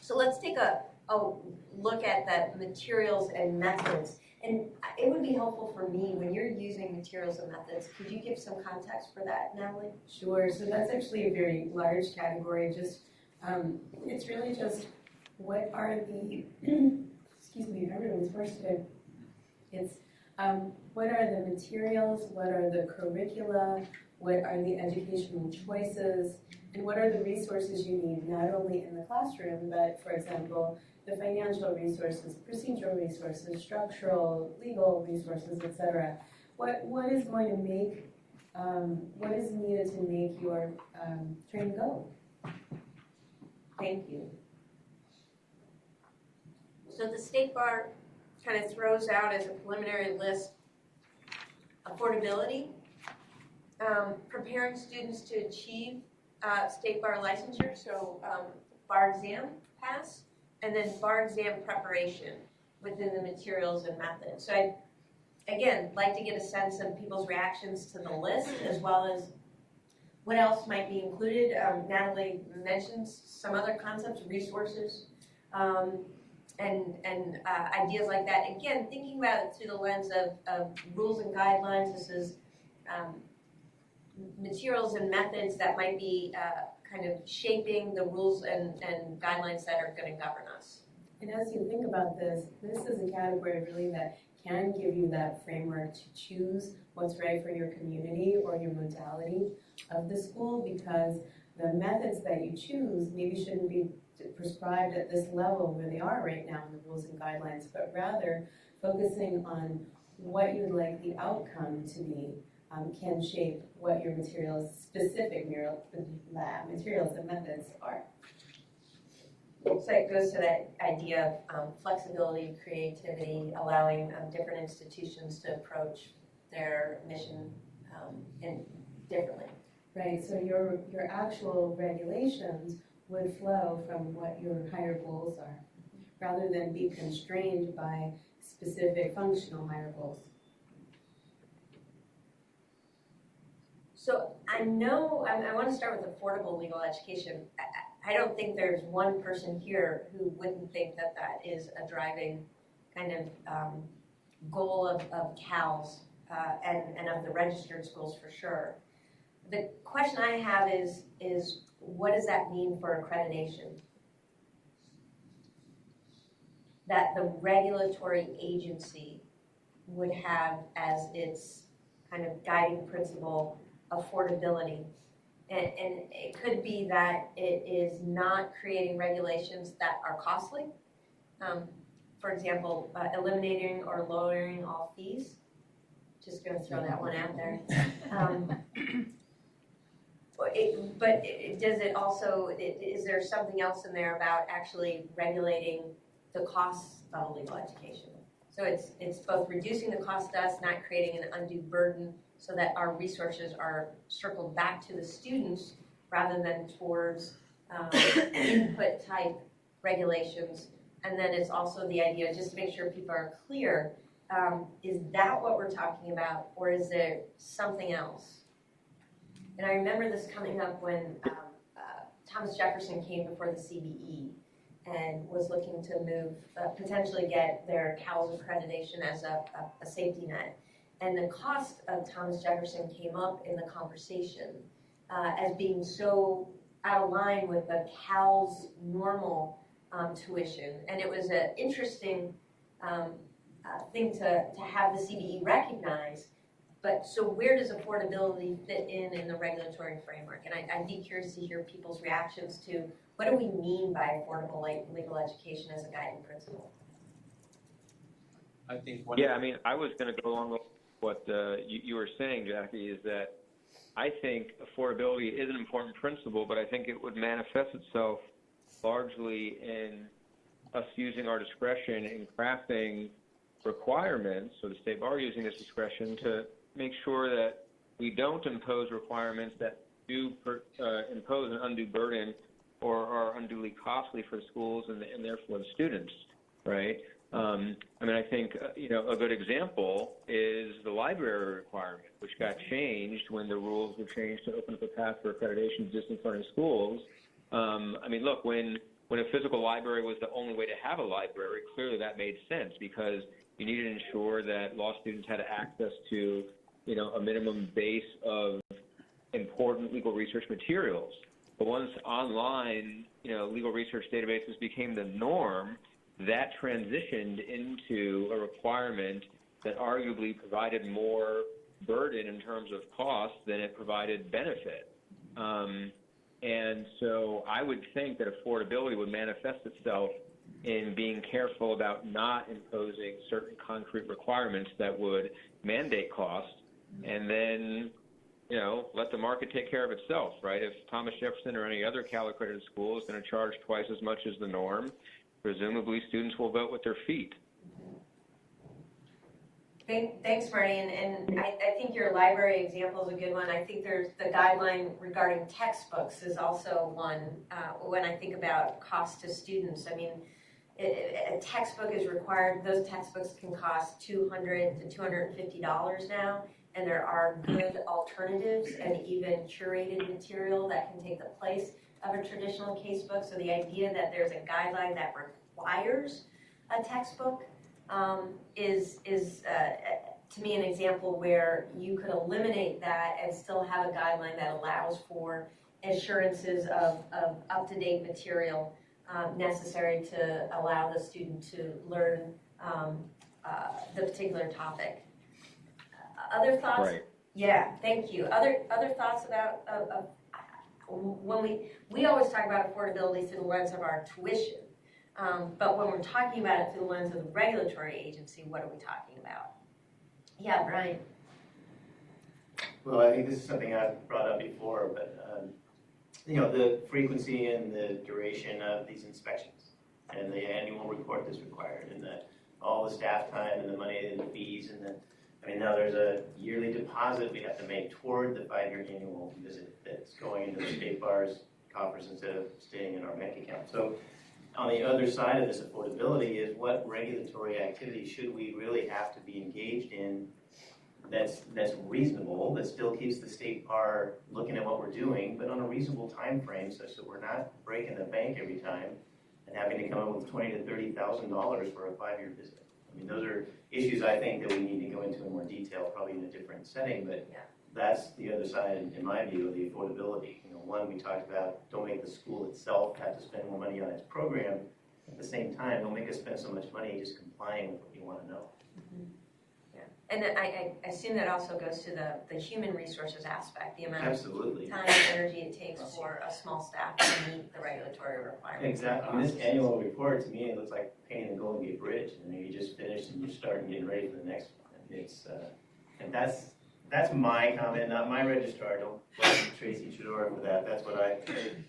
So let's take a look at the materials and methods. And it would be helpful for me, when you're using materials and methods, could you give some context for that, Natalie? Sure, so that's actually a very large category. It's really just what are the, excuse me, everyone's first today. It's what are the materials, what are the curricula, what are the educational choices, and what are the resources you need, not only in the classroom, but, for example, the financial resources, procedural resources, structural, legal resources, etc. What is going to make, what is needed to make your training go? Thank you. So the State Bar kind of throws out as a preliminary list affordability, preparing students to achieve State Bar licensure, so bar exam pass, and then bar exam preparation within the materials and methods. So I, again, like to get a sense of people's reactions to the list, as well as what else might be included. Natalie mentions some other concepts, resources, and ideas like that. Again, thinking about it through the lens of rules and guidelines. This is materials and methods that might be kind of shaping the rules and guidelines that are going to govern us. And as you think about this, this is a category really that can give you that framework to choose what's right for your community or your modality of the school, because the methods that you choose maybe shouldn't be prescribed at this level where they are right now in the rules and guidelines, but rather focusing on what you would like the outcome to be can shape what your materials, specific materials and methods are. So it goes to that idea of flexibility, creativity, allowing different institutions to approach their mission differently. Right, so your actual regulations would flow from what your higher goals are, rather than be constrained by specific functional higher goals. So I know, I want to start with affordable legal education. I don't think there's one person here who wouldn't think that that is a driving kind of goal of CALS and of the registered schools for sure. The question I have is what does that mean for accreditation? That the regulatory agency would have as its kind of guiding principle affordability. And it could be that it is not creating regulations that are costly. For example, eliminating or lowering all fees. Just going to throw that one out there. Does it also, is there something else in there about actually regulating the costs of legal education? So it's both reducing the cost to us, not creating an undue burden, so that our resources are circled back to the students rather than towards input type regulations. And then it's also the idea, just to make sure people are clear, is that what we're talking about, or is there something else? And I remember this coming up when Thomas Jefferson came before the CBE and was looking to move, potentially get their CALS accreditation as a safety net. And the cost of Thomas Jefferson came up in the conversation as being so out of line with the CALS normal tuition. And it was an interesting thing to have the CBE recognize. But so where does affordability fit in the regulatory framework? And I'd be curious to hear people's reactions to what do we mean by affordable legal education as a guiding principle? I think I was going to go along with what you were saying, Jackie, is that I think affordability is an important principle, but I think it would manifest itself largely in us using our discretion in crafting requirements, so the State Bar using its discretion to make sure that we don't impose requirements that do impose an undue burden or are unduly costly for schools and therefore the students, right? I think a good example is the library requirement, which got changed when the rules were changed to open up a path for accreditation to distance learning schools. Look, when a physical library was the only way to have a library, clearly that made sense because you needed to ensure that law students had access to a minimum base of important legal research materials. But once online, legal research databases became the norm, that transitioned into a requirement that arguably provided more burden in terms of cost than it provided benefit. And so I would think that affordability would manifest itself in being careful about not imposing certain concrete requirements that would mandate cost, and then, let the market take care of itself, right? If Thomas Jefferson or any other Cal accredited school is going to charge twice as much as the norm, presumably students will vote with their feet. Thanks, Marty, and I think your library example is a good one. I think there's the guideline regarding textbooks is also one. When I think about cost to students, I mean, a textbook is required. Those textbooks can cost $200 to $250 now, and there are good alternatives and even curated material that can take the place of a traditional casebook. So the idea that there's a guideline that requires a textbook is to me an example where you could eliminate that and still have a guideline that allows for assurances of up-to-date material necessary to allow the student to learn the particular topic. Other thoughts? Right. Yeah, thank you. Other thoughts about when we always talk about affordability through the lens of our tuition. But when we're talking about it through the lens of the regulatory agency, what are we talking about? Yeah, Brian. Well, I think this is something I've brought up before, but the frequency and the duration of these inspections and the annual report that's required and all the staff time and the money and the fees now there's a yearly deposit we have to make toward the 5-year annual visit that's going into the state bar's coffers instead of staying in our bank account. So on the other side of this affordability is what regulatory activity should we really have to be engaged in that's reasonable, that still keeps the state bar looking at what we're doing, but on a reasonable time frame such that we're not breaking the bank every time and having to come up with $20,000 to $30,000 for a 5-year visit. I mean, those are issues I think that we need to go into in more detail, probably in a different setting, but that's the other side, in my view, of the affordability. One, we talked about don't make the school itself have to spend more money on its program. At the same time, don't make us spend so much money just complying with what you want to know. Mm-hmm. Yeah, and I assume that also goes to the human resources aspect, the amount Absolutely. of time and energy it takes for a small staff to meet the regulatory requirements. Exactly. And this annual report, to me, it looks like painting the Golden Gate Bridge. You just finished and you're starting getting ready for the next one. It's and that's my comment, not my registrar. Don't blame Tracy Chidora for that. That's what I heard.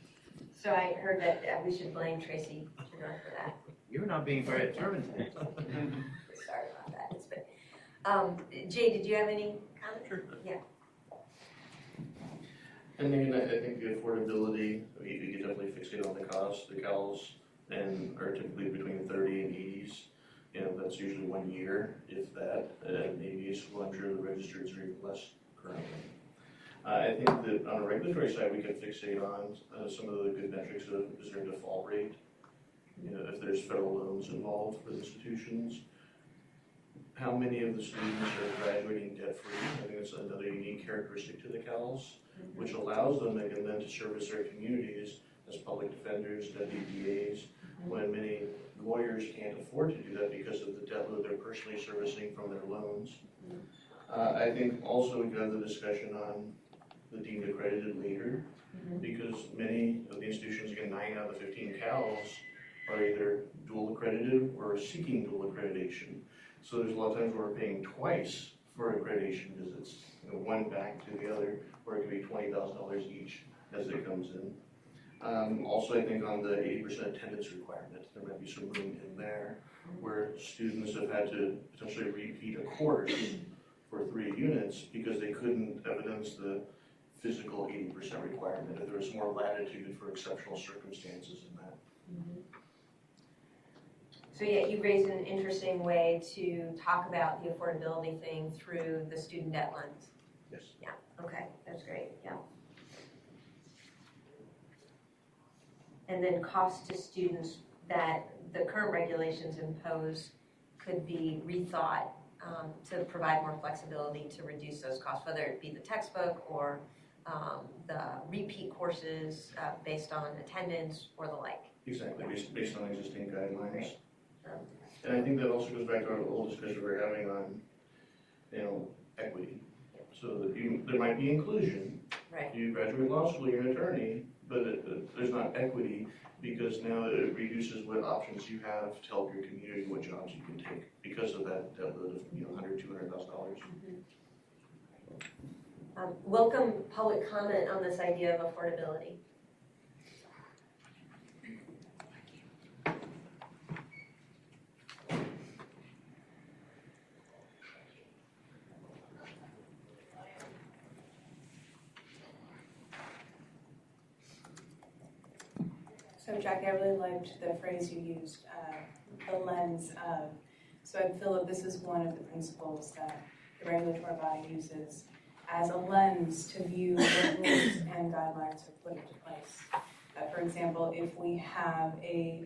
So I heard that we should blame Tracy Chidora for that. You're not being very observant today. Sorry about that. It's been, Jay, did you have any comments? Sure. Yeah. And then I think the affordability, you could definitely fixate on the cost. The CALs are typically between 30 and 80s. That's usually 1 year, if that. At an ABA school, I'm sure the registers are even less currently. I think that on a regulatory side, we could fixate on some of the good metrics of is there a default rate? If there's federal loans involved for institutions. How many of the students are graduating debt-free? I think it's another unique characteristic to the CALs, which allows them again then to service their communities as public defenders, WDAs, when many lawyers can't afford to do that because of the debt load they're personally servicing from their loans. I think also we could have the discussion on the deemed accredited later, because many of the institutions, again, 9 out of the 15 CALs are either dual accredited or seeking dual accreditation. So there's a lot of times where we're paying twice for accreditation visits, one back to the other, where it could be $20,000 each as it comes in. Also, I think on the 80% attendance requirement, there might be some room in there where students have had to potentially repeat a course for 3 units because they couldn't evidence the physical 80% requirement, if there was more latitude for exceptional circumstances in that. So yeah, you raised an interesting way to talk about the affordability thing through the student debt lens. Yes. Yeah, okay, that's great, yeah. And then cost to students that the current regulations impose could be rethought to provide more flexibility to reduce those costs, whether it be the textbook or the repeat courses based on attendance or the like. Exactly, based on existing guidelines. And I think that also goes back to our old discussion we were having on, equity. So that there might be inclusion. Right. You graduate law school, you're an attorney, but there's not equity because now it reduces what options you have to help your community, what jobs you can take because of that load of $100,000, $200,000. Welcome public comment on this idea of affordability. So Jack, I really liked the phrase you used, the lens of. So I feel that this is one of the principles that the regulatory body uses as a lens to view what rules and guidelines are put into place. For example, if we have a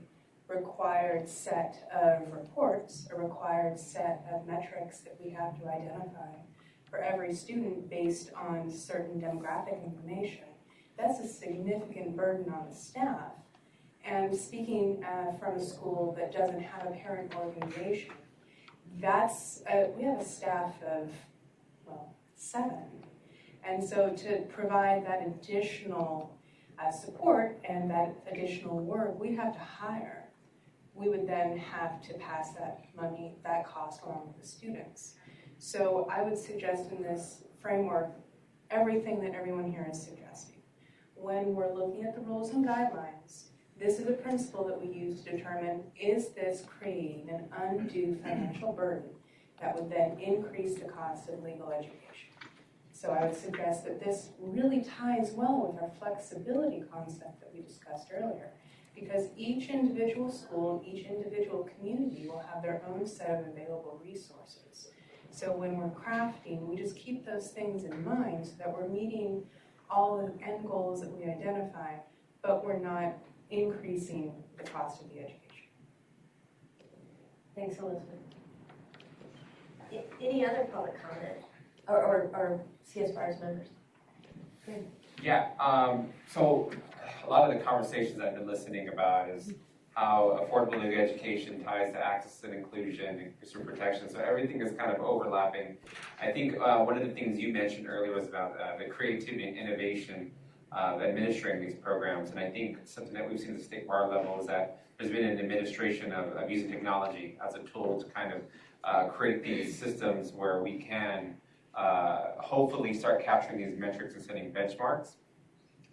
required set of reports, a required set of metrics that we have to identify for every student based on certain demographic information, that's a significant burden on the staff. And speaking from a school that doesn't have a parent organization, that's, we have a staff of, well, 7. And so to provide that additional support and that additional work, we have to hire. We would then have to pass that money, that cost along with the students. So I would suggest in this framework, everything that everyone here is suggesting. When we're looking at the rules and guidelines, this is a principle that we use to determine, is this creating an undue financial burden that would then increase the cost of legal education? So I would suggest that this really ties well with our flexibility concept that we discussed earlier, because each individual school, each individual community will have their own set of available resources. So when we're crafting, we just keep those things in mind so that we're meeting all the end goals that we identify, but we're not increasing the cost of the education. Thanks, Elizabeth. Any other public comment or CSBAR's members? Good. Yeah, so a lot of the conversations I've been listening about is how affordable legal education ties to access and inclusion and consumer protection. So everything is kind of overlapping. I think one of the things you mentioned earlier was about the creativity and innovation of administering these programs. And I think something that we've seen at the state bar level is that there's been an administration of using technology as a tool to kind of create these systems where we can hopefully start capturing these metrics and setting benchmarks.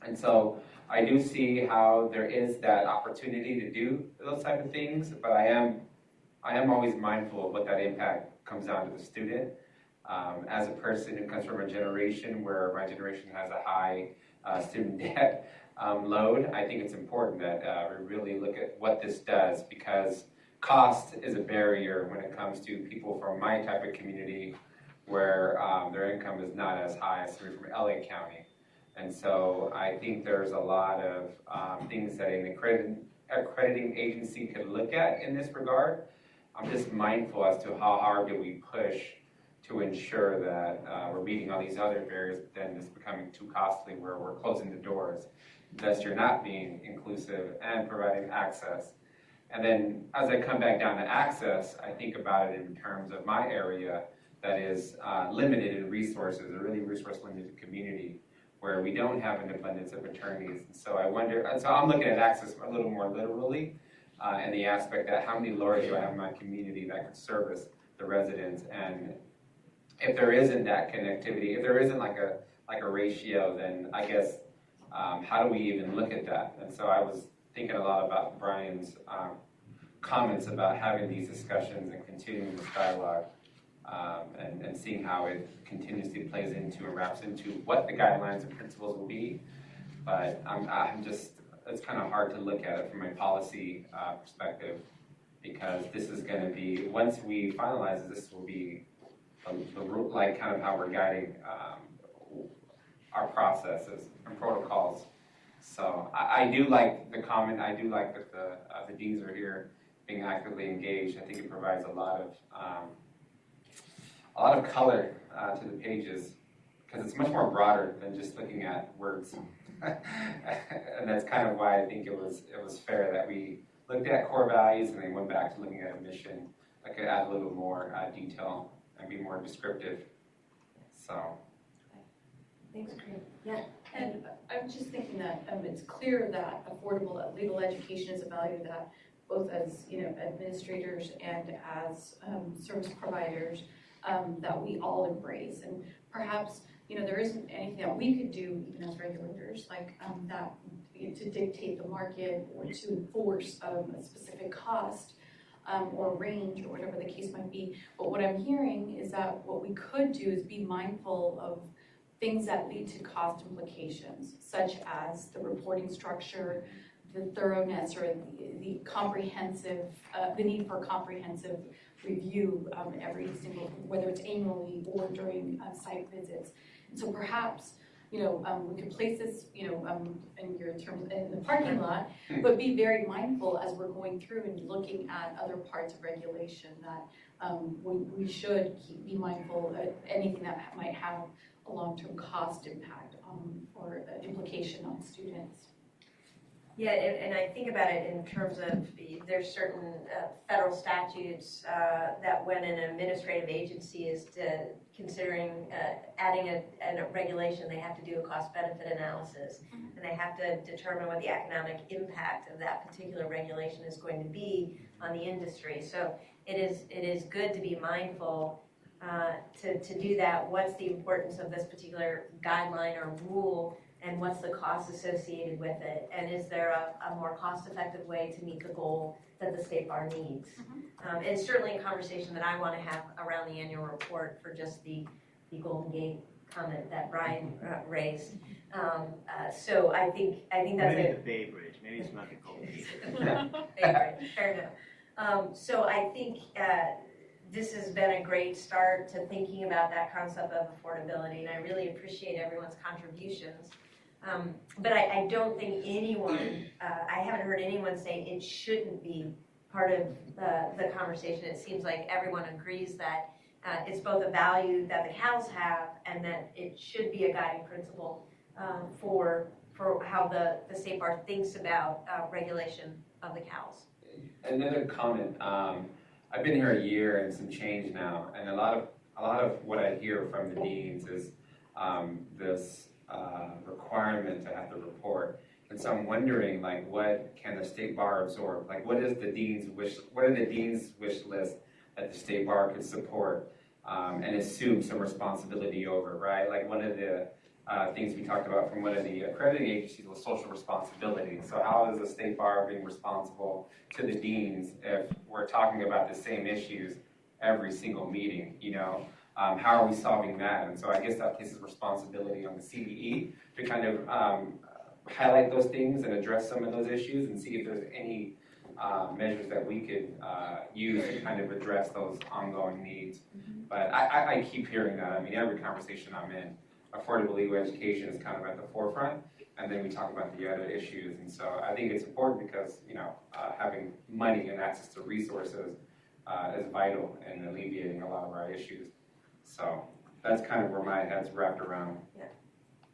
And so I do see how there is that opportunity to do those type of things, but I am always mindful of what that impact comes down to the student. As a person who comes from a generation where my generation has a high student debt load, I think it's important that we really look at what this does, because cost is a barrier when it comes to people from my type of community where their income is not as high as somebody from LA County. And so I think there's a lot of things that an accrediting agency could look at in this regard. I'm just mindful as to how hard do we push to ensure that we're meeting all these other barriers, but then it's becoming too costly where we're closing the doors. Thus, you're not being inclusive and providing access. And then as I come back down to access, I think about it in terms of my area that is limited in resources, a really resource-limited community where we don't have an abundance of attorneys. And so I wonder, and so I'm looking at access a little more literally, and the aspect that how many lawyers do I have in my community that could service the residents, and if there isn't that connectivity, if there isn't like a ratio, then I guess how do we even look at that? And so I was thinking a lot about Brian's comments about having these discussions and continuing this dialogue, and seeing how it continuously plays into and wraps into what the guidelines and principles will be. But I'm just, it's kind of hard to look at it from a policy perspective, because this is going to be, once we finalize this will be the root, like kind of how we're guiding our processes and protocols. So I do like the comment. I do like that the deans are here being actively engaged. I think it provides a lot of color to the pages, because it's much more broader than just looking at words. And that's kind of why I think it was fair that we looked at core values and then went back to looking at a mission. I could add a little more detail and be more descriptive. So. Thanks, Corinne. Yeah. And I'm just thinking that it's clear that affordable legal education is a value that both as administrators and as service providers that we all embrace. And perhaps there isn't anything that we could do even as regulators like that to dictate the market or to enforce a specific cost or range or whatever the case might be. But what I'm hearing is that what we could do is be mindful of things that lead to cost implications, such as the reporting structure, thoroughness or the comprehensive, the need for comprehensive review every single, whether it's annually or during site visits. And so perhaps, we could place this, in your terms in the parking lot, but be very mindful as we're going through and looking at other parts of regulation that we should be mindful of anything that might have a long-term cost impact or implication on students. Yeah, and I think about it in terms of there's certain federal statutes that when an administrative agency is considering adding a regulation, they have to do a cost-benefit analysis, and they have to determine what the economic impact of that particular regulation is going to be on the industry. So it is good to be mindful to do that. What's the importance of this particular guideline or rule? And what's the cost associated with it? And is there a more cost-effective way to meet the goal that the State Bar needs? And certainly a conversation that I want to have around the annual report for just the Golden Gate comment that Brian raised. So I think that's maybe the Bay Bridge. Maybe it's not the Golden Gate. Bay Bridge, fair enough. So I think this has been a great start to thinking about that concept of affordability, and I really appreciate everyone's contributions. But I don't think anyone, I haven't heard anyone say it shouldn't be part of the conversation. It seems like everyone agrees that it's both a value that the cows have and that it should be a guiding principle for how the State Bar thinks about regulation of the cows. Another comment. I've been here a year and some change now, and a lot of what I hear from the deans is this requirement to have to report. And so I'm wondering, like, what can the State Bar absorb? Like, what are the dean's wish list that the State Bar could support and assume some responsibility over, right? Like, one of the things we talked about from one of the accrediting agencies was social responsibility. So how is the State Bar being responsible to the deans if we're talking about the same issues every single meeting, how are we solving that? And so I guess that places responsibility on the CDE to kind of highlight those things and address some of those issues and see if there's any measures that we could use to kind of address those ongoing needs. But I keep hearing that. I mean, every conversation I'm in, affordable legal education is kind of at the forefront, and then we talk about the other issues. And so I think it's important because, having money and access to resources is vital in alleviating a lot of our issues. So that's kind of where my head's wrapped around. Yeah,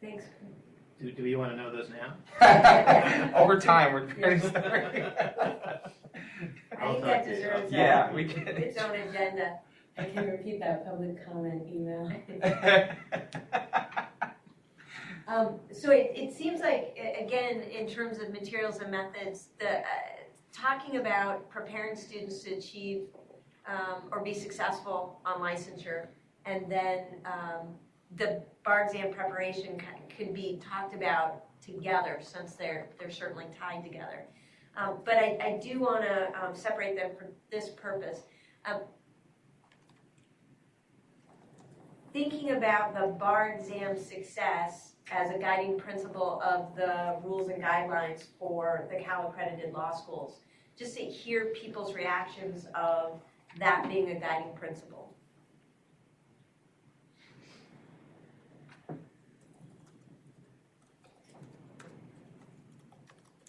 thanks. Do we want to know those now? Over time, we're getting started. I think that deserves its own agenda. I can repeat that public comment email. So it seems like, again, in terms of materials and methods, talking about preparing students to achieve or be successful on licensure, and then the bar exam preparation could be talked about together since they're certainly tied together. But I do want to separate them for this purpose. Thinking about the bar exam success as a guiding principle of the rules and guidelines for the Cal accredited law schools, just to hear people's reactions of that being a guiding principle.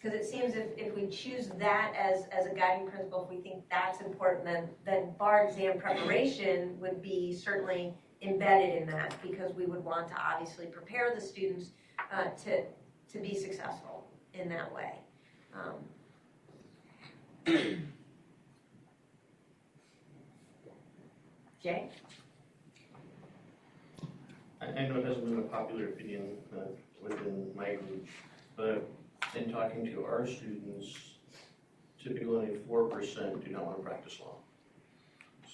Because it seems if we choose that as a guiding principle, if we think that's important, then bar exam preparation would be certainly embedded in that, because we would want to obviously prepare the students to be successful in that way. Jay? I know it hasn't been a popular opinion within my group, but in talking to our students, typically only 4% do not want to practice law.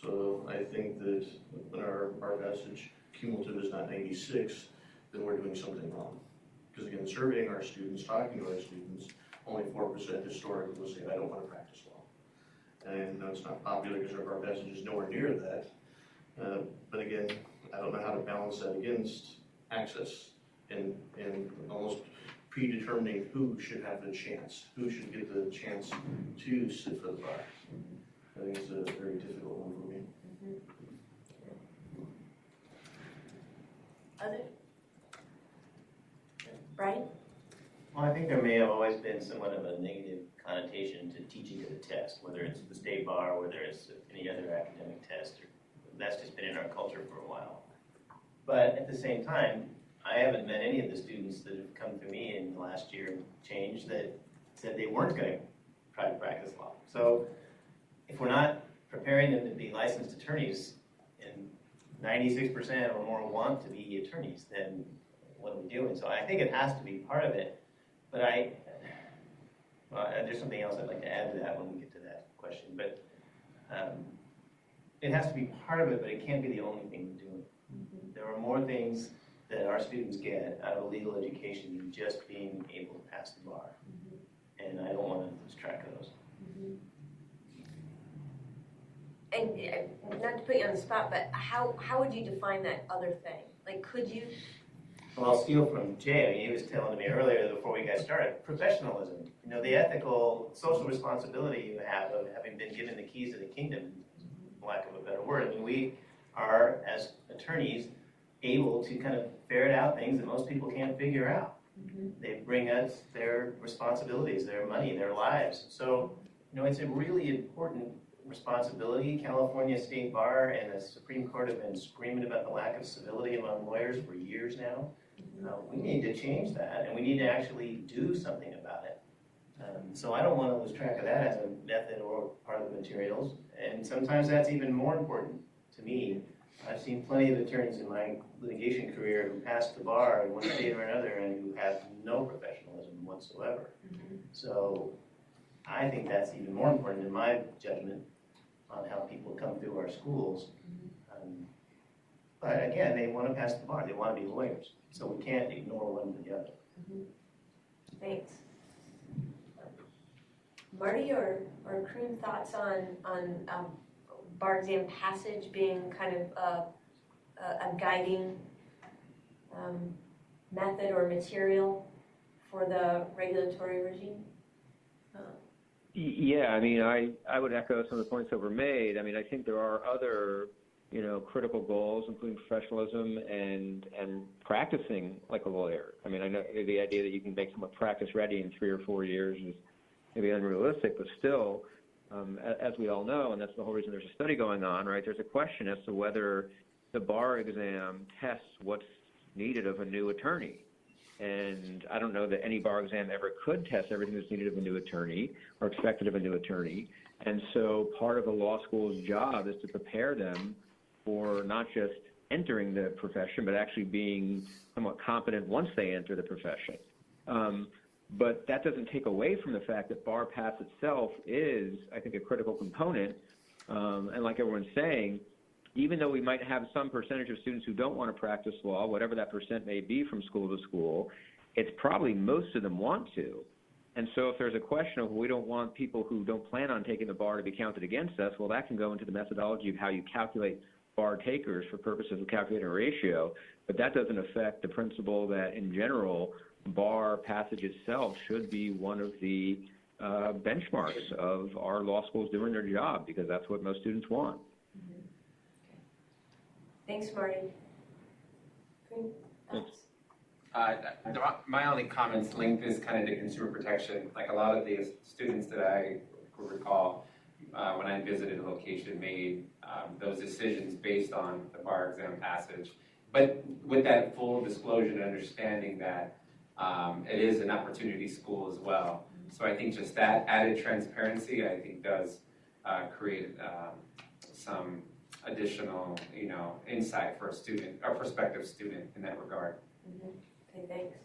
So I think that when our passage cumulative is not 96, then we're doing something wrong. Because again, surveying our students, talking to our students, only 4% historically will say, I don't want to practice law. And I know it's not popular because our passage is nowhere near that. But again, I don't know how to balance that against access and almost predetermining who should have the chance, who should get the chance to sit for the bar. I think it's a very difficult one for me. Other? Brian? Well, I think there may have always been somewhat of a negative connotation to teaching to the test, whether it's the state bar, whether it's any other academic test. That's just been in our culture for a while. But at the same time, I haven't met any of the students that have come to me in the last year and change that said they weren't going to try to practice law. So if we're not preparing them to be licensed attorneys, and 96% or more want to be attorneys, then what are we doing? So I think it has to be part of it. But there's something else I'd like to add to that when we get to that question. But it has to be part of it, but it can't be the only thing we're doing. There are more things that our students get out of a legal education than just being able to pass the bar. And I don't want to lose track of those. And not to put you on the spot, but how would you define that other thing? Like, could you? Well, I'll steal from Jay. I mean, he was telling me earlier before we got started, professionalism. You know, the ethical, social responsibility you have of having been given the keys of the kingdom, for lack of a better word. I mean, we are, as attorneys, able to kind of ferret out things that most people can't figure out. They bring us their responsibilities, their money, their lives. So, you know, it's a really important responsibility. California State Bar and the Supreme Court have been screaming about the lack of civility among lawyers for years now. We need to change that, and we need to actually do something about it. So I don't want to lose track of that as a method or part of the materials, and sometimes that's even more important to me. I've seen plenty of attorneys in my litigation career who passed the bar in one state or another and who have no professionalism whatsoever. So I think that's even more important in my judgment on how people come through our schools. But again, they want to pass the bar. They want to be lawyers. So we can't ignore one or the other. Thanks. Marty or Kroon, thoughts on bar exam passage being kind of a guiding method or material for the regulatory regime? Yeah, I mean, I would echo some of the points that were made. I mean, I think there are other, you know, critical goals, including professionalism and practicing like a lawyer. I mean, I know the idea that you can make someone practice ready in 3 or 4 years is maybe unrealistic, but still, as we all know, and that's the whole reason there's a study going on, right, there's a question as to whether the bar exam tests what's needed of a new attorney. And I don't know that any bar exam ever could test everything that's needed of a new attorney or expected of a new attorney. And so part of a law school's job is to prepare them for not just entering the profession, but actually being somewhat competent once they enter the profession. But that doesn't take away from the fact that bar pass itself is, I think, a critical component. And like everyone's saying, even though we might have some percentage of students who don't want to practice law, whatever that percent may be from school to school, it's probably most of them want to. And so if there's a question of we don't want people who don't plan on taking the bar to be counted against us, well, that can go into the methodology of how you calculate bar takers for purposes of calculating a ratio. But that doesn't affect the principle that, in general, bar passage itself should be one of the benchmarks of our law schools doing their job, because that's what most students want. Thanks, Marty. Kroon, thoughts? My only comments linked is kind of to consumer protection. Like a lot of the students that I recall when I visited a location made those decisions based on the bar exam passage, but with that full disclosure and understanding that it is an opportunity school as well. So I think just that added transparency, I think, does create some additional, insight for a student, or prospective student in that regard. Okay, thanks.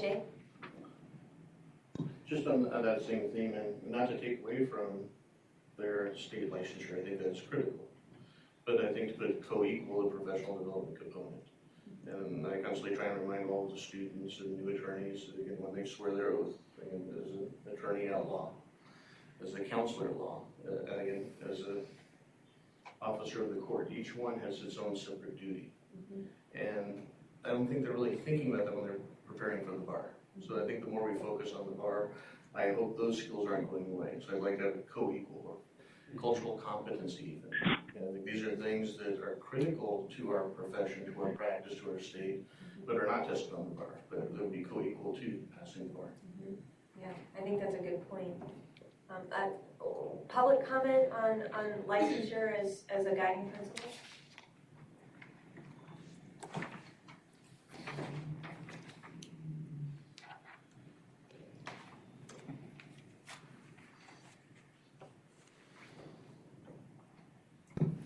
Jay? Just on that same theme, and not to take away from their state licensure, I think that's critical. But I think to put co-equal a professional development component. And I constantly try and remind all the students and new attorneys, again, when they swear their oath, again, as an attorney at law, as a counselor at law, again, as an officer of the court, each one has its own separate duty. And I don't think they're really thinking about that when they're preparing for the bar. So I think the more we focus on the bar, I hope those skills aren't going away. So I'd like to have a co-equal or cultural competency even. And I think these are things that are critical to our profession, to our practice, to our state, but are not tested on the bar, but they'll be co-equal to passing the bar. Yeah, I think that's a good point. Public comment on licensure as a guiding principle?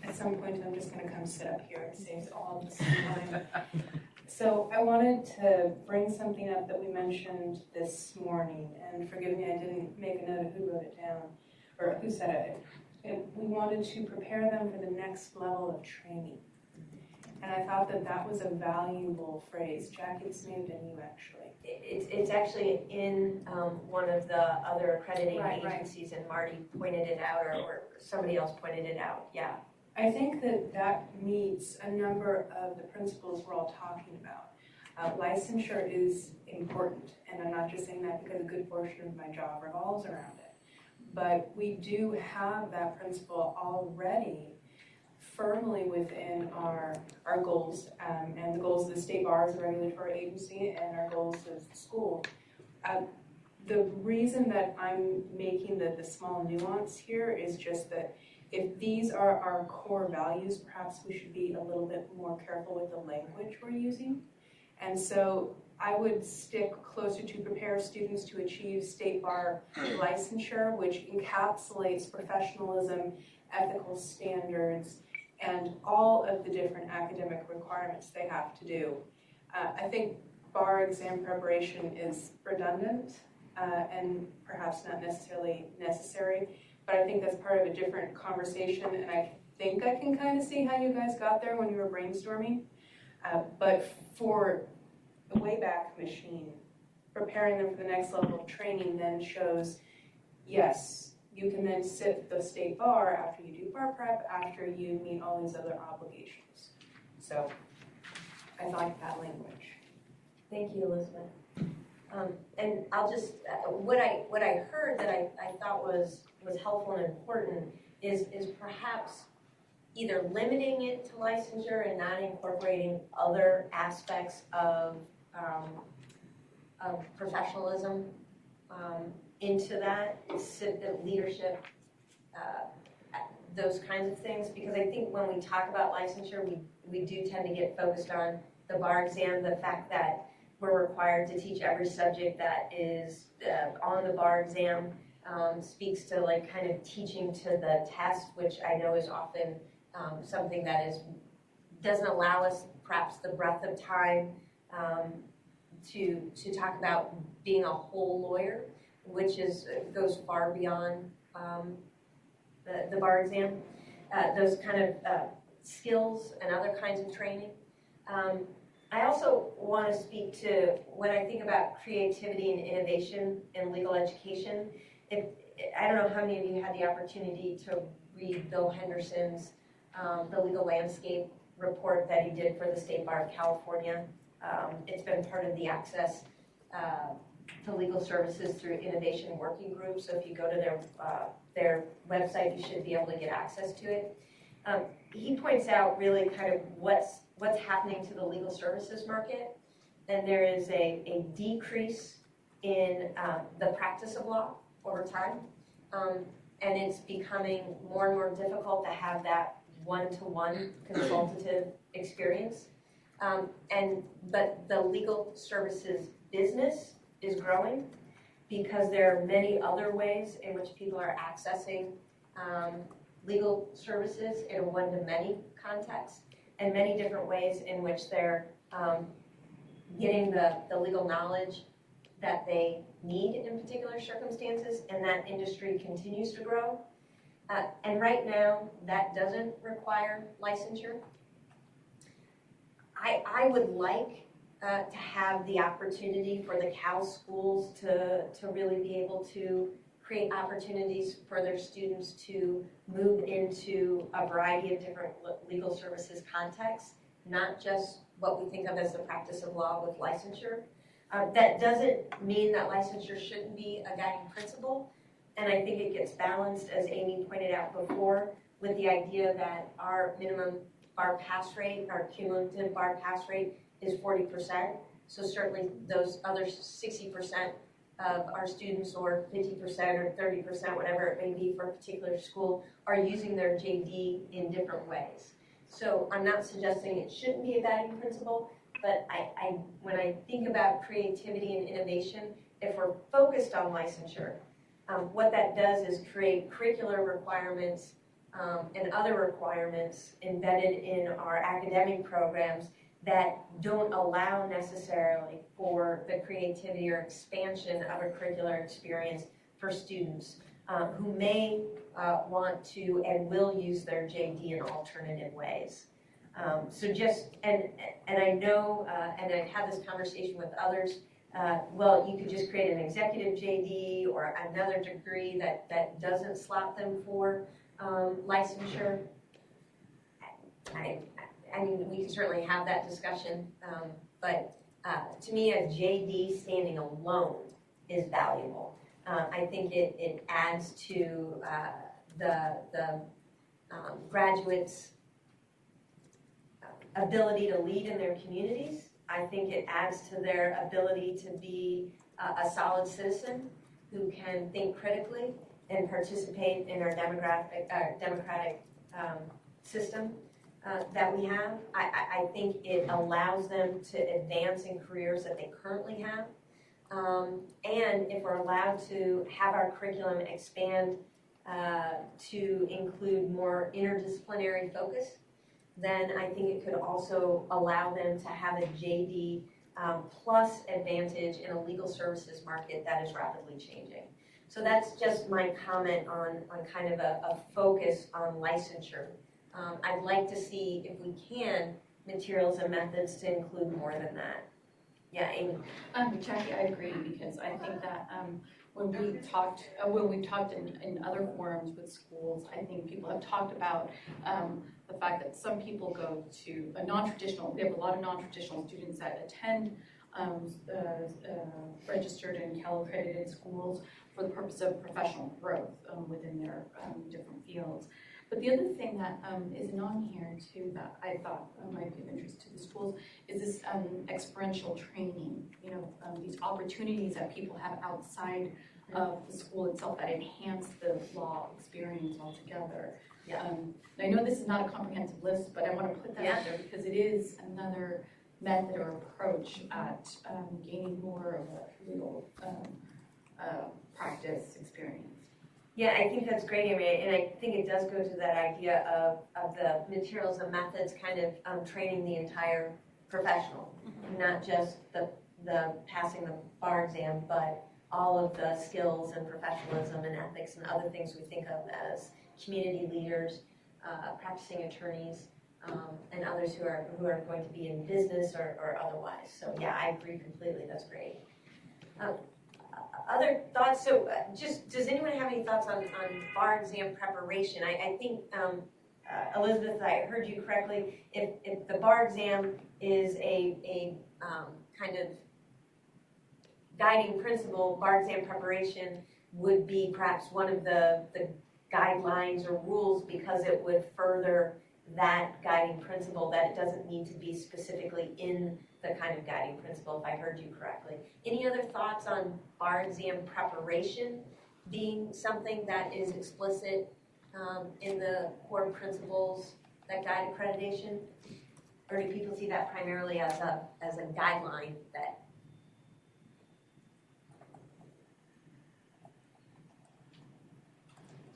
At some point, I'm just going to come sit up here and save all this time. So I wanted to bring something up that we mentioned this morning, and forgive me, I didn't make a note of who wrote it down, or who said it. We wanted to prepare them for the next level of training. And I thought that that was a valuable phrase. Jackie, this may have been you, actually. It's actually in one of the other accrediting agencies, and Marty pointed it out, or somebody else pointed it out, yeah. I think that that meets a number of the principles we're all talking about. Licensure is important, and I'm not just saying that because a good portion of my job revolves around it. But we do have that principle already firmly within our goals, and the goals of the state bar as a regulatory agency, and our goals as the school. The reason that I'm making the small nuance here is just that if these are our core values, perhaps we should be a little bit more careful with the language we're using. And so I would stick closer to prepare students to achieve state bar licensure, which encapsulates professionalism, ethical standards, and all of the different academic requirements they have to do. I think bar exam preparation is redundant and perhaps not necessarily necessary. But I think that's part of a different conversation, and I think I can kind of see how you guys got there when you were brainstorming. But for the Wayback Machine, preparing them for the next level of training then shows, yes, you can then sit the state bar after you do bar prep, after you meet all these other obligations. So I like that language. Thank you, Elizabeth. And I'll just, what I heard that I thought was helpful and important is perhaps either limiting it to licensure and not incorporating other aspects of professionalism into that, leadership, those kinds of things. Because I think when we talk about licensure, we do tend to get focused on the bar exam, the fact that we're required to teach every subject that is on the bar exam, speaks to like kind of teaching to the test, which I know is often something that doesn't allow us perhaps the breadth of time to talk about being a whole lawyer, which goes far beyond the bar exam. Those kind of skills and other kinds of training. I also want to speak to when I think about creativity and innovation in legal education. I don't know how many of you had the opportunity to read Bill Henderson's The Legal Landscape report that he did for the State Bar of California. It's been part of the Access to Legal Services through Innovation Working Group. So if you go to their website, you should be able to get access to it. He points out really kind of what's happening to the legal services market, and there is a decrease in the practice of law over time, and it's becoming more and more difficult to have that one-to-one consultative experience. But the legal services business is growing because there are many other ways in which people are accessing legal services in a one-to-many context, and many different ways in which they're getting the legal knowledge that they need in particular circumstances, and that industry continues to grow. And right now, that doesn't require licensure. I would like to have the opportunity for the Cal schools to really be able to create opportunities for their students to move into a variety of different legal services contexts, not just what we think of as the practice of law with licensure. That doesn't mean that licensure shouldn't be a guiding principle, and I think it gets balanced, as Amy pointed out before, with the idea that our minimum bar pass rate, our cumulative bar pass rate is 40%. So certainly those other 60% of our students, or 50% or 30%, whatever it may be for a particular school, are using their JD in different ways. So I'm not suggesting it shouldn't be a guiding principle, but when I think about creativity and innovation, if we're focused on licensure, what that does is create curricular requirements and other requirements embedded in our academic programs that don't allow necessarily for the creativity or expansion of a curricular experience for students who may want to and will use their JD in alternative ways. So just, and I know, and I've had this conversation with others, well, you could just create an executive JD or another degree that doesn't slot them for licensure. I mean, we can certainly have that discussion, but to me, a JD standing alone is valuable. I think it adds to the graduates' ability to lead in their communities. I think it adds to their ability to be a solid citizen who can think critically and participate in our democratic system that we have. I think it allows them to advance in careers that they currently have. And if we're allowed to have our curriculum expand to include more interdisciplinary focus, then I think it could also allow them to have a JD plus advantage in a legal services market that is rapidly changing. So that's just my comment on kind of a focus on licensure. I'd like to see, if we can, materials and methods to include more than that. Yeah, Amy. Jackie, I agree, because I think that when we've talked in other forums with schools, I think people have talked about the fact that some people go to a non-traditional, we have a lot of non-traditional students that attend registered and Cal-accredited schools for the purpose of professional growth within their different fields. But the other thing that isn't on here too that I thought might be of interest to the schools is this experiential training, these opportunities that people have outside of the school itself that enhance the law experience altogether. Yeah. I know this is not a comprehensive list, but I want to put that out there because it is another method or approach at gaining more of a legal practice experience. Yeah, I think that's great, Amy, and I think it does go to that idea of the materials and methods kind of training the entire professional, not just the passing the bar exam, but all of the skills and professionalism and ethics and other things we think of as community leaders, practicing attorneys, and others who are going to be in business or otherwise. So yeah, I agree completely. That's great. Other thoughts? So just, does anyone have any thoughts on bar exam preparation? I think, Elizabeth, if I heard you correctly, if the bar exam is a kind of guiding principle, bar exam preparation would be perhaps one of the guidelines or rules because it would further that guiding principle, that it doesn't need to be specifically in the kind of guiding principle, if I heard you correctly. Any other thoughts on bar exam preparation being something that is explicit in the core principles that guide accreditation? Or do people see that primarily as a guideline that?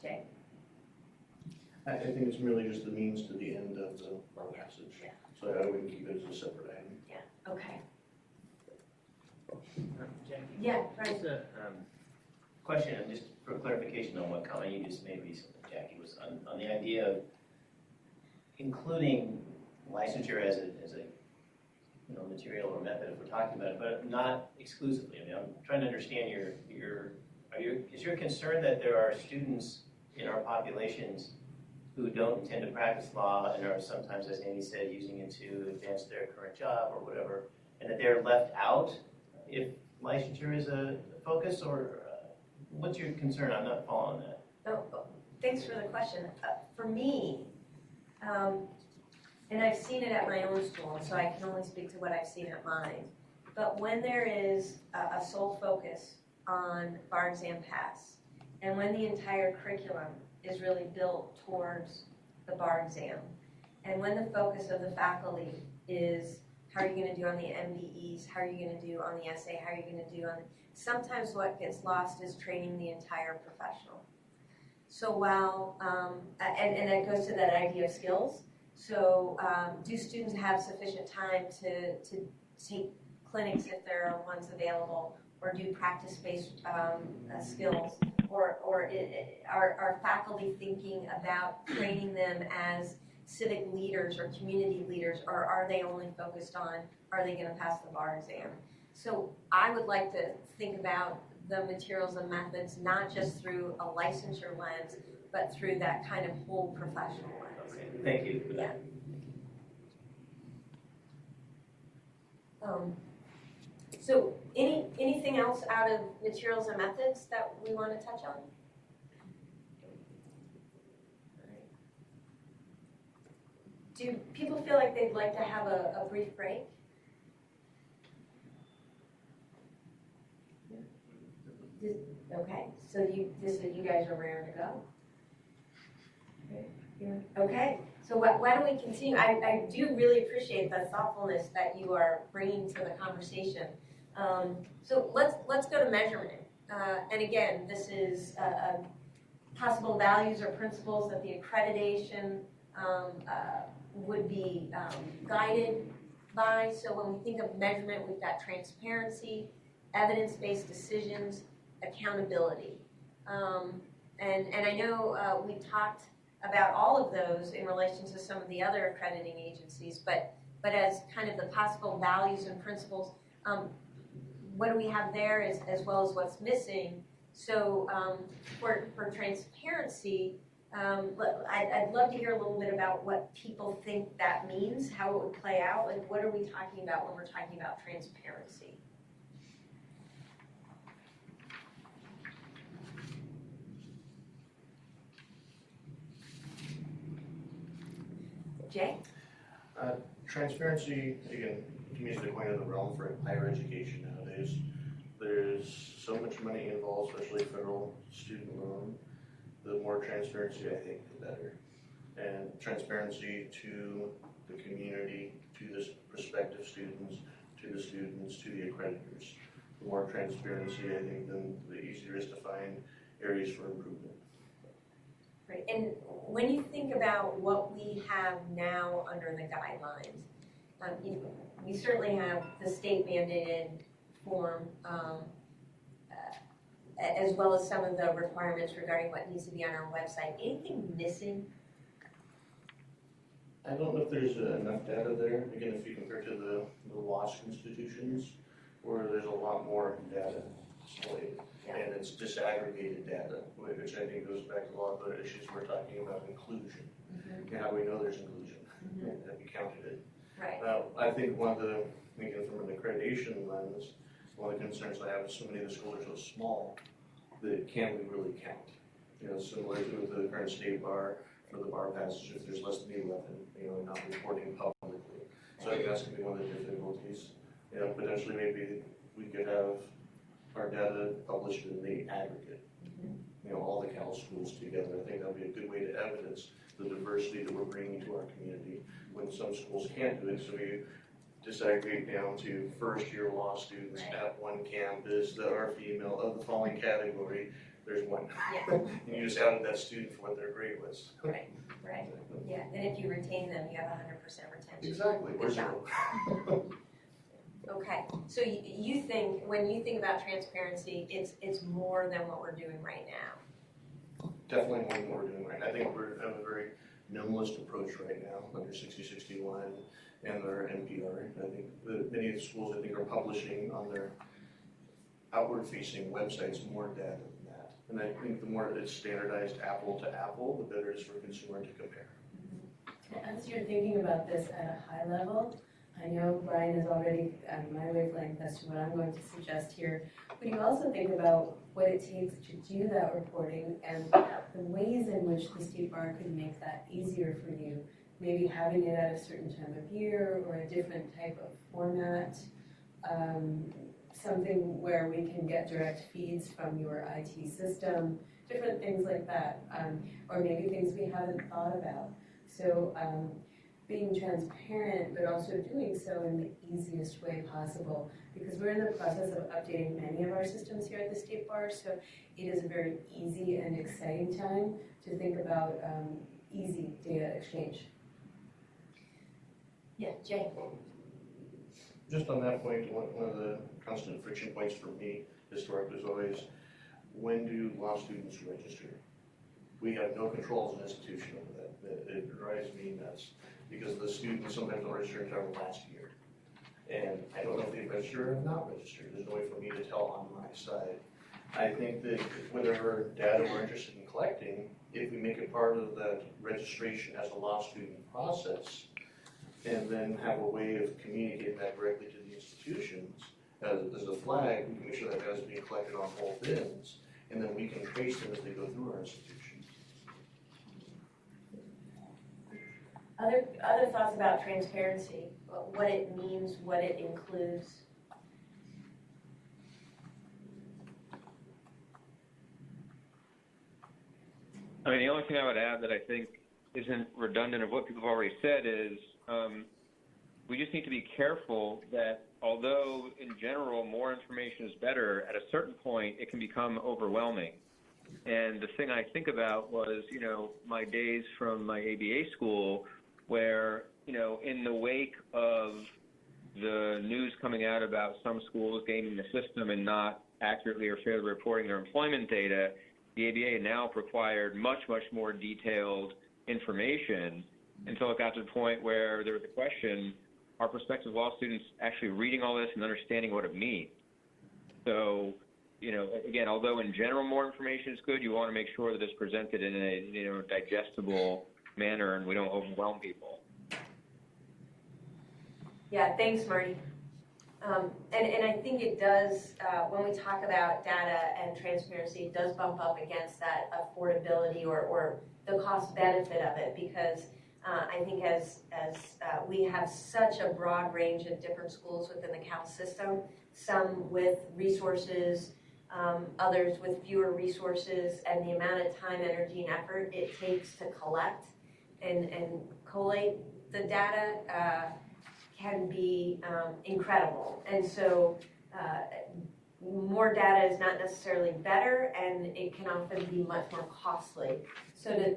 Jay? I think it's merely just the means to the end of the bar passage. Yeah. So I wouldn't keep it as a separate item. Yeah, okay. Jackie? Yeah, right. Just a question, and just for clarification on what comment you just made recently, Jackie, was on the idea of including licensure as a material or method if we're talking about it, but not exclusively. I mean, I'm trying to understand is your concern that there are students in our populations who don't intend to practice law and are sometimes, as Amy said, using it to advance their current job or whatever, and that they're left out if licensure is a focus, or what's your concern? I'm not following that. Oh, thanks for the question. For me, and I've seen it at my own school, so I can only speak to what I've seen at mine. But when there is a sole focus on bar exam pass, and when the entire curriculum is really built towards the bar exam, and when the focus of the faculty is how are you going to do on the MBEs, how are you going to do on the essay, how are you going to do on, sometimes what gets lost is training the entire professional. So while, and it goes to that idea of skills. So do students have sufficient time to take clinics if there are ones available, or do practice-based skills, or are faculty thinking about training them as civic leaders or community leaders, or are they only focused on, are they going to pass the bar exam? So I would like to think about the materials and methods not just through a licensure lens, but through that kind of whole professional lens. Okay, thank you for that. So anything else out of materials and methods that we want to touch on? Do people feel like they'd like to have a brief break? Okay, so you guys are raring to go. Okay, so why don't we continue? I do really appreciate the thoughtfulness that you are bringing to the conversation. So let's go to measurement. And again, this is possible values or principles that the accreditation would be guided by. So when we think of measurement, we've got transparency, evidence-based decisions, accountability. And I know we talked about all of those in relation to some of the other accrediting agencies, but as kind of the possible values and principles, what do we have there as well as what's missing? So for transparency, I'd love to hear a little bit about what people think that means, how it would play out. Like, what are we talking about when we're talking about transparency? Jay? Transparency, again, continues to go into the realm for higher education nowadays. There's so much money involved, especially federal student loan. The more transparency, I think, the better. And transparency to the community, to the prospective students, to the accreditors. The more transparency, I think, then the easier it is to find areas for improvement. Right, and when you think about what we have now under the guidelines, we certainly have the state mandated form, as well as some of the requirements regarding what needs to be on our website. Anything missing? I don't know if there's enough data there. Again, if you compare to the WASC institutions, where there's a lot more data displayed. Yeah. And it's disaggregated data, which I think goes back to a lot of the issues we're talking about, inclusion. Mm-hmm. And how do we know there's inclusion? Mm-hmm. Have you counted it? Right. I think one of the, again, from an accreditation lens, one of the concerns I have is so many of the schools are so small that can we really count? You know, similar to the current state bar for the bar passage, if there's less than 11, you know, not reporting publicly. So I think that's going to be one of the difficulties. You know, potentially maybe we could have our data published in the aggregate. Mm-hmm. You know, all the Cal schools together. I think that would be a good way to evidence the diversity that we're bringing to our community when some schools can't do it. So we disaggregate down to first-year law students at one campus that are female of the following category. There's one. Yeah. And you just added that student for what their grade was. Right, right. Yeah, and if you retain them, you have 100% retention. Exactly. Or zero. Okay, so you think, when you think about transparency, it's more than what we're doing right now? Definitely more than what we're doing right now. I think we're have a very minimalist approach right now under 6061 and their NPR. I think that many of the schools, I think, are publishing on their outward-facing websites more data than that. And I think the more it's standardized apple to apple, the better it is for a consumer to compare. As you're thinking about this at a high level, I know Brian is already on my wavelength as to what I'm going to suggest here. But you also think about what it takes to do that reporting and the ways in which the State Bar could make that easier for you. Maybe having it at a certain time of year or a different type of format. Something where we can get direct feeds from your IT system, different things like that. Or maybe things we haven't thought about. So being transparent, but also doing so in the easiest way possible. Because we're in the process of updating many of our systems here at the State Bar, so it is a very easy and exciting time to think about easy data exchange. Yeah, Jay. Just on that point, one of the constant friction points for me historically is always, when do law students register? We have no control as an institution over that. It drives me nuts because the students sometimes don't register until last year. And I don't know if they register or have not registered. There's no way for me to tell on my side. I think that whatever data we're interested in collecting, if we make it part of that registration as a law student process, and then have a way of communicating that directly to the institutions as a flag, we can make sure that data is being collected on both ends, and then we can trace them as they go through our institutions. Other thoughts about transparency, what it means, what it includes? I mean, the only thing I would add that I think isn't redundant of what people have already said is we just need to be careful that although in general more information is better, at a certain point it can become overwhelming. And the thing I think about was, my days from my ABA school where, in the wake of the news coming out about some schools gaming the system and not accurately or fairly reporting their employment data, the ABA now required much, much more detailed information until it got to the point where there was a question, are prospective law students actually reading all this and understanding what it means? So, again, although in general more information is good, you want to make sure that it's presented in a digestible manner and we don't overwhelm people. Yeah, thanks, Marty. And I think it does, when we talk about data and transparency, it does bump up against that affordability or the cost benefit of it, because I think as we have such a broad range of different schools within the Cal system, some with resources, others with fewer resources, and the amount of time, energy, and effort it takes to collect and collate the data can be incredible. And so more data is not necessarily better, and it can often be much more costly. So to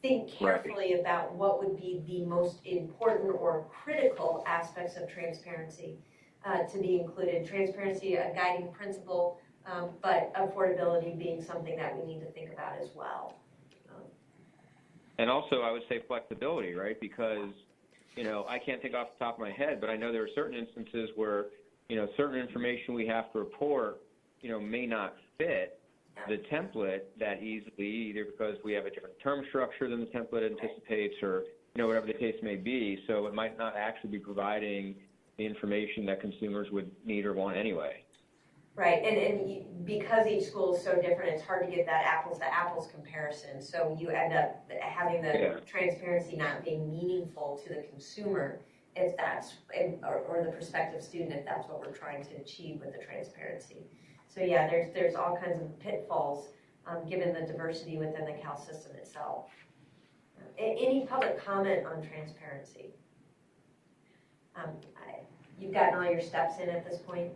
think carefully about what would be the most important or critical aspects of transparency to be included. Transparency, a guiding principle, but affordability being something that we need to think about as well. And also, I would say flexibility, right? Because, I can't think off the top of my head, but I know there are certain instances where, certain information we have to report, may not fit the template that easily, either because we have a different term structure than the template anticipates or, whatever the case may be. So it might not actually be providing the information that consumers would need or want anyway. Right, and because each school is so different, it's hard to get that apples to apples comparison. So you end up having the transparency not being meaningful to the consumer if that's, or the prospective student if that's what we're trying to achieve with the transparency. So yeah, there's all kinds of pitfalls given the diversity within the Cal system itself. Any public comment on transparency? You've gotten all your steps in at this point?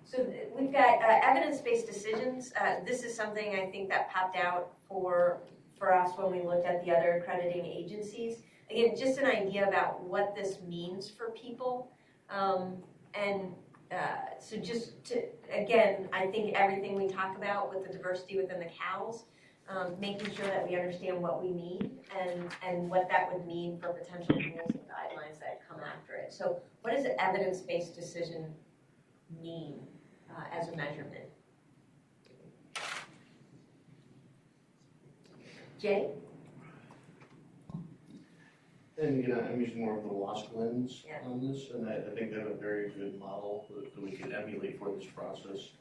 So we've got evidence-based decisions. This is something I think that popped out for us when we looked at the other accrediting agencies. Again, just an idea about what this means for people. So just to, again, I think everything we talk about with the diversity within the CALs, making sure that we understand what we need and what that would mean for potential rules and guidelines that come after it. So what does an evidence-based decision mean as a measurement? And again, I'm using more of the WASC lens Yeah. on this, and I think they have a very good model that we can emulate for this process,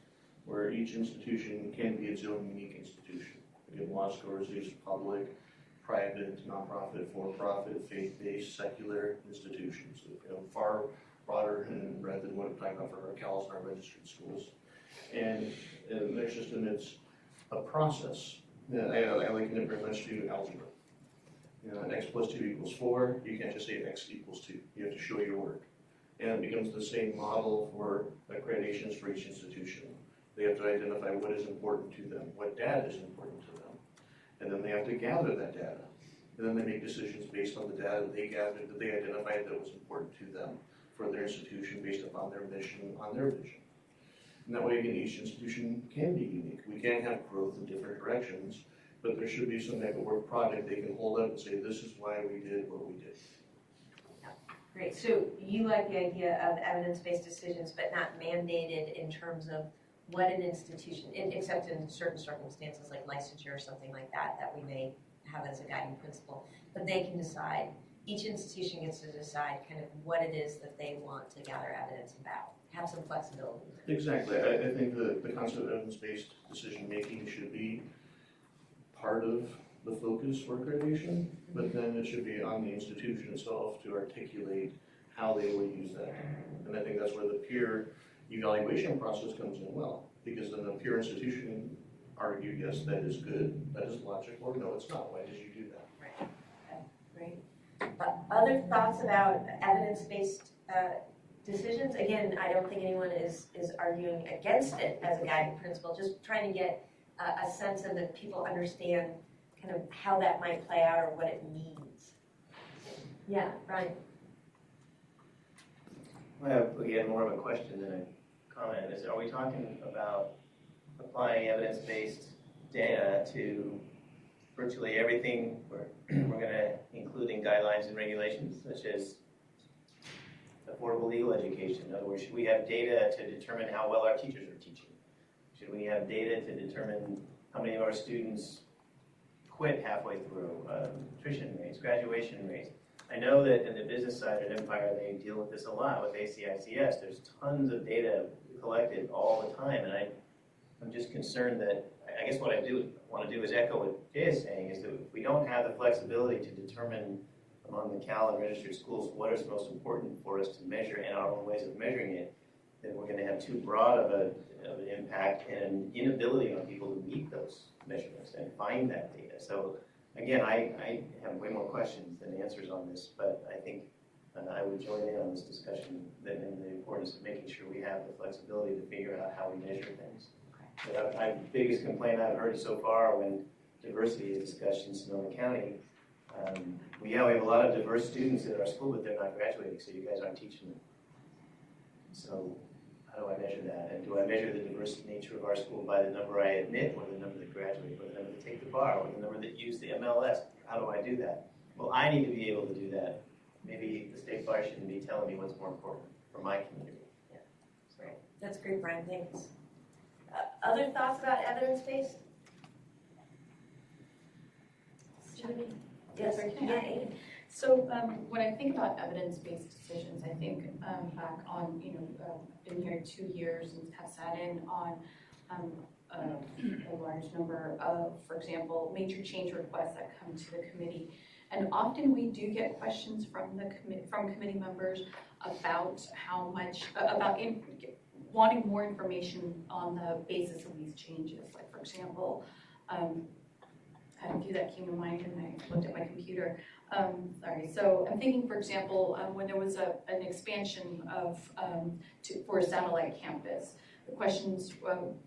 where each institution can be its own unique institution. Again, WASC oversees public, private, nonprofit, for-profit, faith-based, secular institutions. So, far broader and breadth than what I'm talking about for our CALs and our registered schools. And their system, it's a process. I liken it very much to algebra. X plus 2 equals 4, you can't just say X equals 2. You have to show your work. And it becomes the same model for accreditations for each institution. They have to identify what is important to them, what data is important to them. And then they have to gather that data. And then they make decisions based on the data that they gathered, that they identified that was important to them for their institution based upon their mission, on their vision. And that way, again, each institution can be unique. We can have growth in different directions, but there should be some type of work product they can hold up and say, this is why we did what we did. Great, so you like the idea of evidence-based decisions, but not mandated in terms of what an institution, except in certain circumstances like licensure or something like that, that we may have as a guiding principle. But they can decide, each institution gets to decide kind of what it is that they want to gather evidence about, have some flexibility. Exactly. I think the concept of evidence-based decision-making should be part of the focus for accreditation, but then it should be on the institution itself to articulate how they will use that. And I think that's where the peer evaluation process comes in well, because then the peer institution can argue, yes, that is good, that is logical, or no, it's not. Why did you do that? Right. Okay. Great. Other thoughts about evidence-based decisions? Again, I don't think anyone is arguing against it as a guiding principle, just trying to get a sense of that people understand kind of how that might play out or what it means. Yeah, Brian. I have, again, more of a question than a comment. Are we talking about applying evidence-based data to virtually everything we're going to, including guidelines and regulations, such as affordable legal education? In other words, should we have data to determine how well our teachers are teaching? Should we have data to determine how many of our students quit halfway through, attrition rates, graduation rates? I know that in the business side at Empire, they deal with this a lot with ACICS. There's tons of data collected all the time, and I'm just concerned that, I guess what I want to do is echo what Jay is saying, is that if we don't have the flexibility to determine among the CAL and registered schools what is most important for us to measure and our own ways of measuring it, then we're going to have too broad of an impact and an inability on people to meet those measurements and find that data. So again, I have way more questions than answers on this, but I think I would join in on this discussion in the importance of making sure we have the flexibility to figure out how we measure things. But my biggest complaint I've heard so far when diversity is discussed in Sonoma County, we have a lot of diverse students at our school, but they're not graduating, so you guys aren't teaching them. So how do I measure that? And do I measure the diverse nature of our school by the number I admit, or the number that graduate, or the number that take the bar, or the number that use the MLS? How do I do that? Well, I need to be able to do that. Maybe the state bar shouldn't be telling me what's more important for my community. Yeah, great. That's great, Brian. Thanks. Other thoughts about evidence-based? Yes, yeah. So when I think about evidence-based decisions, I think back on, been here 2 years and have sat in on a large number of, for example, major change requests that come to the committee. And often we do get questions from committee members about how much, wanting more information on the basis of these changes. Like, for example, I had a few that came to mind and I looked at my computer. Sorry, so I'm thinking, for example, when there was an expansion for a satellite campus, the questions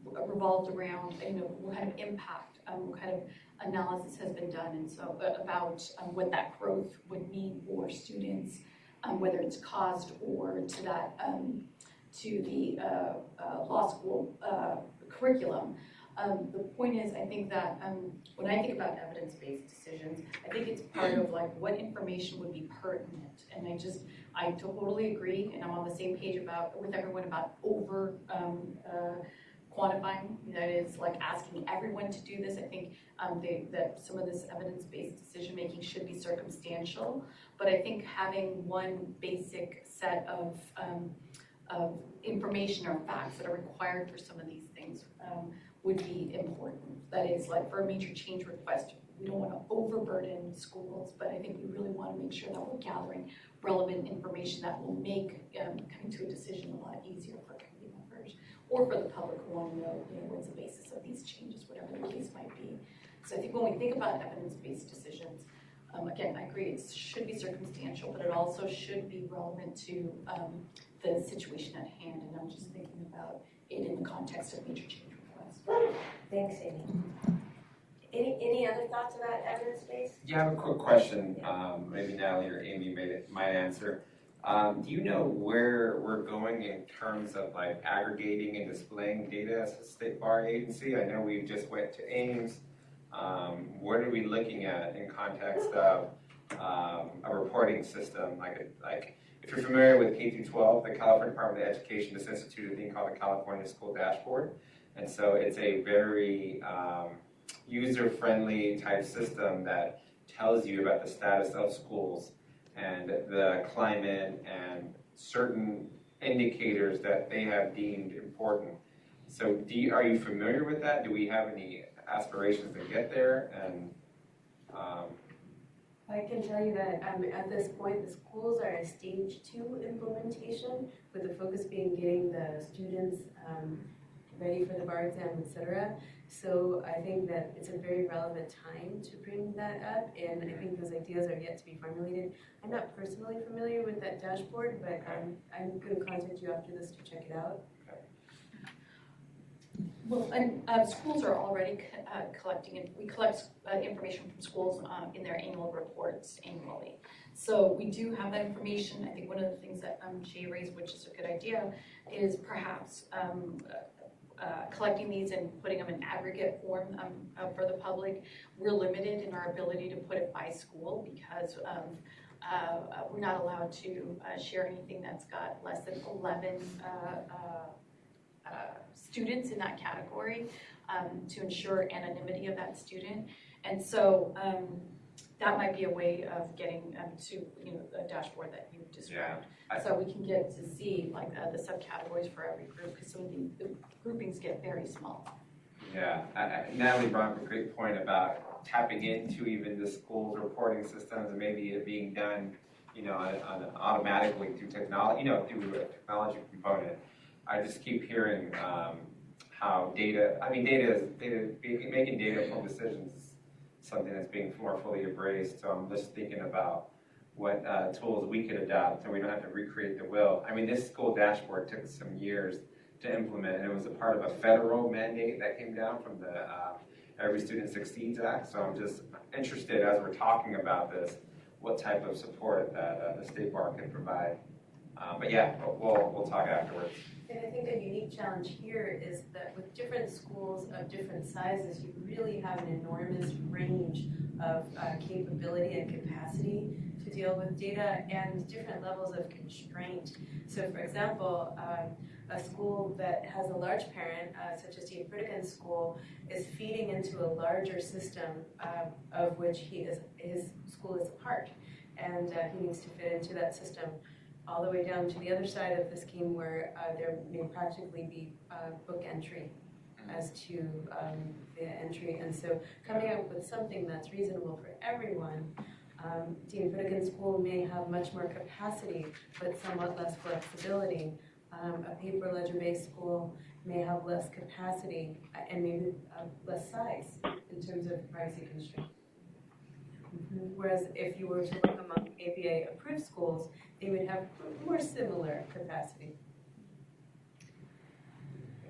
revolved around, what kind of impact, what kind of analysis has been done, and so about what that growth would mean for students, whether it's cost or to that to the law school curriculum. The point is, I think that when I think about evidence-based decisions, I think it's part of like what information would be pertinent, and I totally agree, and I'm on the same page with everyone about over quantifying, that is like asking everyone to do this. I think that some of this evidence-based decision-making should be circumstantial, but I think having one basic set of information or facts that are required for some of these things would be important. That is, like for a major change request, we don't want to overburden schools, but I think we really want to make sure that we're gathering relevant information that will make coming to a decision a lot easier for committee members or for the public who want to know, what's the basis of these changes, whatever the case might be. So I think when we think about evidence-based decisions, again, I agree it should be circumstantial, but it also should be relevant to the situation at hand. And I'm just thinking about it in the context of major change requests. Thanks, Amy. Any other thoughts about evidence-based? Yeah, I have a quick question. Maybe Natalie or Amy might answer. Do you know where we're going in terms of like aggregating and displaying data as a state bar agency? I know we just went to Ames. What are we looking at in context of a reporting system? Like if you're familiar with K through 12, the California Department of Education has instituted a thing called the California School Dashboard, and so it's a very user-friendly type system that tells you about the status of schools and the climate and certain indicators that they have deemed important. So are you familiar with that? Do we have any aspirations to get there? And I can tell you that at this point, the schools are at stage 2 implementation, with the focus being getting the students ready for the bar exam, etc. So I think that it's a very relevant time to bring that up, and I think those ideas are yet to be formulated. I'm not personally familiar with that dashboard, but I'm going to contact you after this to check it out. Well, and schools are already collecting, and we collect information from schools in their annual reports annually. So we do have that information. I think one of the things that Jay raised, which is a good idea, is perhaps collecting these and putting them in aggregate form for the public. We're limited in our ability to put it by school because we're not allowed to share anything that's got less than 11 students in that category to ensure anonymity of that student. And so that might be a way of getting to the dashboard that you described. Yeah. So we can get to see like the subcategories for every group, because some of the groupings get very small. Yeah, Natalie brought up a great point about tapping into even the school's reporting systems and maybe it being done, automatically through technology, through a technology component. I just keep hearing how making data-informed decisions is something that's being more fully embraced. So I'm just thinking about what tools we could adopt so we don't have to recreate the wheel. I mean, this school dashboard took some years to implement, and it was a part of a federal mandate that came down from the Every Student Succeeds Act. So I'm just interested, as we're talking about this, what type of support that the State Bar can provide. But yeah, we'll talk afterwards. And I think a unique challenge here is that with different schools of different sizes, you really have an enormous range of capability and capacity to deal with data and different levels of constraint. So for example, a school that has a large parent, such as the Accredited school, is feeding into a larger system of which his school is a part. And he needs to fit into that system all the way down to the other side of the scheme where there may practically be book entry as to the entry. And so coming up with something that's reasonable for everyone, Dean Pritikin School may have much more capacity but somewhat less flexibility. A paper ledger-based school may have less capacity and maybe less size in terms of privacy constraints. Whereas if you were to look among ABA-approved schools, they would have more similar capacity.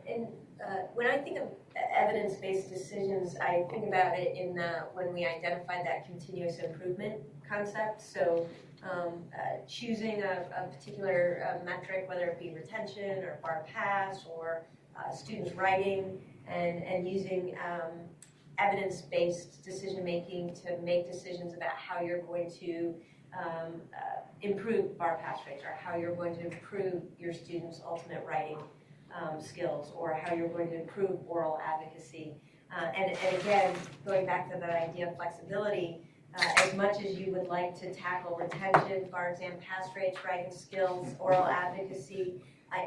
And when I think of evidence-based decisions, I think about it in when we identified that continuous improvement concept. So choosing a particular metric, whether it be retention or bar pass or students writing, and using evidence-based decision-making to make decisions about how you're going to improve bar pass rates or how you're going to improve your students' ultimate writing. skills, or how you're going to improve oral advocacy. And again, going back to that idea of flexibility, as much as you would like to tackle retention, bar exam pass rates, writing skills, oral advocacy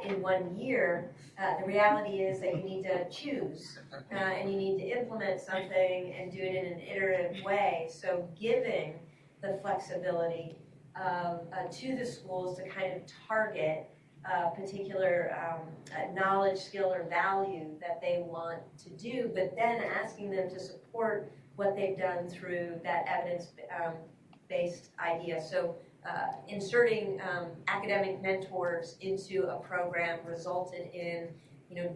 in 1 year, the reality is that you need to choose and you need to implement something and do it in an iterative way. So giving the flexibility to the schools to kind of target a particular knowledge, skill, or value that they want to do, but then asking them to support what they've done through that evidence-based idea. So inserting academic mentors into a program resulted in,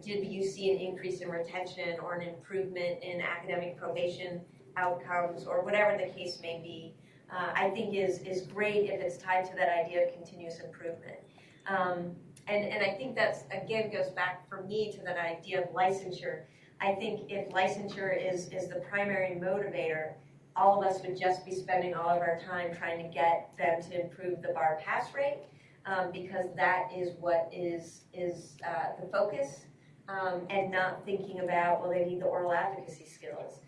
did you see an increase in retention or an improvement in academic probation outcomes, or whatever the case may be, I think is great if it's tied to that idea of continuous improvement. And I think that's, again, goes back for me to that idea of licensure. I think if licensure is the primary motivator, all of us would just be spending all of our time trying to get them to improve the bar pass rate, because that is what is the focus, and not thinking about, well, they need the oral advocacy skills.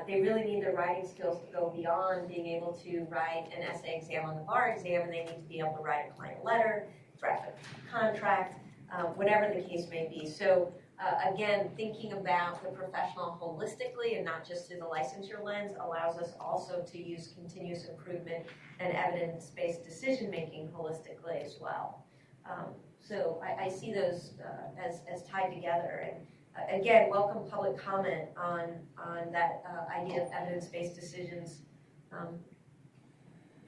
They really need the writing skills to go beyond being able to write an essay exam on the bar exam, and they need to be able to write a client letter, draft a contract, whatever the case may be. So again, thinking about the professional holistically and not just through the licensure lens allows us also to use continuous improvement and evidence-based decision-making holistically as well. So I see those as tied together. And again, welcome public comment on that idea of evidence-based decisions.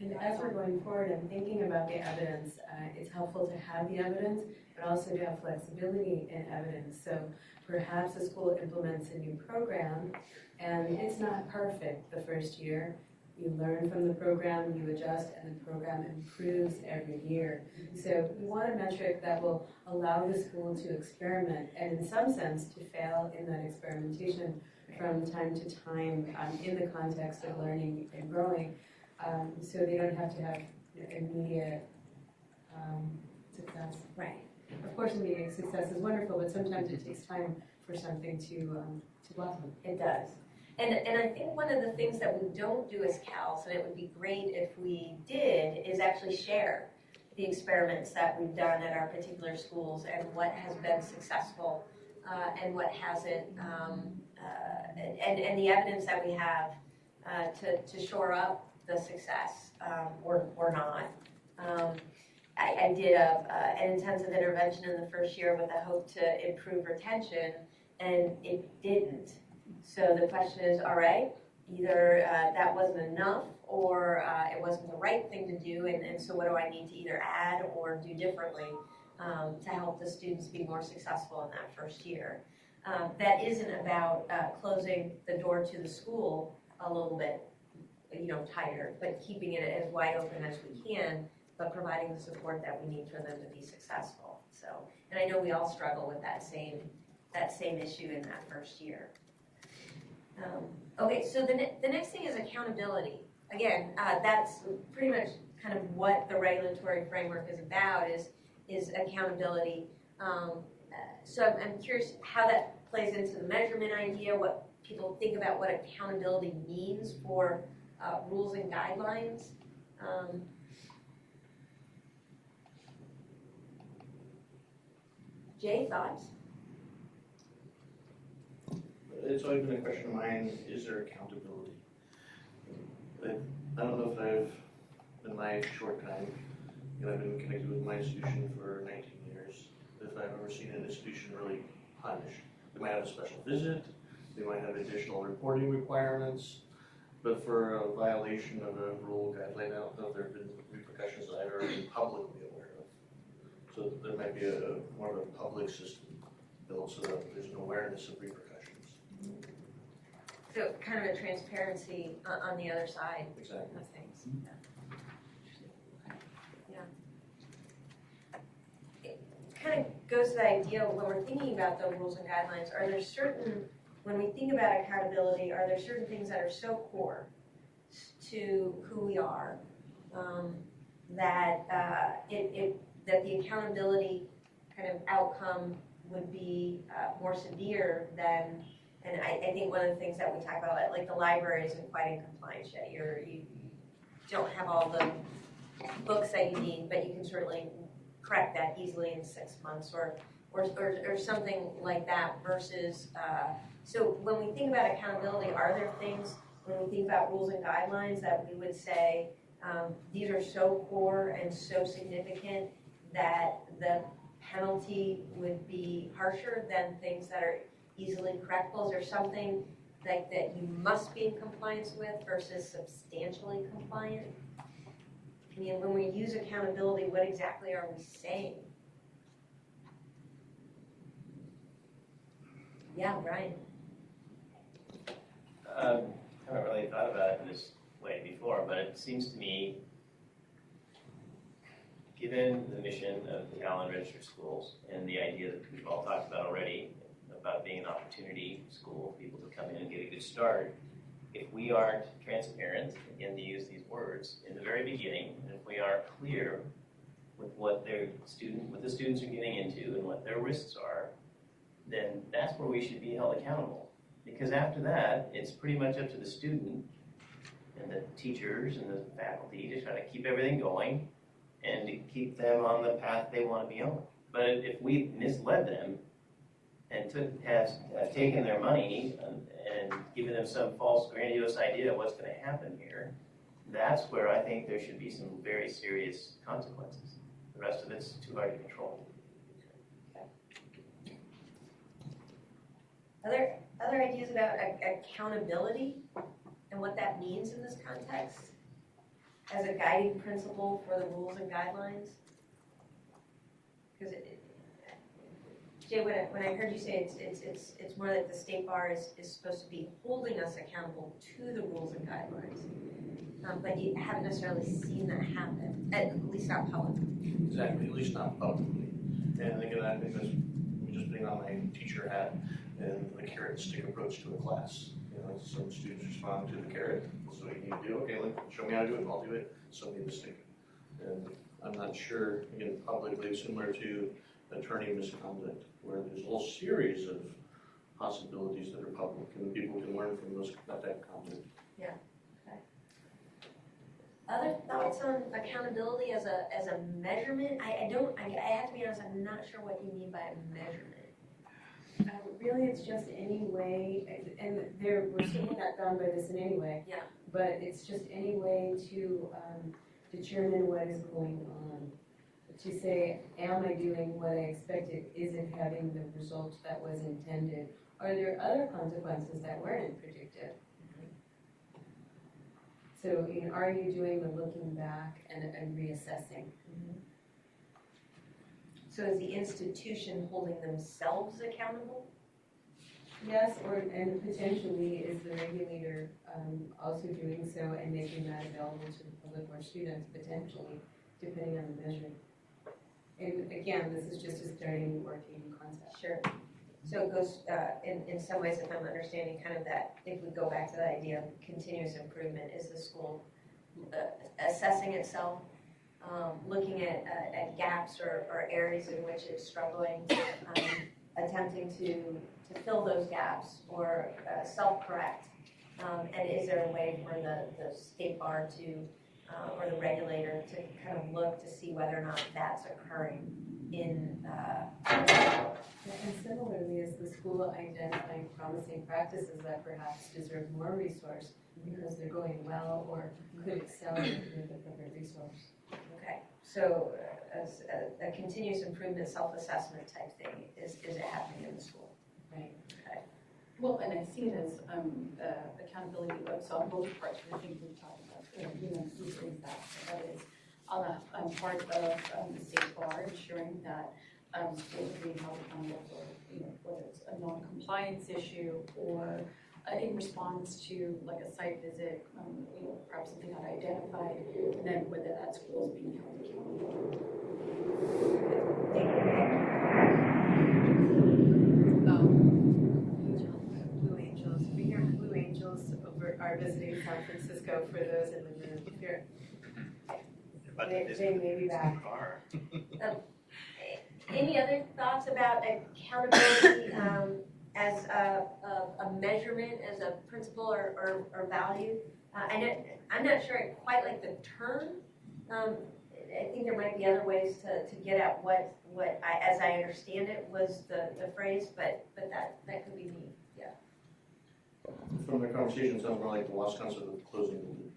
And as we're going forward and thinking about the evidence, it's helpful to have the evidence, but also to have flexibility in evidence. So perhaps a school implements a new program, and it's not perfect the first year. You learn from the program, you adjust, and the program improves every year. So we want a metric that will allow the school to experiment, and in some sense to fail in that experimentation from time to time in the context of learning and growing. So they don't have to have immediate success. Right. Of course, immediate success is wonderful, but sometimes it takes time for something to blossom. It does. And I think one of the things that we don't do as CALs, and it would be great if we did, is actually share the experiments that we've done at our particular schools and what has been successful and what hasn't, and the evidence that we have to shore up the success or not. I did an intensive intervention in the first year with the hope to improve retention, and it didn't. So the question is, all right, either that wasn't enough or it wasn't the right thing to do, and so what do I need to either add or do differently to help the students be more successful in that first year? That isn't about closing the door to the school a little bit, tighter, but keeping it as wide open as we can, but providing the support that we need for them to be successful. So, and I know we all struggle with that same issue in that first year. Okay, so the next thing is accountability. Again, that's pretty much kind of what the regulatory framework is about, is accountability. So I'm curious how that plays into the measurement idea, what people think about what accountability means for rules and guidelines. Jay, thoughts? It's always been a question of mine, is there accountability? I don't know if I've, in my short time, I've been connected with my institution for 19 years, if I've ever seen an institution really punished. They might have a special visit, they might have additional reporting requirements, but for a violation of a rule guideline, I don't know if there have been repercussions that I've ever been publicly aware of. So there might be more of a public system built so that there's an awareness of repercussions. So kind of a transparency on the other side Exactly. of things. Yeah. It kind of goes to the idea when we're thinking about the rules and guidelines, are there certain, when we think about accountability, are there certain things that are so core to who we are that that the accountability kind of outcome would be more severe than, and I think one of the things that we talk about, like the library isn't quite in compliance yet. You don't have all the books that you need, but you can certainly correct that easily in 6 months or something like that versus, so when we think about accountability, are there things, when we think about rules and guidelines that we would say, these are so core and so significant that the penalty would be harsher than things that are easily correctable? Is there something like that you must be in compliance with versus substantially compliant? I mean, when we use accountability, what exactly are we saying? Yeah, Brian. I haven't really thought about it in this way before, but it seems to me, given the mission of the Allen Registered Schools and the idea that we've all talked about already, about being an opportunity school for people to come in and get a good start, if we aren't transparent, again to use these words, in the very beginning, and if we aren't clear with what the students are getting into and what their risks are, then that's where we should be held accountable. Because after that, it's pretty much up to the student and the teachers and the faculty to try to keep everything going and to keep them on the path they want to be on. But if we misled them and have taken their money and given them some false grandiose idea of what's going to happen here, that's where I think there should be some very serious consequences. The rest of it's too hard to control. Other ideas about accountability and what that means in this context as a guiding principle for the rules and guidelines? Because Jay, when I heard you say it's more like the state bar is supposed to be holding us accountable to the rules and guidelines, but you haven't necessarily seen that happen, at least not publicly. Exactly, at least not publicly. And again, I think that's me just putting on my teacher hat and the carrot and stick approach to a class. You know, some students respond to the carrot. So what you need to do, okay, like, show me how to do it, I'll do it. Some need the stick. And I'm not sure, again, publicly, similar to attorney misconduct, where there's a whole series of possibilities that are public, and people can learn from those about that conduct. Yeah. Okay. Other thoughts on accountability as a measurement? I have to be honest, I'm not sure what you mean by a measurement. Really, it's just any way, and we're certainly not bound by this in any way. Yeah. But it's just any way to determine what is going on. To say, am I doing what I expected? Is it having the result that was intended? Are there other consequences that weren't predicted? So, are you doing the looking back and reassessing? So is the institution holding themselves accountable? Yes, and potentially is the regulator also doing so and making that available to the public or students, potentially, depending on the measure. And again, this is just a starting working concept. Sure. So it goes, in some ways, if I'm understanding kind of that, if we go back to the idea of continuous improvement, is the school assessing itself, looking at gaps or areas in which it's struggling, attempting to fill those gaps or self-correct? And is there a way for the state bar to, or the regulator to kind of look to see whether or not that's occurring in And similarly, is the school identifying promising practices that perhaps deserve more resource because they're going well or could accelerate with appropriate resource? Okay, so a continuous improvement self-assessment type thing, is it happening in the school? Right. Okay. Well, and I see it as accountability, so on both parts, I think we've talked about, increasing that is on the part of the state bar, ensuring that schools are being held accountable for, whether it's a non-compliance issue or in response to like a site visit, perhaps something not identified, and then whether that school is being held accountable. Blue Angels. We hear Blue Angels are visiting San Francisco for those in the room. Here. They may be back. Any other thoughts about accountability as a measurement, as a principle or value? I'm not sure I quite like the term. I think there might be other ways to get at what as I understand it, was the phrase, but that could be me, yeah. From the conversation, it sounds more like the lost concept of closing the loop.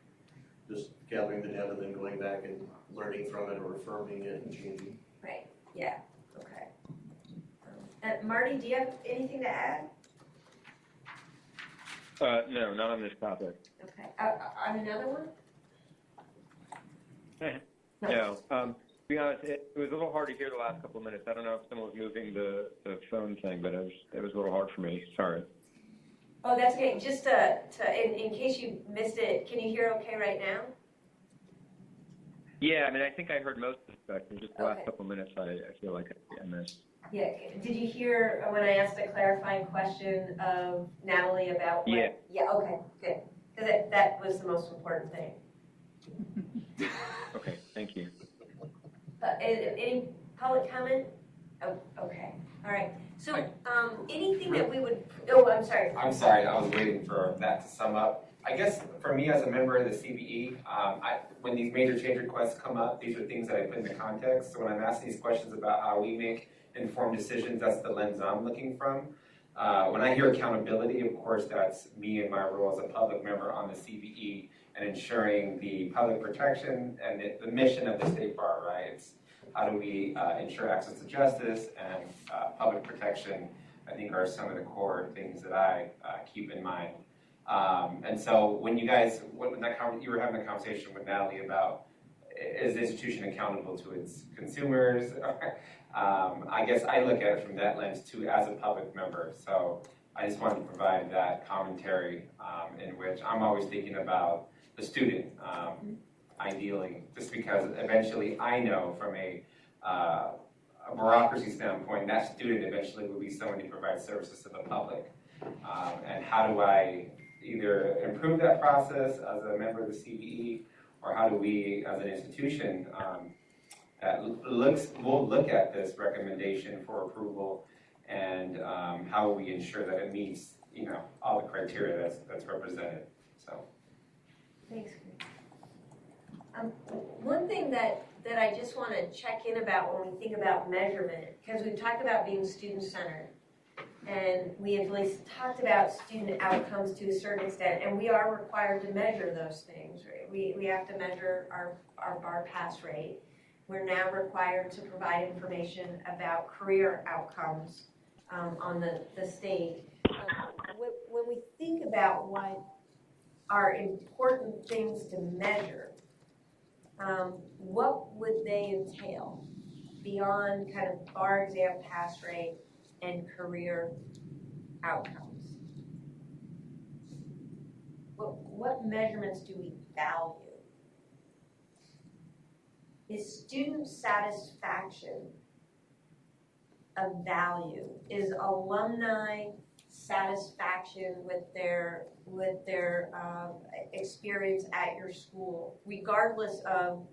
Just gathering the data, then going back and learning from it or affirming it and changing. Right, yeah, okay. Marty, do you have anything to add? No, not on this topic. Okay, on another one? No. To be honest, it was a little hard to hear the last couple of minutes. I don't know if someone was moving the phone thing, but it was a little hard for me. Sorry. Oh, that's okay. Just in case you missed it, can you hear okay right now? Yeah, I mean, I think I heard most of the discussion. Just the last Okay. couple of minutes, I feel like I missed. Yeah. Did you hear when I asked a clarifying question of Natalie about what? Yeah. Yeah. Okay. Good. Because that was the most important thing. Okay, thank you. Any public comment? Oh, okay. All right. So, anything that we would? Oh, I'm sorry. I'm sorry, I was waiting for that to sum up. I guess for me as a member of the CBE, when these major change requests come up, these are things that I put into context. So when I'm asking these questions about how we make informed decisions, that's the lens I'm looking from. When I hear accountability, of course, that's me and my role as a public member on the CBE and ensuring the public protection and the mission of the State Bar, right? It's how do we ensure access to justice and public protection, I think are some of the core things that I keep in mind. And so when you guys, you were having a conversation with Natalie about, is the institution accountable to its consumers? I guess I look at it from that lens too as a public member. So I just wanted to provide that commentary in which I'm always thinking about the student, ideally, just because eventually I know from a bureaucracy standpoint, that student eventually will be someone who provides services to the public. And how do I either improve that process as a member of the CBE, or how do we, as an institution, we'll look at this recommendation for approval, and how we ensure that it meets, all the criteria that's represented. So. Thanks. One thing that I just want to check in about when we think about measurement, because we've talked about being student-centered, and we have at least talked about student outcomes to a certain extent, and we are required to measure those things, right? We have to measure our bar pass rate. We're now required to provide information about career outcomes on the state. When we think about what are important things to measure, what would they entail beyond kind of bar exam pass rate and career outcomes? What measurements do we value? Is student satisfaction a value? Is alumni satisfaction with their experience at your school, regardless of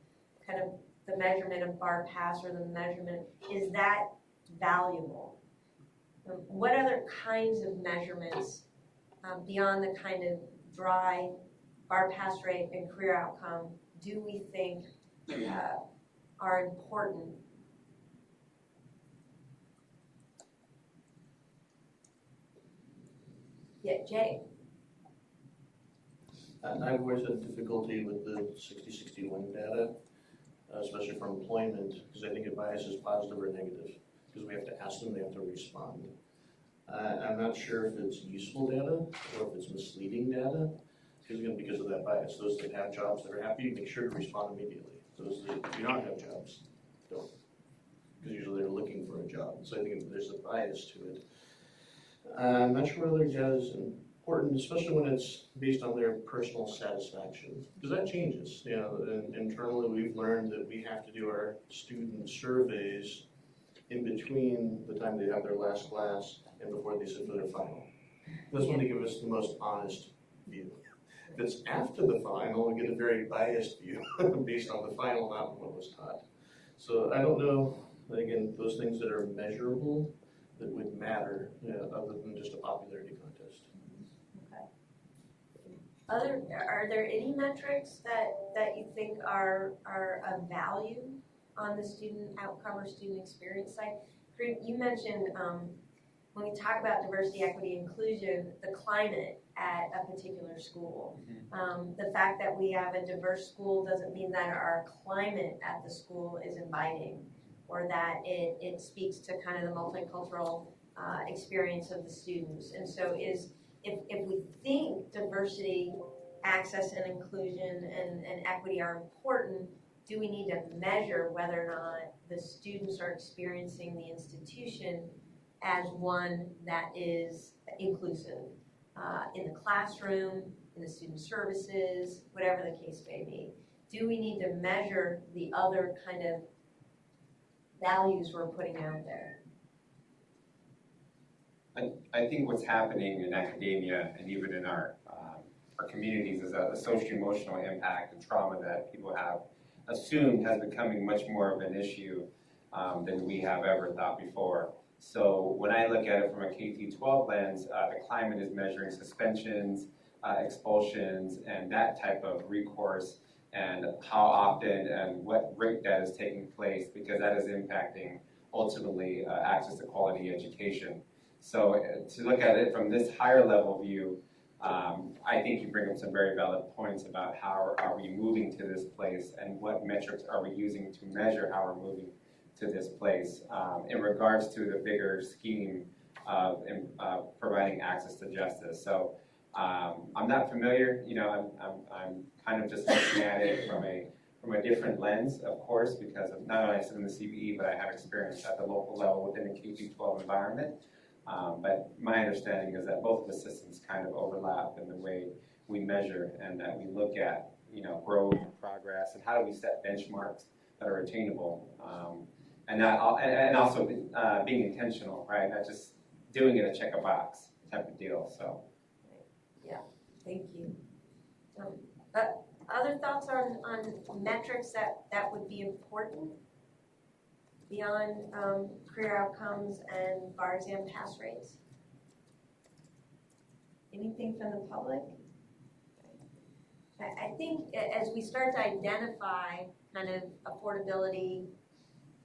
kind of the measurement of bar pass or the measurement, is that valuable? What other kinds of measurements beyond the kind of dry bar pass rate and career outcome do we think are important? Yeah, Jay. I've always had difficulty with the 60-61 data, especially for employment, because I think it biases positive or negative, because we have to ask them, they have to respond. I'm not sure if it's useful data or if it's misleading data, because of that bias. Those that have jobs that are happy, make sure to respond immediately. Those that do not have jobs, don't, because usually they're looking for a job. So I think there's a bias to it. I'm not sure whether data is important, especially when it's based on their personal satisfaction, because that changes. Internally we've learned that we have to do our student surveys in between the time they have their last class and before they sit for their final. That's when they give us the most honest view. If it's after the final, we get a very biased view based on the final, not what was taught. So I don't know But again, those things that are measurable, that would matter, other than just a popularity contest. Are there any metrics that you think are of value on the student outcome or student experience side? You mentioned when we talk about diversity, equity, inclusion, the climate at a particular school. The fact that we have a diverse school doesn't mean that our climate at the school is inviting, or that it speaks to kind of the multicultural experience of the students. And so if we think diversity, access and inclusion and equity are important, do we need to measure whether or not the students are experiencing the institution as one that is inclusive in the classroom, in the student services, whatever the case may be? Do we need to measure the other kind of values we're putting out there? I think what's happening in academia and even in our communities is that the social-emotional impact and trauma that people have assumed has becoming much more of an issue than we have ever thought before. So when I look at it from a K-12 lens, the climate is measuring suspensions, expulsions, and that type of recourse, and how often and what rate that is taking place, because that is impacting ultimately access to quality education. So to look at it from this higher level view, I think you bring up some very valid points about how are we moving to this place and what metrics are we using to measure how we're moving to this place in regards to the bigger scheme of providing access to justice. So I'm not familiar, I'm kind of just looking at it from a different lens, of course, because of not only I sit in the CBE, but I have experience at the local level within the K-12 environment. But my understanding is that both of the systems kind of overlap in the way we measure and that we look at, growth and progress and how do we set benchmarks that are attainable, and also being intentional, right? Not just doing it a check a box type of deal. So. Yeah, thank you. Other thoughts on metrics that would be important beyond career outcomes and bar exam pass rates? Anything from the public? I think as we start to identify kind of affordability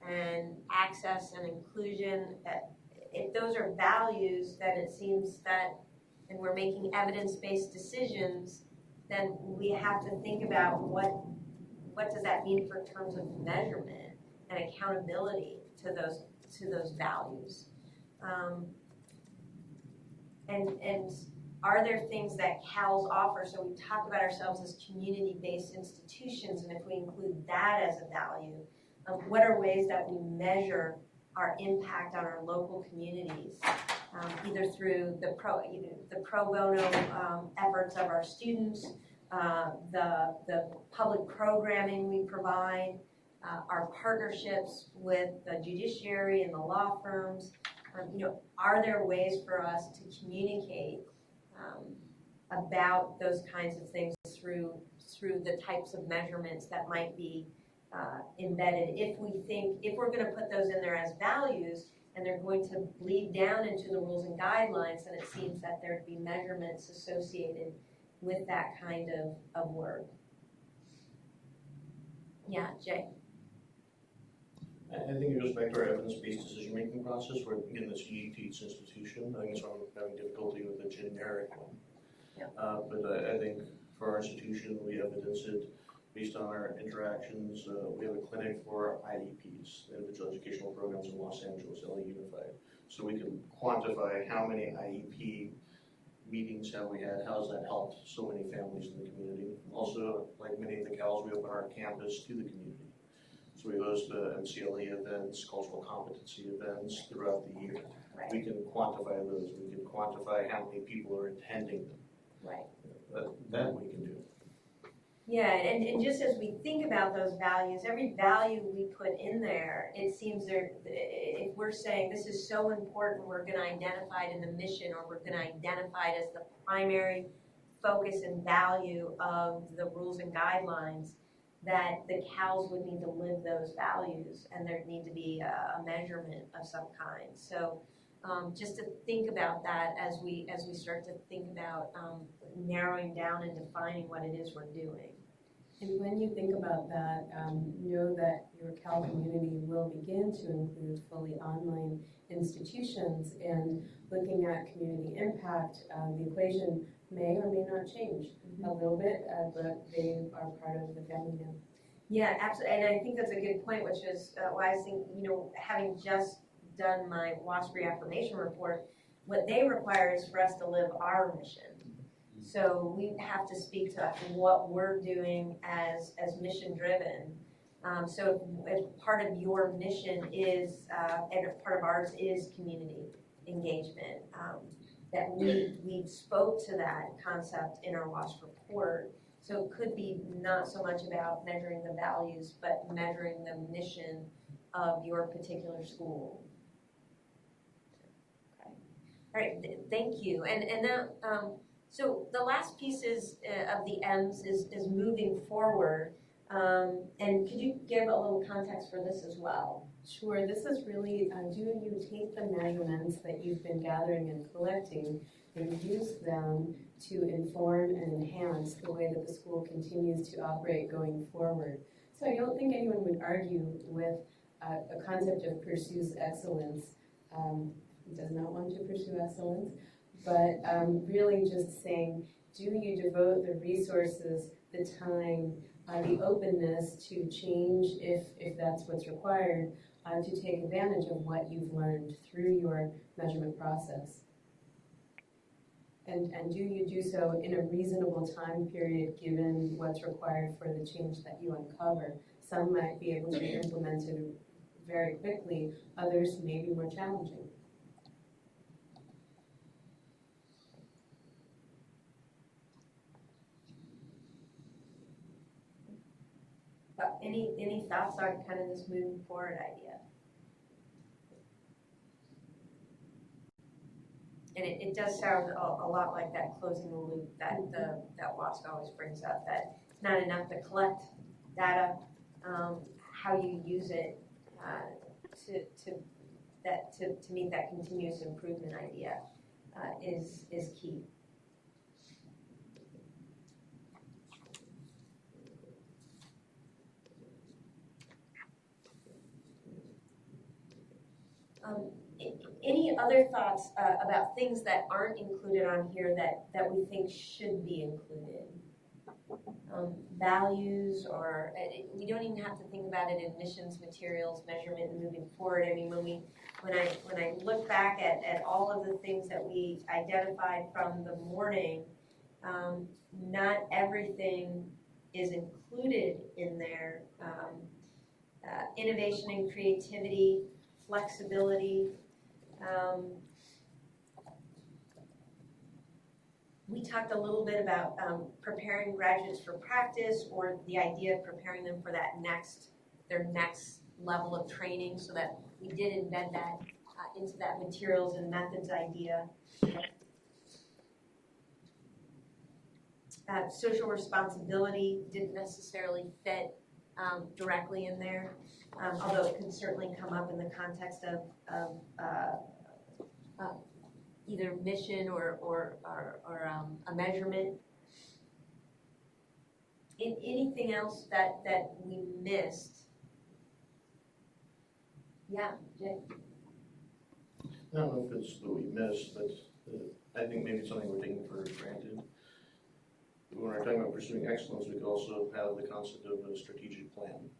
and access and inclusion, that if those are values, then it seems that, and we're making evidence-based decisions, then we have to think about what does that mean for terms of measurement and accountability to those values, and are there things that CALS offer? So we talk about ourselves as community-based institutions, and if we include that as a value, what are ways that we measure our impact on our local communities, either through the pro bono efforts of our students, the public programming we provide, our partnerships with the judiciary and the law firms. Are there ways for us to communicate about those kinds of things through the types of measurements that might be embedded? If we're going to put those in there as values and they're going to bleed down into the rules and guidelines, then it seems that there'd be measurements associated with that kind of work. Yeah, Jay. I think it goes back to our evidence-based decision-making process, where again, this unique to each institution. I think that's why I'm having difficulty with the generic one. Yeah. But I think for our institution, we evidence it based on our interactions. We have a clinic for IEPs, individual educational programs in Los Angeles, LA Unified. So we can quantify how many IEP meetings have we had, how has that helped so many families in the community. Also, like many of the CALs, we open our campus to the community. So we host MCLE events, cultural competency events throughout the year. Right. We can quantify those. We can quantify how many people are attending them. Right. That we can do. Yeah, and just as we think about those values, every value we put in there, it seems if we're saying this is so important, we're going to identify it in the mission, or we're going to identify it as the primary focus and value of the rules and guidelines, that the cows would need to live those values and there'd need to be a measurement of some kind. So just to think about that as we start to think about narrowing down and defining what it is we're doing. And when you think about that, know that your Cal community will begin to include fully online institutions, and looking at community impact, the equation may or may not change a little bit, but they are part of the family now. Yeah, absolutely, and I think that's a good point, which is why I think, having just done my WASP reaffirmation report, what they require is for us to live our mission. So we have to speak to what we're doing as mission driven. So if part of your mission is, and if part of ours is community engagement, that we spoke to that concept in our WASP report. So it could be not so much about measuring the values, but measuring the mission of your particular school. Okay. All right, thank you. And now, so the last piece is, of the M's is moving forward. And could you give a little context for this as well? Sure, this is really, do you take the measurements that you've been gathering and collecting and use them to inform and enhance the way that the school continues to operate going forward? So I don't think anyone would argue with a concept of pursues excellence. He does not want to pursue excellence, but really just saying, do you devote the resources, the time, the openness to change if that's what's required, to take advantage of what you've learned through your measurement process? And do you do so in a reasonable time period given what's required for the change that you uncover? Some might be able to be implemented very quickly, others may be more challenging. Any thoughts on kind of this moving forward idea? And it does sound a lot like that closing the loop that that WASC always brings up, that it's not enough to collect data, how you use it to meet that continuous improvement idea is key. Any other thoughts about things that aren't included on here that we think should be included? Values, or we don't even have to think about it in missions, materials, measurement, and moving forward. I mean, when I look back at all of the things that we identified from the morning, not everything is included in there. Innovation and creativity, flexibility. We talked a little bit about preparing graduates for practice, or the idea of preparing them for their next level of training, so that we did embed that into that materials and methods idea. Social responsibility didn't necessarily fit directly in there, although it can certainly come up in the context of either mission or a measurement. Anything else that we missed? Yeah, Jay. I don't know if it's that we missed, but I think maybe it's something we're taking for granted. When we're talking about pursuing excellence, we could also have the concept of a strategic plan.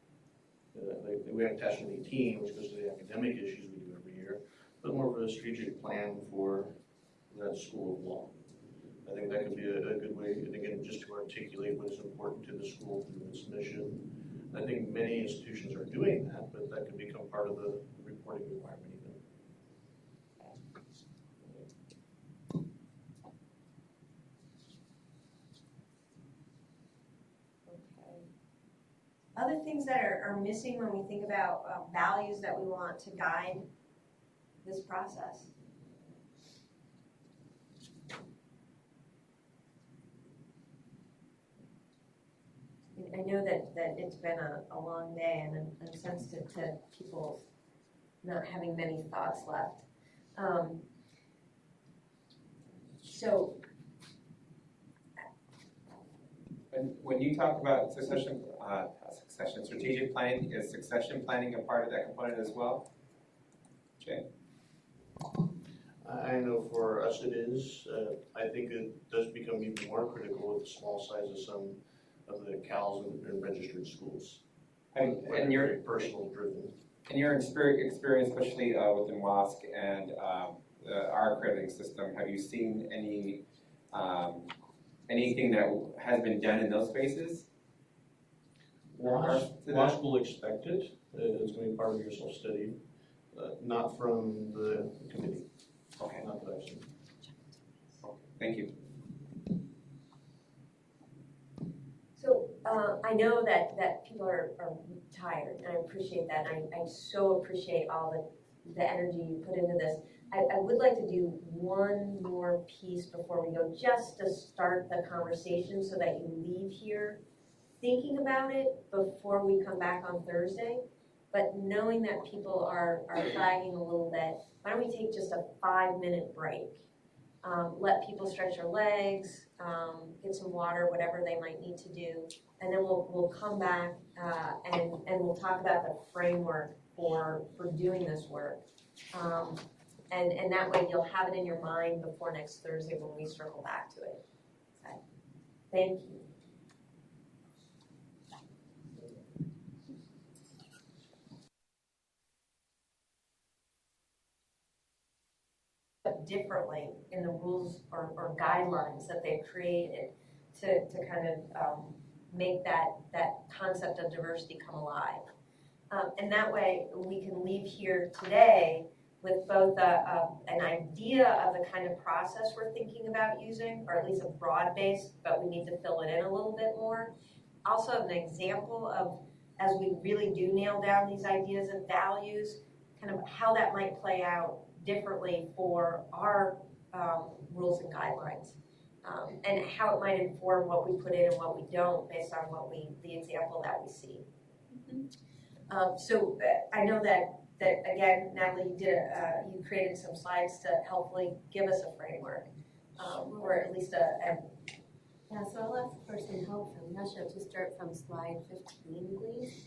We have Attachment 18, which goes to the academic issues we do every year, but more of a strategic plan for that school of law. I think that could be a good way, and again, just to articulate what is important to the school through its mission. I think many institutions are doing that, but that could become part of the reporting requirement even. Other things that are missing when we think about values that we want to guide this process? I know that it's been a long day, and I'm sensitive to people not having many thoughts left. So when you talk about succession strategic planning, is succession planning a part of that component as well? Jay? I know for us it is. I think it does become even more critical with the small size of some of the CALs and registered schools. And you're very personal driven. In your experience, especially within WASC and our accrediting system, have you seen any anything that has been done in those spaces? WASC will expect it. It's going to be part of your self-study, not from the committee. Okay. Not that I've seen. Okay. Thank you. So I know that people are tired, and I appreciate that. And I so appreciate all the energy you put into this. I would like to do one more piece before we go, just to start the conversation so that you leave here thinking about it before we come back on Thursday. But knowing that people are flagging a little bit, why don't we take just a 5-minute break? Let people stretch their legs, get some water, whatever they might need to do, and then we'll come back and we'll talk about the framework for doing this work. And that way you'll have it in your mind before next Thursday when we circle back to it. Okay. Thank you. Differently in the rules or guidelines that they've created to kind of make that concept of diversity come alive. And that way we can leave here today with both an idea of the kind of process we're thinking about using, or at least a broad base, but we need to fill it in a little bit more. Also an example of, as we really do nail down these ideas and values, kind of how that might play out differently for our rules and guidelines, and how it might inform what we put in and what we don't based on the example that we see. So I know that again, Natalie, you created some slides to helpfully give us a framework, or at least Yeah, so I'll ask for some help from Yasha to start from slide 15, please.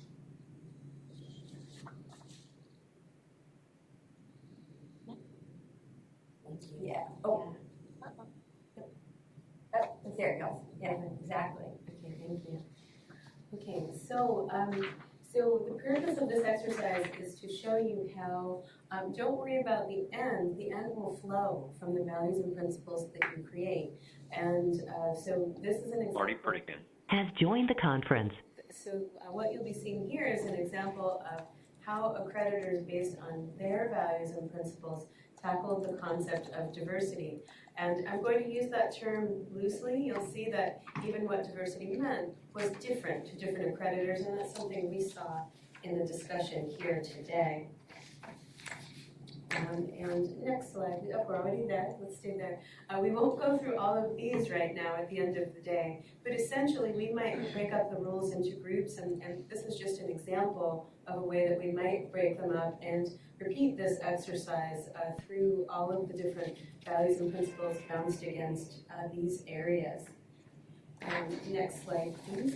Yeah. Oh. Oh, there it goes. Yeah, exactly. Okay, thank you. Okay, so so the purpose of this exercise is to show you how, don't worry about the end will flow from the values and principles that you create. And so this is an example. Already pretty good. Has joined the conference. So what you'll be seeing here is an example of how accreditors, based on their values and principles, tackled the concept of diversity. And I'm going to use that term loosely. You'll see that even what diversity meant was different to different accreditors, and that's something we saw in the discussion here today. And next slide. Oh, we're already there. Let's stay there. We won't go through all of these right now at the end of the day, but essentially we might break up the rules into groups, and this is just an example of a way that we might break them up and repeat this exercise through all of the different values and principles bounced against these areas. Next slide, please.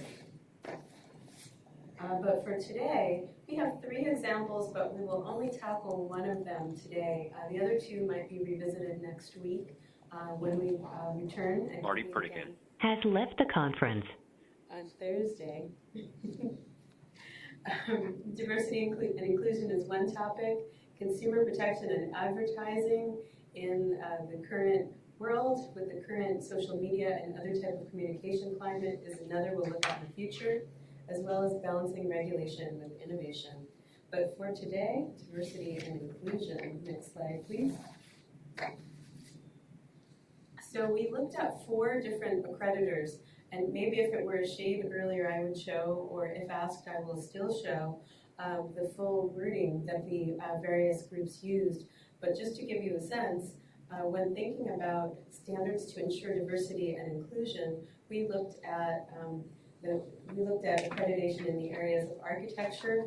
But for today, we have 3 examples, but we will only tackle one of them today. The other 2 might be revisited next week when we return. And Already pretty good. Has left the conference. On Thursday. Diversity and inclusion is one topic. Consumer protection and advertising in the current world with the current social media and other type of communication climate is another we'll look at in the future, as well as balancing regulation with innovation. But for today, diversity and inclusion. Next slide, please. So we looked at 4 different accreditors, and maybe if it were a shade earlier I would show, or if asked I will still show, the full wording that the various groups used. But just to give you a sense, when thinking about standards to ensure diversity and inclusion, we looked at We looked at accreditation in the areas of architecture,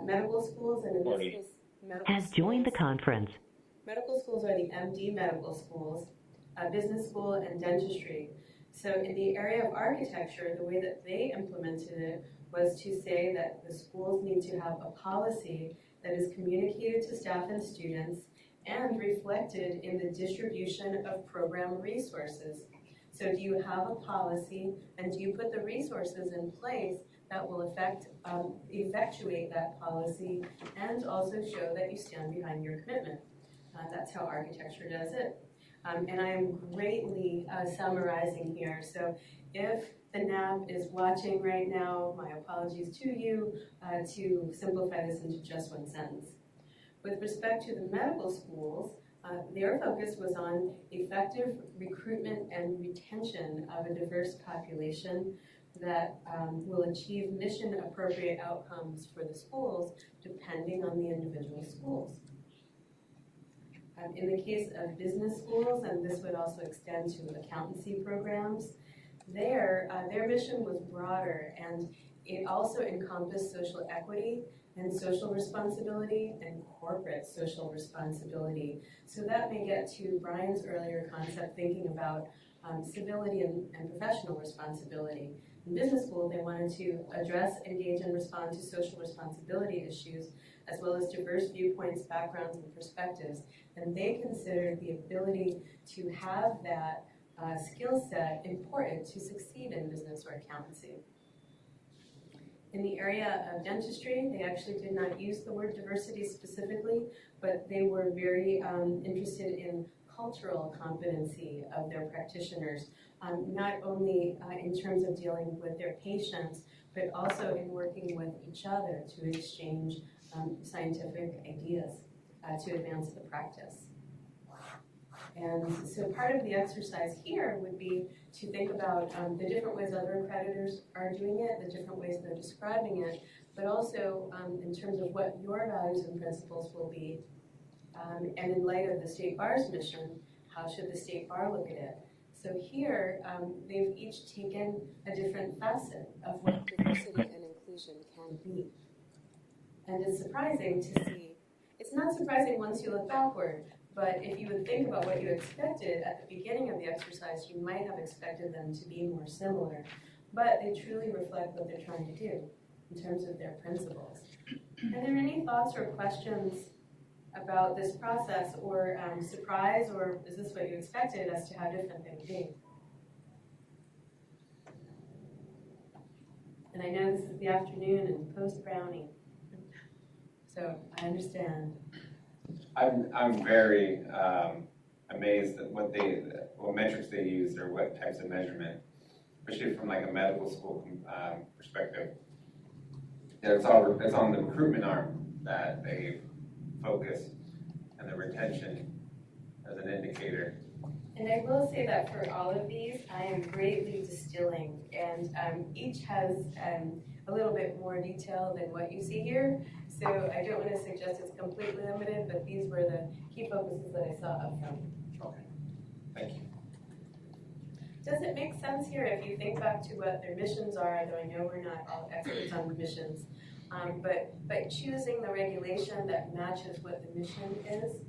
medical schools, and in this case, medical Has joined the schools. conference. Medical schools are the MD medical schools, business school, and dentistry. So in the area of architecture, the way that they implemented it was to say that the schools need to have a policy that is communicated to staff and students and reflected in the distribution of program resources. So do you have a policy, and do you put the resources in place that will effectuate that policy and also show that you stand behind your commitment? That's how architecture does it. And I am greatly summarizing here. So if the NAB is watching right now, my apologies to you to simplify this into just one sentence. With respect to the medical schools, their focus was on effective recruitment and retention of a diverse population that will achieve mission-appropriate outcomes for the schools depending on the individual schools. In the case of business schools, and this would also extend to accountancy programs, their mission was broader, and it also encompassed social equity and social responsibility and corporate social responsibility. So that may get to Brian's earlier concept, thinking about civility and professional responsibility. In business school, they wanted to address, engage, and respond to social responsibility issues, as well as diverse viewpoints, backgrounds, and perspectives. And they considered the ability to have that skill set important to succeed in business or accountancy. In the area of dentistry, they actually did not use the word diversity specifically, but they were very interested in cultural competency of their practitioners, not only in terms of dealing with their patients, but also in working with each other to exchange scientific ideas to advance the practice. And so part of the exercise here would be to think about the different ways other accreditors are doing it, the different ways they're describing it, but also in terms of what your values and principles will be. And in light of the State Bar's mission, how should the State Bar look at it? So here, they've each taken a different facet of what diversity and inclusion can be. And it's surprising to see. It's not surprising once you look backward, but if you would think about what you expected at the beginning of the exercise, you might have expected them to be more similar. But they truly reflect what they're trying to do in terms of their principles. Are there any thoughts or questions about this process, or surprise, or is this what you expected as to how different they would be? And I know this is the afternoon and post-brownie, so I understand. I'm very amazed at what metrics they use or what types of measurement, especially from like a medical school perspective. Yeah, it's on the recruitment arm that they focus, and the retention as an indicator. And I will say that for all of these, I am greatly distilling, and each has a little bit more detail than what you see here. So I don't want to suggest it's completely limited, but these were the key focuses that I saw up front. Okay, thank you. Does it make sense here if you think back to what their missions are, though I know we're not all experts on the missions, but choosing the regulation that matches what the mission is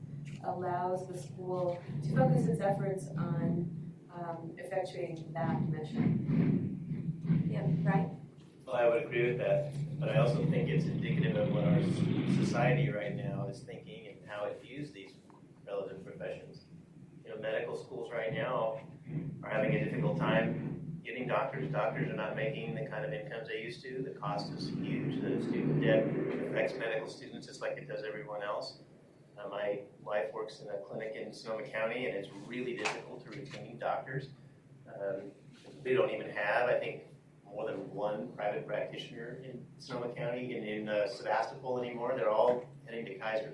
allows the school to focus its efforts on effectuating that mission. Yeah, right? Well, I would agree with that, but I also think it's indicative of what our society right now is thinking and how it views these relevant professions. You know, medical schools right now are having a difficult time getting doctors. Doctors are not making the kind of incomes they used to. The cost is huge. The student debt affects medical students just like it does everyone else. My wife works in a clinic in Sonoma County, and it's really difficult to retain doctors. They don't even have, I think, more than one private practitioner in Sonoma County and in Sebastopol anymore. They're all heading to Kaiser.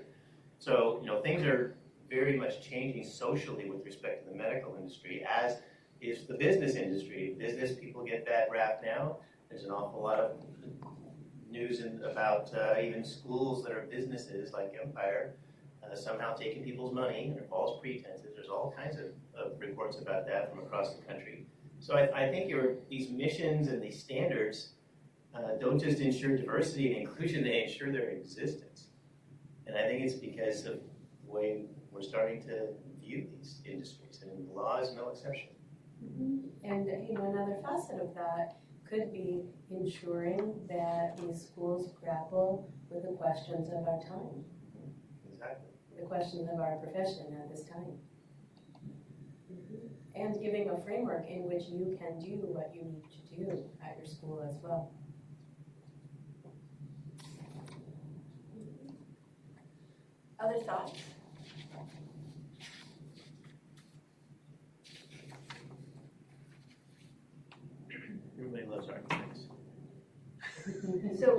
So, you know, things are very much changing socially with respect to the medical industry, as is the business industry. Business people get that rap now. There's an awful lot of news about even schools that are businesses like Empire somehow taking people's money under false pretenses. There's all kinds of reports about that from across the country. So I think these missions and these standards don't just ensure diversity and inclusion, they ensure their existence. And I think it's because of the way we're starting to view these industries, and the law is no exception. And another facet of that could be ensuring that these schools grapple with the questions of our time. Exactly. The questions of our profession at this time. And giving a framework in which you can do what you need to do at your school as well. Other thoughts? Everybody loves architects. So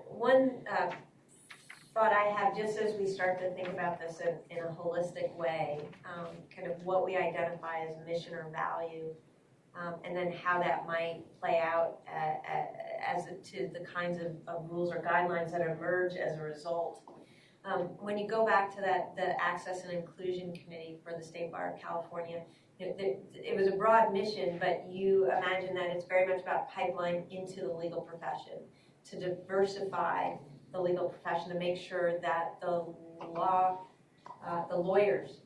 one thought I have, just as we start to think about this in a holistic way, kind of what we identify as mission or value, and then how that might play out as to the kinds of rules or guidelines that emerge as a result. When you go back to the Access and Inclusion Committee for the State Bar of California, it was a broad mission, but you imagine that it's very much about pipeline into the legal profession, to diversify the legal profession, to make sure that the lawyers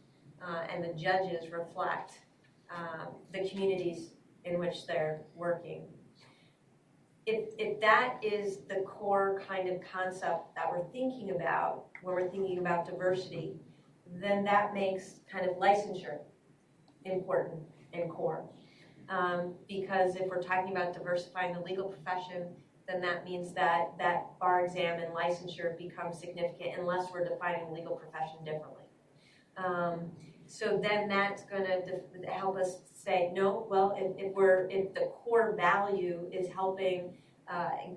and the judges reflect the communities in which they're working. If that is the core kind of concept that we're thinking about when we're thinking about diversity, then that makes kind of licensure important and core. Because if we're talking about diversifying the legal profession, then that means that bar exam and licensure becomes significant unless we're defining the legal profession differently. So then that's going to help us say, no, well, if the core value is helping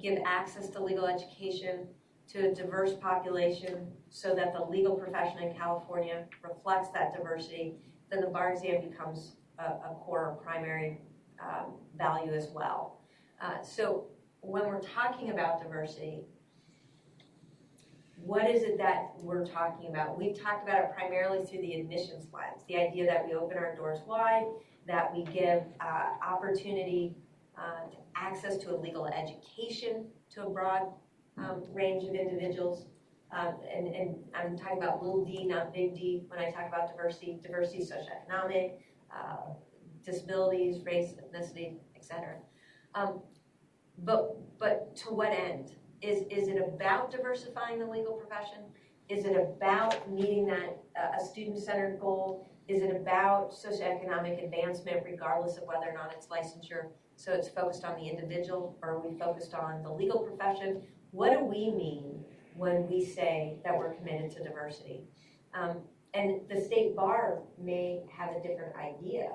give access to legal education to a diverse population so that the legal profession in California reflects that diversity, then the bar exam becomes a core or primary value as well. So when we're talking about diversity, what is it that we're talking about? We've talked about it primarily through the admissions lens, the idea that we open our doors wide, that we give opportunity to access to a legal education to a broad range of individuals. And I'm talking about little d, not big D, when I talk about diversity, socioeconomic, disabilities, race, ethnicity, etc. But to what end? Is it about diversifying the legal profession? Is it about meeting that a student-centered goal? Is it about socioeconomic advancement regardless of whether or not it's licensure? So it's focused on the individual, or are we focused on the legal profession? What do we mean when we say that we're committed to diversity? And the state bar may have a different idea.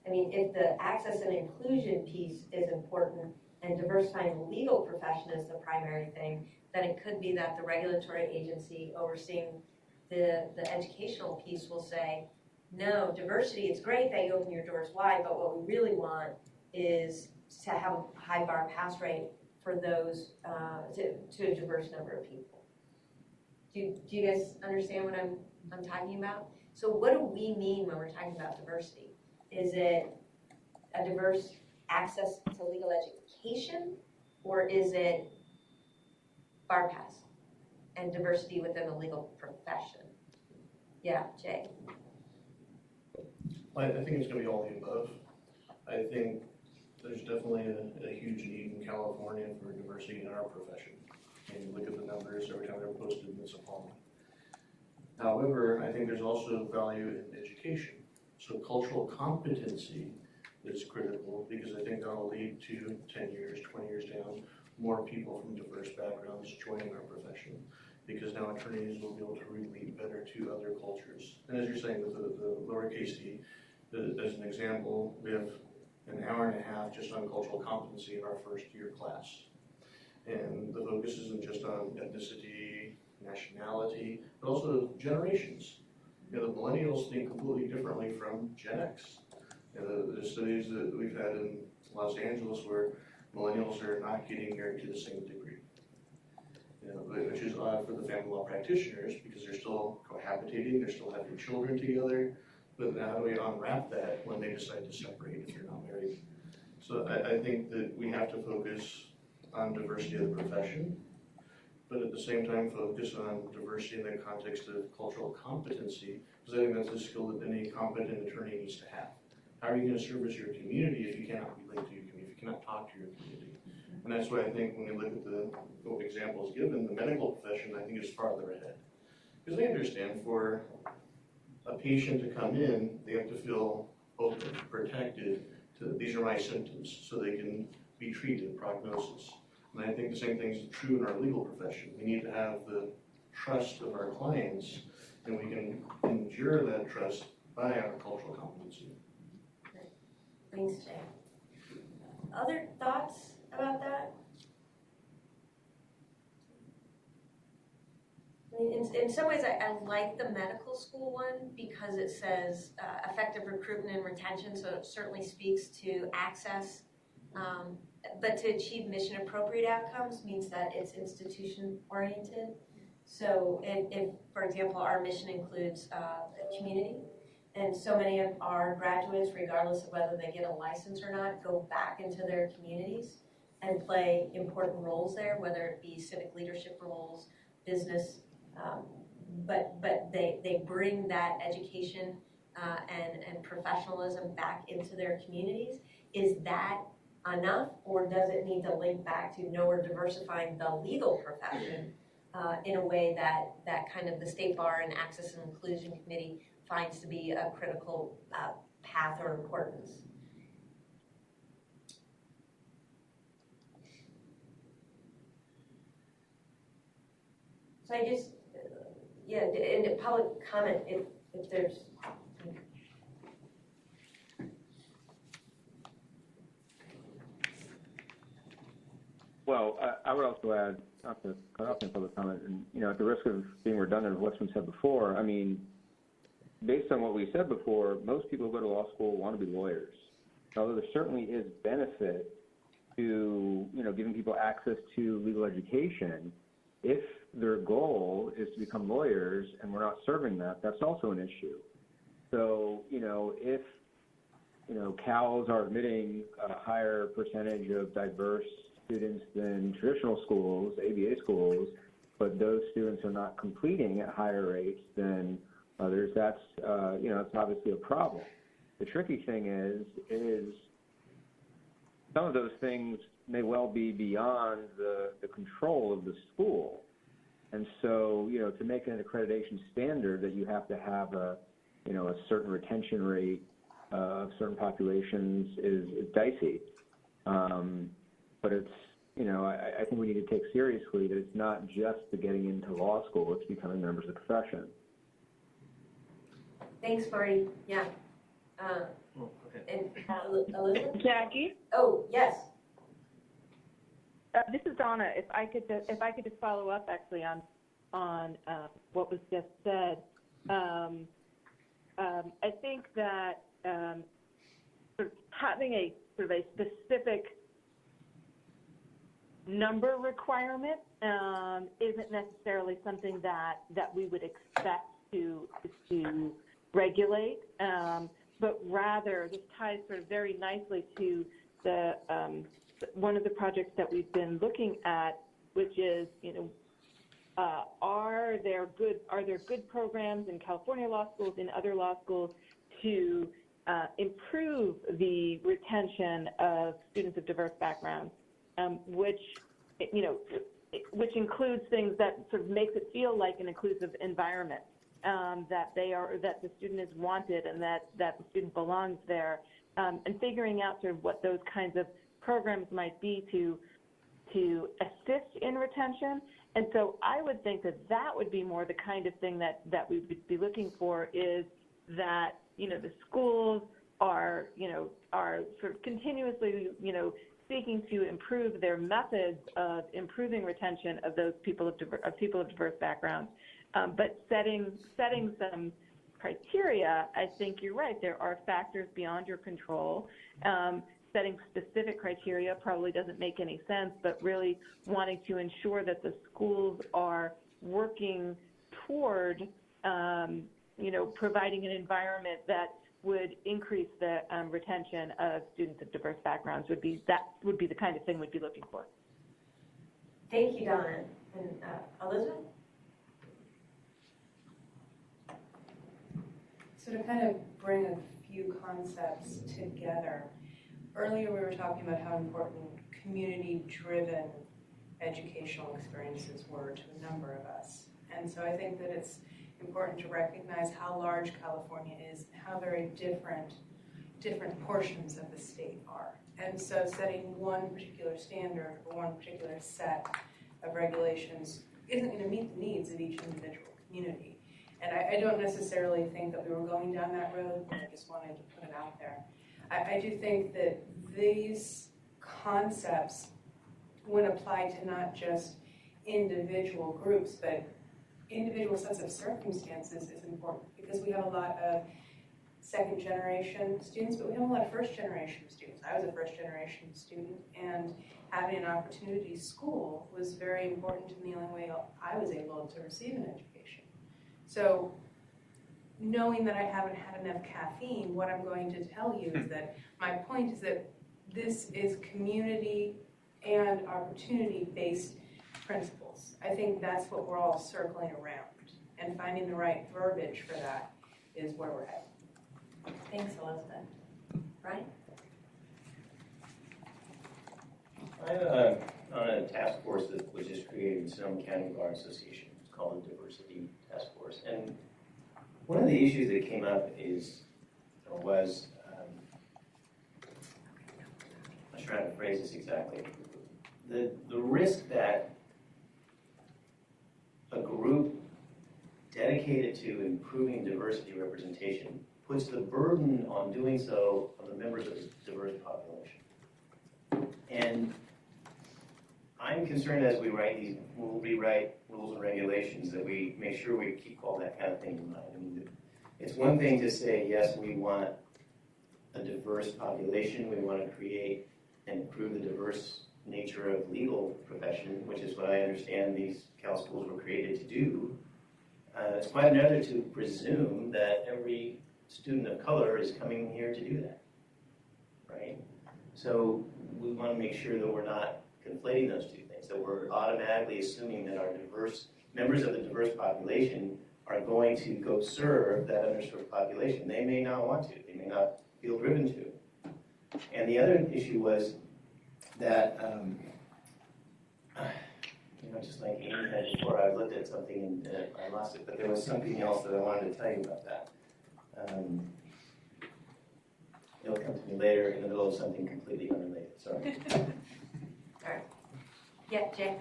I mean, if the access and inclusion piece is important and diversifying the legal profession is the primary thing, then it could be that the regulatory agency overseeing the educational piece will say, no, diversity, it's great that you open your doors wide, but what we really want is to have a high bar pass rate for those, to a diverse number of people. Do you guys understand what I'm talking about? So what do we mean when we're talking about diversity? Is it a diverse access to legal education, or is it bar pass and diversity within the legal profession? Yeah, Jay. I think it's going to be all the above. I think there's definitely a huge need in California for diversity in our profession. And you look at the numbers every time they're posted, and it's appalling. However, I think there's also value in education. So cultural competency is critical, because I think that'll lead to 10 years, 20 years down, more people from diverse backgrounds joining our profession, because now attorneys will be able to relate better to other cultures. And as you're saying, with the lowercase d, as an example, we have an hour and a half just on cultural competency in our first year class. And the focus isn't just on ethnicity, nationality, but also generations. You know, the millennials think completely differently from Gen X. You know, the studies that we've had in Los Angeles where millennials are not getting married to the same degree. You know, which is odd for the family law practitioners, because they're still cohabitating, they're still having children together. But how do we unwrap that when they decide to separate if they're not married I think that we have to focus on diversity of the profession, but at the same time focus on diversity in the context of cultural competency, because I think that's a skill that any competent attorney needs to have. How are you going to service your community if you cannot relate to your community, if you cannot talk to your community? And that's why I think when you look at the examples given, the medical profession, I think, is farther ahead. Because they understand for a patient to come in, they have to feel open, protected, these are my symptoms, so they can be treated, prognosis. And I think the same thing is true in our legal profession. We need to have the trust of our clients, and we can endure that trust by our cultural competency. Thanks, Jay. Other thoughts about that? I mean, in some ways, I like the medical school one because it says effective recruitment and retention, so it certainly speaks to access. But to achieve mission appropriate outcomes means that it's institution oriented. So if, for example, our mission includes community, and so many of our graduates, regardless of whether they get a license or not, go back into their communities and play important roles there, whether it be civic leadership roles, business, but they bring that education and professionalism back into their communities. Is that enough, or does it need to link back to no, we're diversifying the legal profession in a way that kind of the State Bar and Access and Inclusion Committee finds to be a critical path or importance? So I just, yeah, in public comment, if there's. Well, I would also add, not to cut off in public comment, and at the risk of being redundant of what's been said before, I mean, based on what we said before, most people who go to law school want to be lawyers. Although there certainly is benefit to giving people access to legal education, if their goal is to become lawyers and we're not serving that, that's also an issue. So if CALs are admitting a higher percentage of diverse students than traditional schools, ABA schools, but those students are not completing at higher rates than others, that's it's obviously a problem. The tricky thing is some of those things may well be beyond the control of the school. And so, to make an accreditation standard that you have to have a certain retention rate of certain populations is dicey. But it's, I think we need to take seriously that it's not just the getting into law school, it's becoming members of the profession. Thanks, Marty. Yeah. And Elizabeth? Jackie? Oh, yes. This is Donna. If I could just follow up actually on what was just said. I think that sort of having a specific number requirement isn't necessarily something that we would expect to regulate, but rather this ties sort of very nicely to the one of the projects that we've been looking at, which is are there good programs in California law schools, in other law schools, to improve the retention of students of diverse backgrounds, which includes things that sort of makes it feel like an inclusive environment, that the student is wanted and that the student belongs there, and figuring out sort of what those kinds of programs might be to assist in retention. And so I would think that would be more the kind of thing that we would be looking for, is that the schools are sort of continuously seeking to improve their methods of improving retention of those people of diverse backgrounds, but setting some criteria. I think you're right. There are factors beyond your control. Setting specific criteria probably doesn't make any sense, but really wanting to ensure that the schools are working toward, providing an environment that would increase the retention of students of diverse backgrounds would be the kind of thing we'd be looking for. Thank you, Donna. And Elizabeth? So to kind of bring a few concepts together, earlier we were talking about how important community-driven educational experiences were to a number of us. And so I think that it's important to recognize how large California is, how very different portions of the state are. And so setting one particular standard or one particular set of regulations isn't going to meet the needs of each individual community. And I don't necessarily think that we were going down that road, but I just wanted to put it out there. I do think that these concepts, when applied to not just individual groups, but individual sets of circumstances, is important, because we have a lot of second-generation students, but we have a lot of first-generation students. I was a first-generation student, and having an opportunity school was very important to me in the only way I was able to receive an education. So knowing that I haven't had enough caffeine, what I'm going to tell you is that my point is that this is community and opportunity-based principles. I think that's what we're all circling around, and finding the right verbiage for that is where we're headed. Thanks, Elizabeth. Brian? I'm on a task force that was just created in Sonoma County Bar Association. It's called the Diversity Task Force. And one of the issues that came up was, I'm trying to phrase this exactly, the risk that a group dedicated to improving diversity representation puts the burden on doing so on the members of the diverse population. And I'm concerned as we rewrite rules and regulations that we make sure we keep all that kind of thing in mind. I mean, it's one thing to say, yes, we want a diverse population, we want to create and improve the diverse nature of legal profession, which is what I understand these Cal schools were created to do. It's quite another to presume that every student of color is coming here to do that, right? So we want to make sure that we're not conflating those two things, that we're automatically assuming that our diverse members of the diverse population are going to go serve that underserved population. They may not want to, they may not feel driven to. And the other issue was that, just like Amy had before, I looked at something and I lost it, but there was something else that I wanted to tell you about that. It'll come to me later in the middle of something completely unrelated, sorry. All right. Yeah, Jay?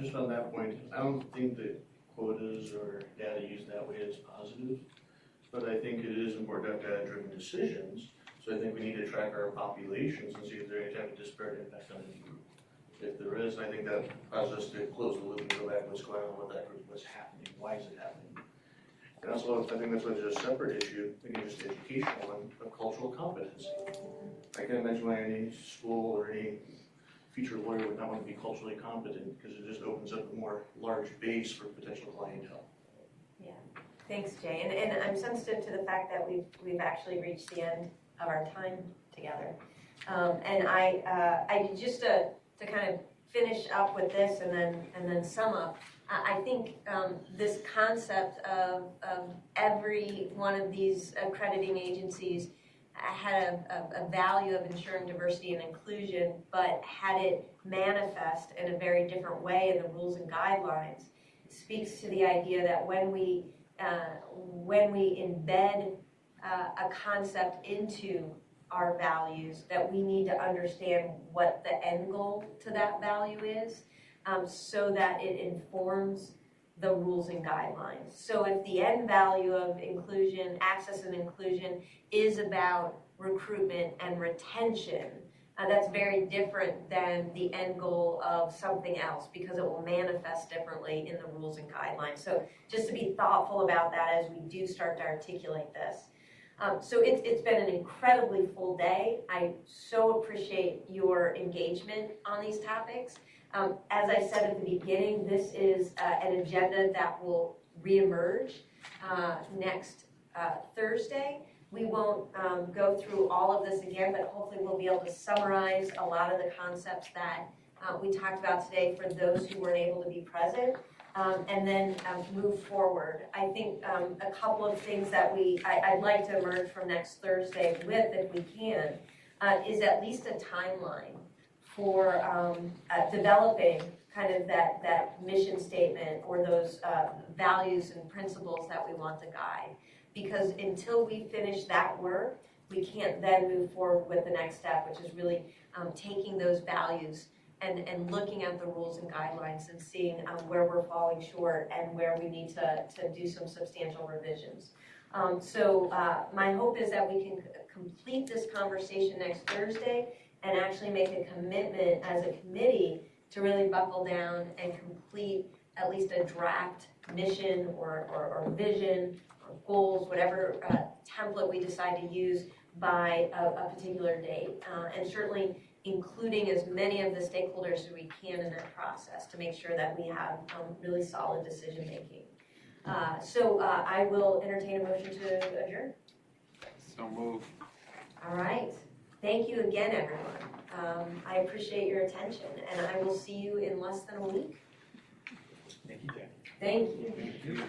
Just on that point, I don't think that quotas or data used that way is positive, but I think it is important to have data-driven decisions. So I think we need to track our populations and see if there is any disparate impact on any group. If there is, I think that allows us to close the loop and go back to what's going on with that group, what's happening, why is it happening. And also, I think that's what is a separate issue, again, just the educational one, of cultural competency. I can't imagine why any school or any future lawyer would not want to be culturally competent, because it just opens up a more large base for potential clientele. Yeah, thanks, Jay. And I'm sensitive to the fact that we've actually reached the end of our time together. And I just to kind of finish up with this and then sum up. I think this concept of every one of these accrediting agencies had a value of ensuring diversity and inclusion, but had it manifest in a very different way in the rules and guidelines. It speaks to the idea that when we embed a concept into our values, that we need to understand what the end goal to that value is, so that it informs the rules and guidelines. So if the end value of inclusion, access and inclusion, is about recruitment and retention, that's very different than the end goal of something else, because it will manifest differently in the rules and guidelines. So just to be thoughtful about that as we do start to articulate this. So it's been an incredibly full day. I so appreciate your engagement on these topics. As I said at the beginning, this is an agenda that will reemerge next Thursday. We won't go through all of this again, but hopefully we'll be able to summarize a lot of the concepts that we talked about today for those who weren't able to be present, and then move forward. I think a couple of things that I'd like to emerge from next Thursday with, if we can, is at least a timeline for developing kind of that mission statement or those values and principles that we want to guide. Because until we finish that work, we can't then move forward with the next step, which is really taking those values and looking at the rules and guidelines and seeing where we're falling short and where we need to do some substantial revisions. So my hope is that we can complete this conversation next Thursday and actually make a commitment as a committee to really buckle down and complete at least a draft mission or vision or goals, whatever template we decide to use by a particular date. And certainly including as many of the stakeholders as we can in that process to make sure that we have really solid decision making. So I will entertain a motion to adjourn. So move. All right. Thank you again, everyone. I appreciate your attention, and I will see you in less than a week. Thank you, Jack. Thank you. Thank you.